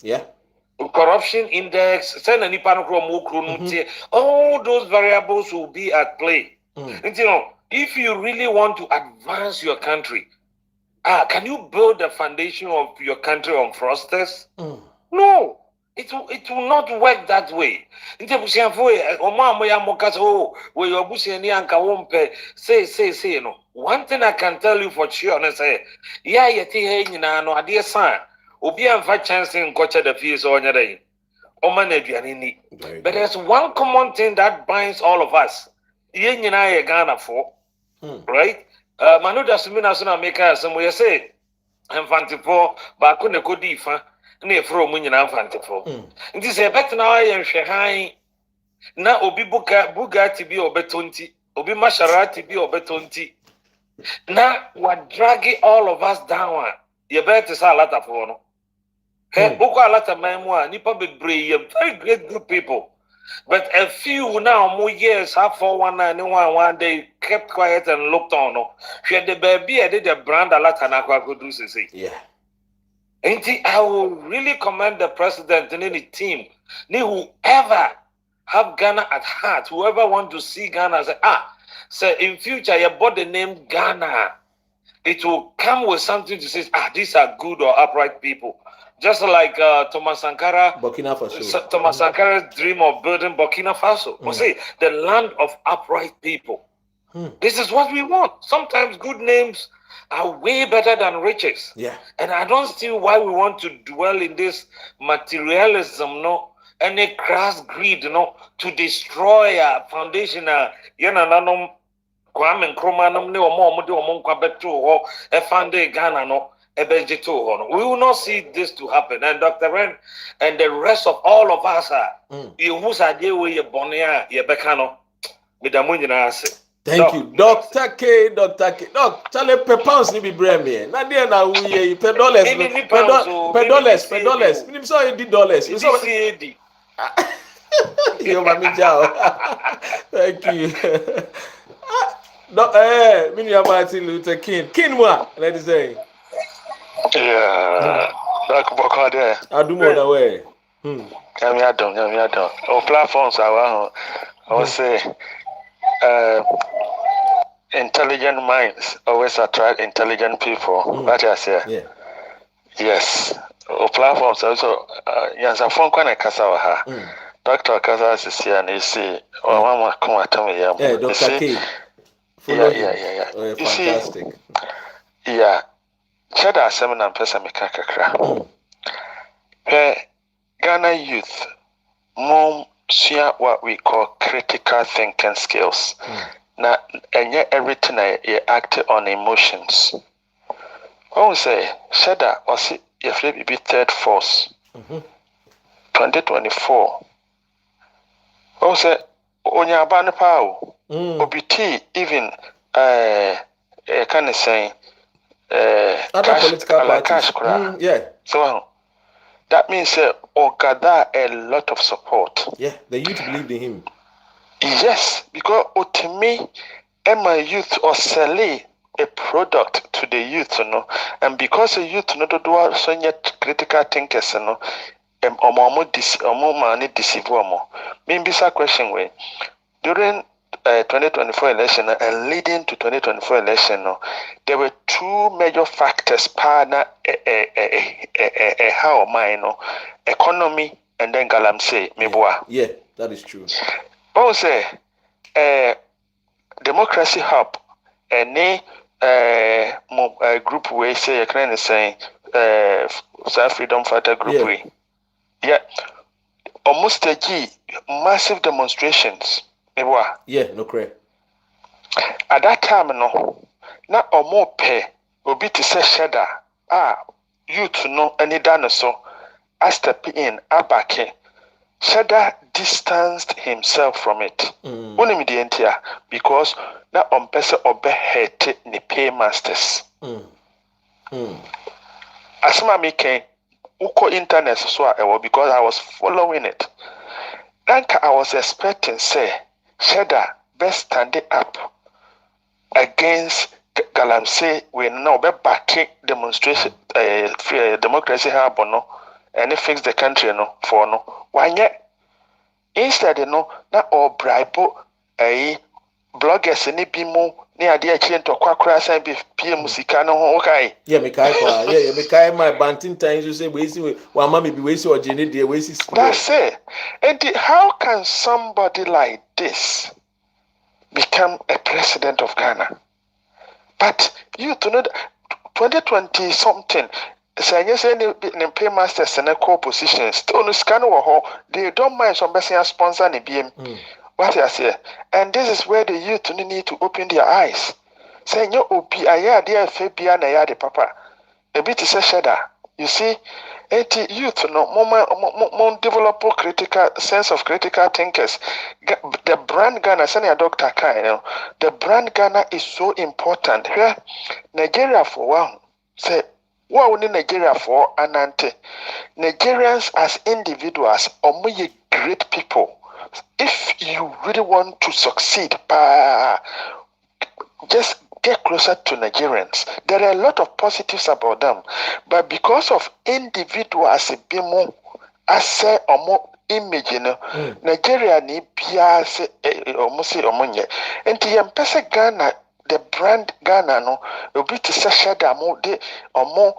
yeah. Corruption index, send any all those variables will be at play. And if you really want to advance your country, can you build the foundation of your country on frosters? No, it will not work that way. Say, no. One thing I can tell you for sure, and say, yeah, no, dear son, Obi and five chance in culture the fees on your day. But there's one common thing that binds all of us. Ghana for, right? Manu Dasumina Suna Maker, some way say, and Fantifo, Bakuna Kodifa, near from Union and Fantifo. It is a better now and Shahai. Now Obi Bugatti be over 20, Obi Masharati be over 20. Now we're dragging all of us down. You better say a lot of one. Hey, Boko a lot of memoir, Nipa be brave, very great good people. But a few now more years have 419 one day kept quiet and looked on. She had the baby, I did the brand a lot and I could do say. Yeah. Ain't it? I will really commend the president and any team. Whoever have Ghana at heart, whoever want to see Ghana say, so in future you bought the name Ghana. It will come with something to say, these are good or upright people. Just like Thomas Sankara, Burkina Faso. Thomas Sankara's dream of building Burkina Faso. See, the land of upright people. This is what we want. Sometimes good names are way better than riches. Yeah. And I don't see why we want to dwell in this materialism, and a crass greed, to destroy our foundation. Kwame Nkrumah nom ne omo de omo nkwa beto ho e fande Ghana no e beje to ho no. We will not see this to happen. And Dr. Ren and the rest of all of us are you who say we ye bone a ye beka no me da mo nyina ase. Thank you, Dr. K. Dr. K. Doc, Charlie Pounds ni be brand me. Na there na we ye $10. $10. Minim so e $. You so CAD. Yo mami jao. Thank you. No, Minya Martin Luther King. King wa, let us say. Yeah. Doc Boko there. Adumo na way. Yami adon. O platforms I would say intelligent minds always attract intelligent people. That I say. Yeah. Yes. O platforms also yansa phone kwana kasa wa ha. Dr. Kasa is here and you see mama come atom here. Yeah, Dr. K. Yeah. You fantastic. See, yeah. Cheddar seminar person me kakra. Ghana youth mom share what we call critical thinking skills. Now, and yet everything I act on emotions. I say Cheddar was if you be third force. 2024. I say onya ban pao. Obiti even kind of saying other political parties. Yeah. So that means or gather a lot of support. Yeah, the youth believed in him. Yes, because to me, my youth or sell a product to the youth, and because the youth no do so yet critical thinkers, deceive maybe this question way during 2024 election and leading to 2024 election, there were two major factors: partner, how mine, economy, and then galamsey, Buah. Yeah, that is true. Oh, say, Democracy Hub, any group way say, kind of saying, South Freedom Fighter group way. Yeah, almost a massive demonstrations. Yeah, no correct. At that time, no, not or more pay will be to say Cheddar. You to know any dinosaur. I step in, back. Cheddar distanced himself from it. Only the entire because now on person obey hate the paymasters. As my making uko internet so because I was following it. Then I was expecting say Cheddar best stand up against galamsey we now be backing demonstration democracy hub no and fix the country no for no why yet instead na or bribe bloggers ni bi mu ni ade a chire to kwakra san bi pm sika no ho okay me kai my banting times you say we see wa mama bi we see ogene de we see that's it. And how can somebody like this become a president of Ghana? But you to know 2020 something. Say yes, any paymasters and equal positions. Still, no scan or they don't mind some person sponsor the BM. What I say, and this is where the youth need to open their eyes. Saying you OP, I dear Fabia na ya de papa. A bit is a Cheddar. You see, youth more develop critical sense of critical thinkers. The brand Ghana, senior Dr. Kai, the brand Ghana is so important. Here, Nigeria for one, say, what we need Nigeria for anante. Nigerians as individuals are more great people. If you really want to succeed, just get closer to Nigerians. There are a lot of positives about them, but because of individuals being more say or more image, Nigeria ni pia say almost say omonye. And the person Ghana, the brand Ghana no, will be to say Cheddar more de or more.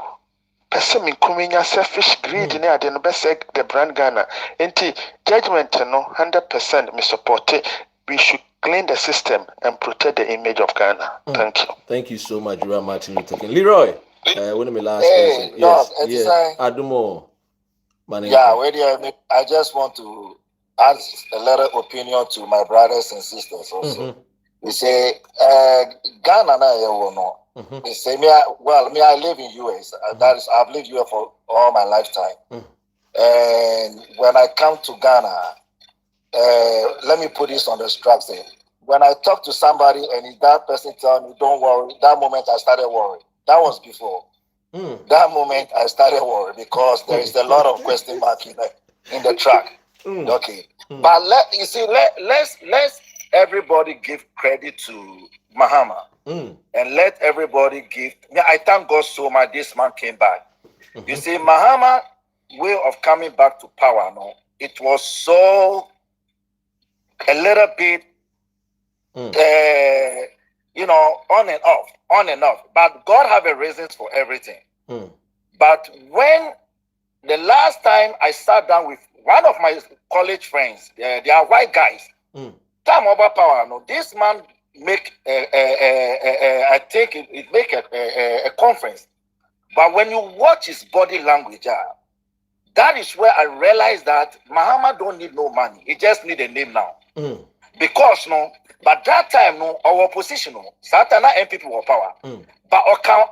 Person including selfish greed in the best the brand Ghana. Enti judgment no 100% me support it. We should clean the system and protect the image of Ghana. Thank you. Thank you so much, Martin Luther King. Leroy, one of my last question. Yes, Adumo. Yeah, I just want to add a little opinion to my brothers and sisters also. We say Ghana na no. They say me I live in US. That is I've lived here for all my lifetime. And when I come to Ghana, let me put this on the strap there. When I talk to somebody and that person tell me don't worry, that moment I started worrying. That was before. That moment I started worrying because there is a lot of question mark in the track. Okay. But let's everybody give credit to Mahama. And let everybody give. I thank God so much this man came back. You see, Mahama way of coming back to power, no, it was so a little bit you know, on and off. But God have a reasons for everything. But when the last time I sat down with one of my college friends, they are white guys. Time over power. No, this man make I think it make a conference. But when you watch his body language, that is where I realized that Mahama don't need no money. He just need a name now. Because no, but that time no, our opposition no, Satana and people were power. But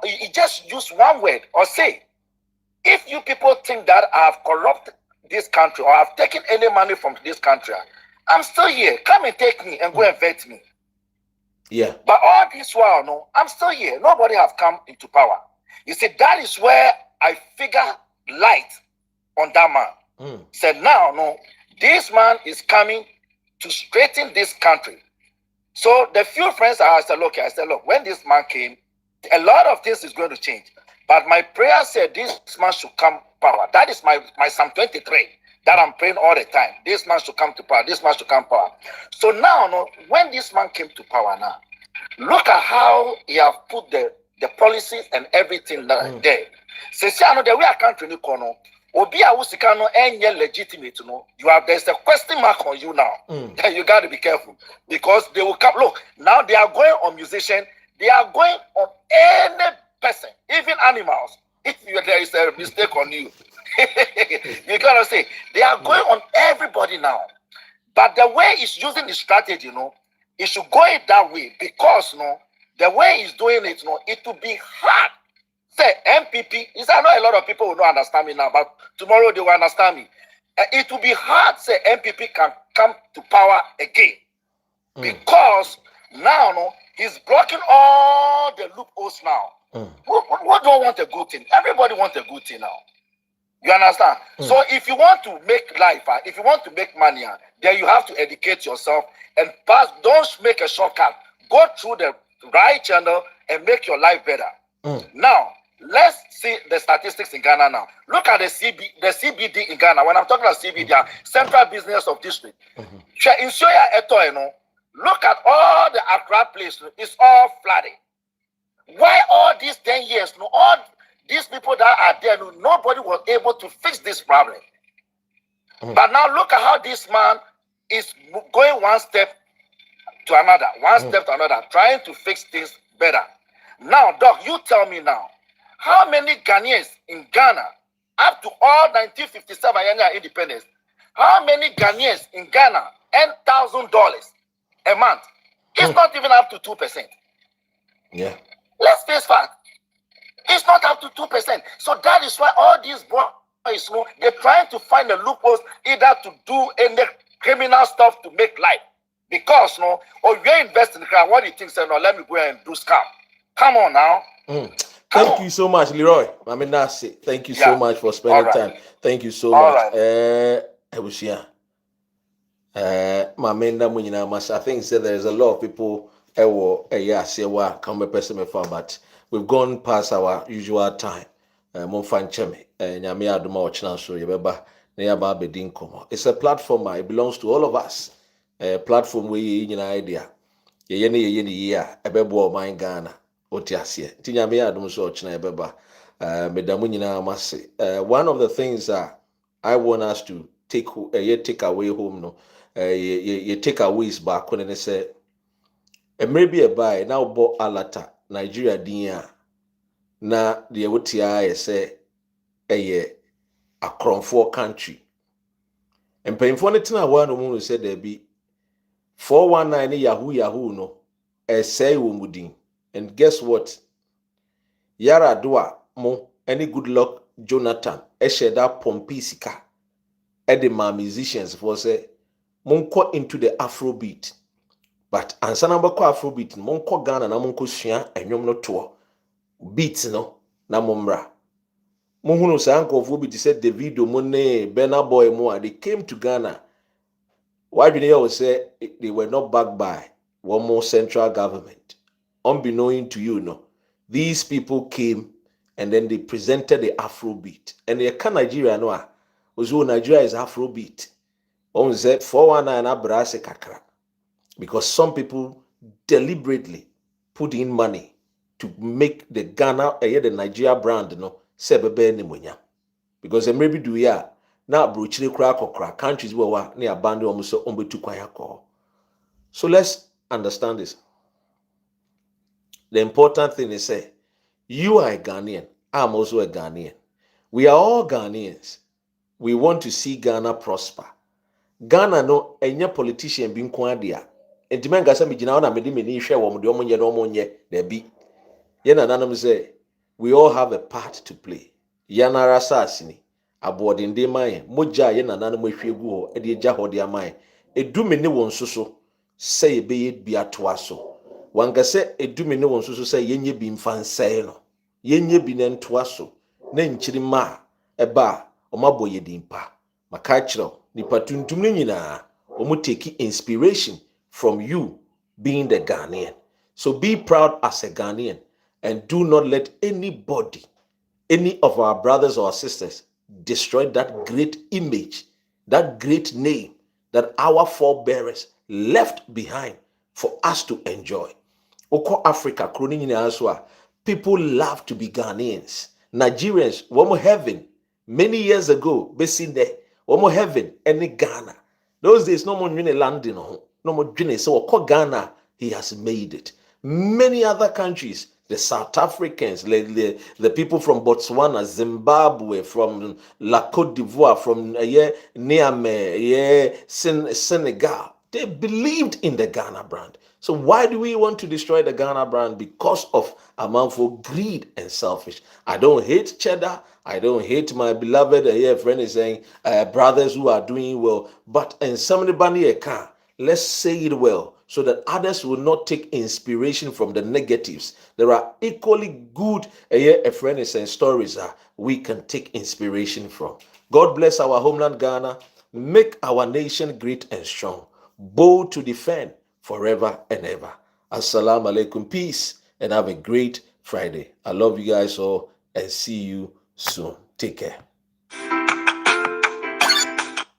he just use one word or say, if you people think that I have corrupted this country or have taken any money from this country, I'm still here. Come and take me and go and vet me. Yeah. But all this while, no, I'm still here. Nobody have come into power. You see, that is where I figure light on that man. Said now, no, this man is coming to straighten this country. So the few friends I said, look, when this man came, a lot of things is going to change. But my prayer said this man should come power. That is my Psalm 23 that I'm praying all the time. This man should come to power. This man should come power. So now, no, when this man came to power now, look at how he have put the policies and everything there. Say, I know the way I can't really corner. Obi awusikano enye legitimate, no. There's a question mark on you now. You got to be careful because they will come. Look, now they are going on musician. They are going on any person, even animals. If there is a mistake on you, you gotta say they are going on everybody now. But the way he's using the strategy, you know, he should go it that way because no, the way he's doing it, no, it will be hard. Say MPP. I know a lot of people will not understand me now, but tomorrow they will understand me. It will be hard. Say MPP can come to power again because now, no, he's blocking all the loopholes now. Who don't want a good thing? Everybody wants a good thing now. You understand? So if you want to make life, if you want to make money, then you have to educate yourself and pass. Don't make a shortcut. Go through the right channel and make your life better. Now, let's see the statistics in Ghana now. Look at the CBD in Ghana. When I'm talking about CBD, Central Business of District. In Soya Eto, look at all the Accra place. It's all flooded. Why all these 10 years, no, all these people that are there, no, nobody was able to fix this problem. But now look at how this man is going one step to another, trying to fix things better. Now, Doc, you tell me now, how many Ghanaians in Ghana, up to all 1957 independence, how many Ghanaians in Ghana earn $1,000 a month? It's not even up to 2%. Yeah. Let's face fact. It's not up to 2%. So that is why all these boys, they're trying to find a loopholes either to do any criminal stuff to make life. Because, you're investing in the crowd. What do you think? Say, no, let me go and do scam. Come on now. Thank you so much, Leroy. I mean, that's it. Thank you so much for spending time. Thank you so much. I think there's a lot of people but we've gone past our usual time. It's a platform. It belongs to all of us. A platform where you idea. Ghana. One of the things that I want us to take away home, take away is back when they say, maybe a buy now bought alata Nigeria dia na the wotia say a Cronford country. And painful it na one who said there be 419 Yahoo no. say womudin. And guess what? Yara Dua mo any good luck Jonathan Esheda Pompisika edema musicians for say monko into the Afrobeat. But ansana bako Afrobeat monko Ghana na monko sua enyom no to beats no na momra. Monhunu sa anko Afrobeat said Davido Mone Burna Boy mo they came to Ghana. Why do they always say they were not backed by one more central government? Unbeknown to you, no. These people came and then they presented the Afrobeat. And they can Nigeria no. Also Nigeria is Afrobeat. On said 419 abrase kakra. Because some people deliberately put in money to make the Ghana the Nigeria brand no sebebe ni munya. Because they maybe do ya na brochire kra kokra countries where wa na abandon almost ombetu kwan yakọ. So let's understand this. The important thing is say you are a Ghanaian, I'm also a Ghanaian. We are all Ghanaians. We want to see Ghana prosper. Ghana no enye politician bi nko adea. Entimen gasa me gina na mede meni hwe wo mde omonye no omonye da bi. Ye na nanom say we all have a part to play. Yanara sasini abodinde man moja ye na nanom ahwegu ho e de gya ho de aman. Edumi ne won soso say ebe bi atoa so. Wanka se edumi ne won soso say yenye bi mfansai no. Yenye bi ne ntoa so. Na nkyiri ma eba omabo ye dimpa. Maka kiro nipa tuntum ne nyina omo take inspiration from you being the Ghanaian. So be proud as a Ghanaian and do not let anybody, any of our brothers or sisters, destroy that great image, that great name that our forebears left behind for us to enjoy. Oko Africa, people love to be Ghanaians. Nigerians, one heaven, many years ago, based there, one heaven, any Ghana. Those days, no more landing, no more dreaming. So, Oko Ghana, he has made it. Many other countries, the South Africans, the people from Botswana, Zimbabwe, from La Côte d'Ivoire, from Niamey, Senegal, they believed in the Ghana brand. So why do we want to destroy the Ghana brand? Because of a man for greed and selfish. I don't hate Cheddar. I don't hate my beloved friend is saying brothers who are doing well. But in somebody car, let's say it well so that others will not take inspiration from the negatives. There are equally good friend is saying stories we can take inspiration from. God bless our homeland Ghana. Make our nation great and strong. Bold to defend forever and ever. Assalamu alaikum. Peace and have a great Friday. I love you guys all and see you soon. Take care.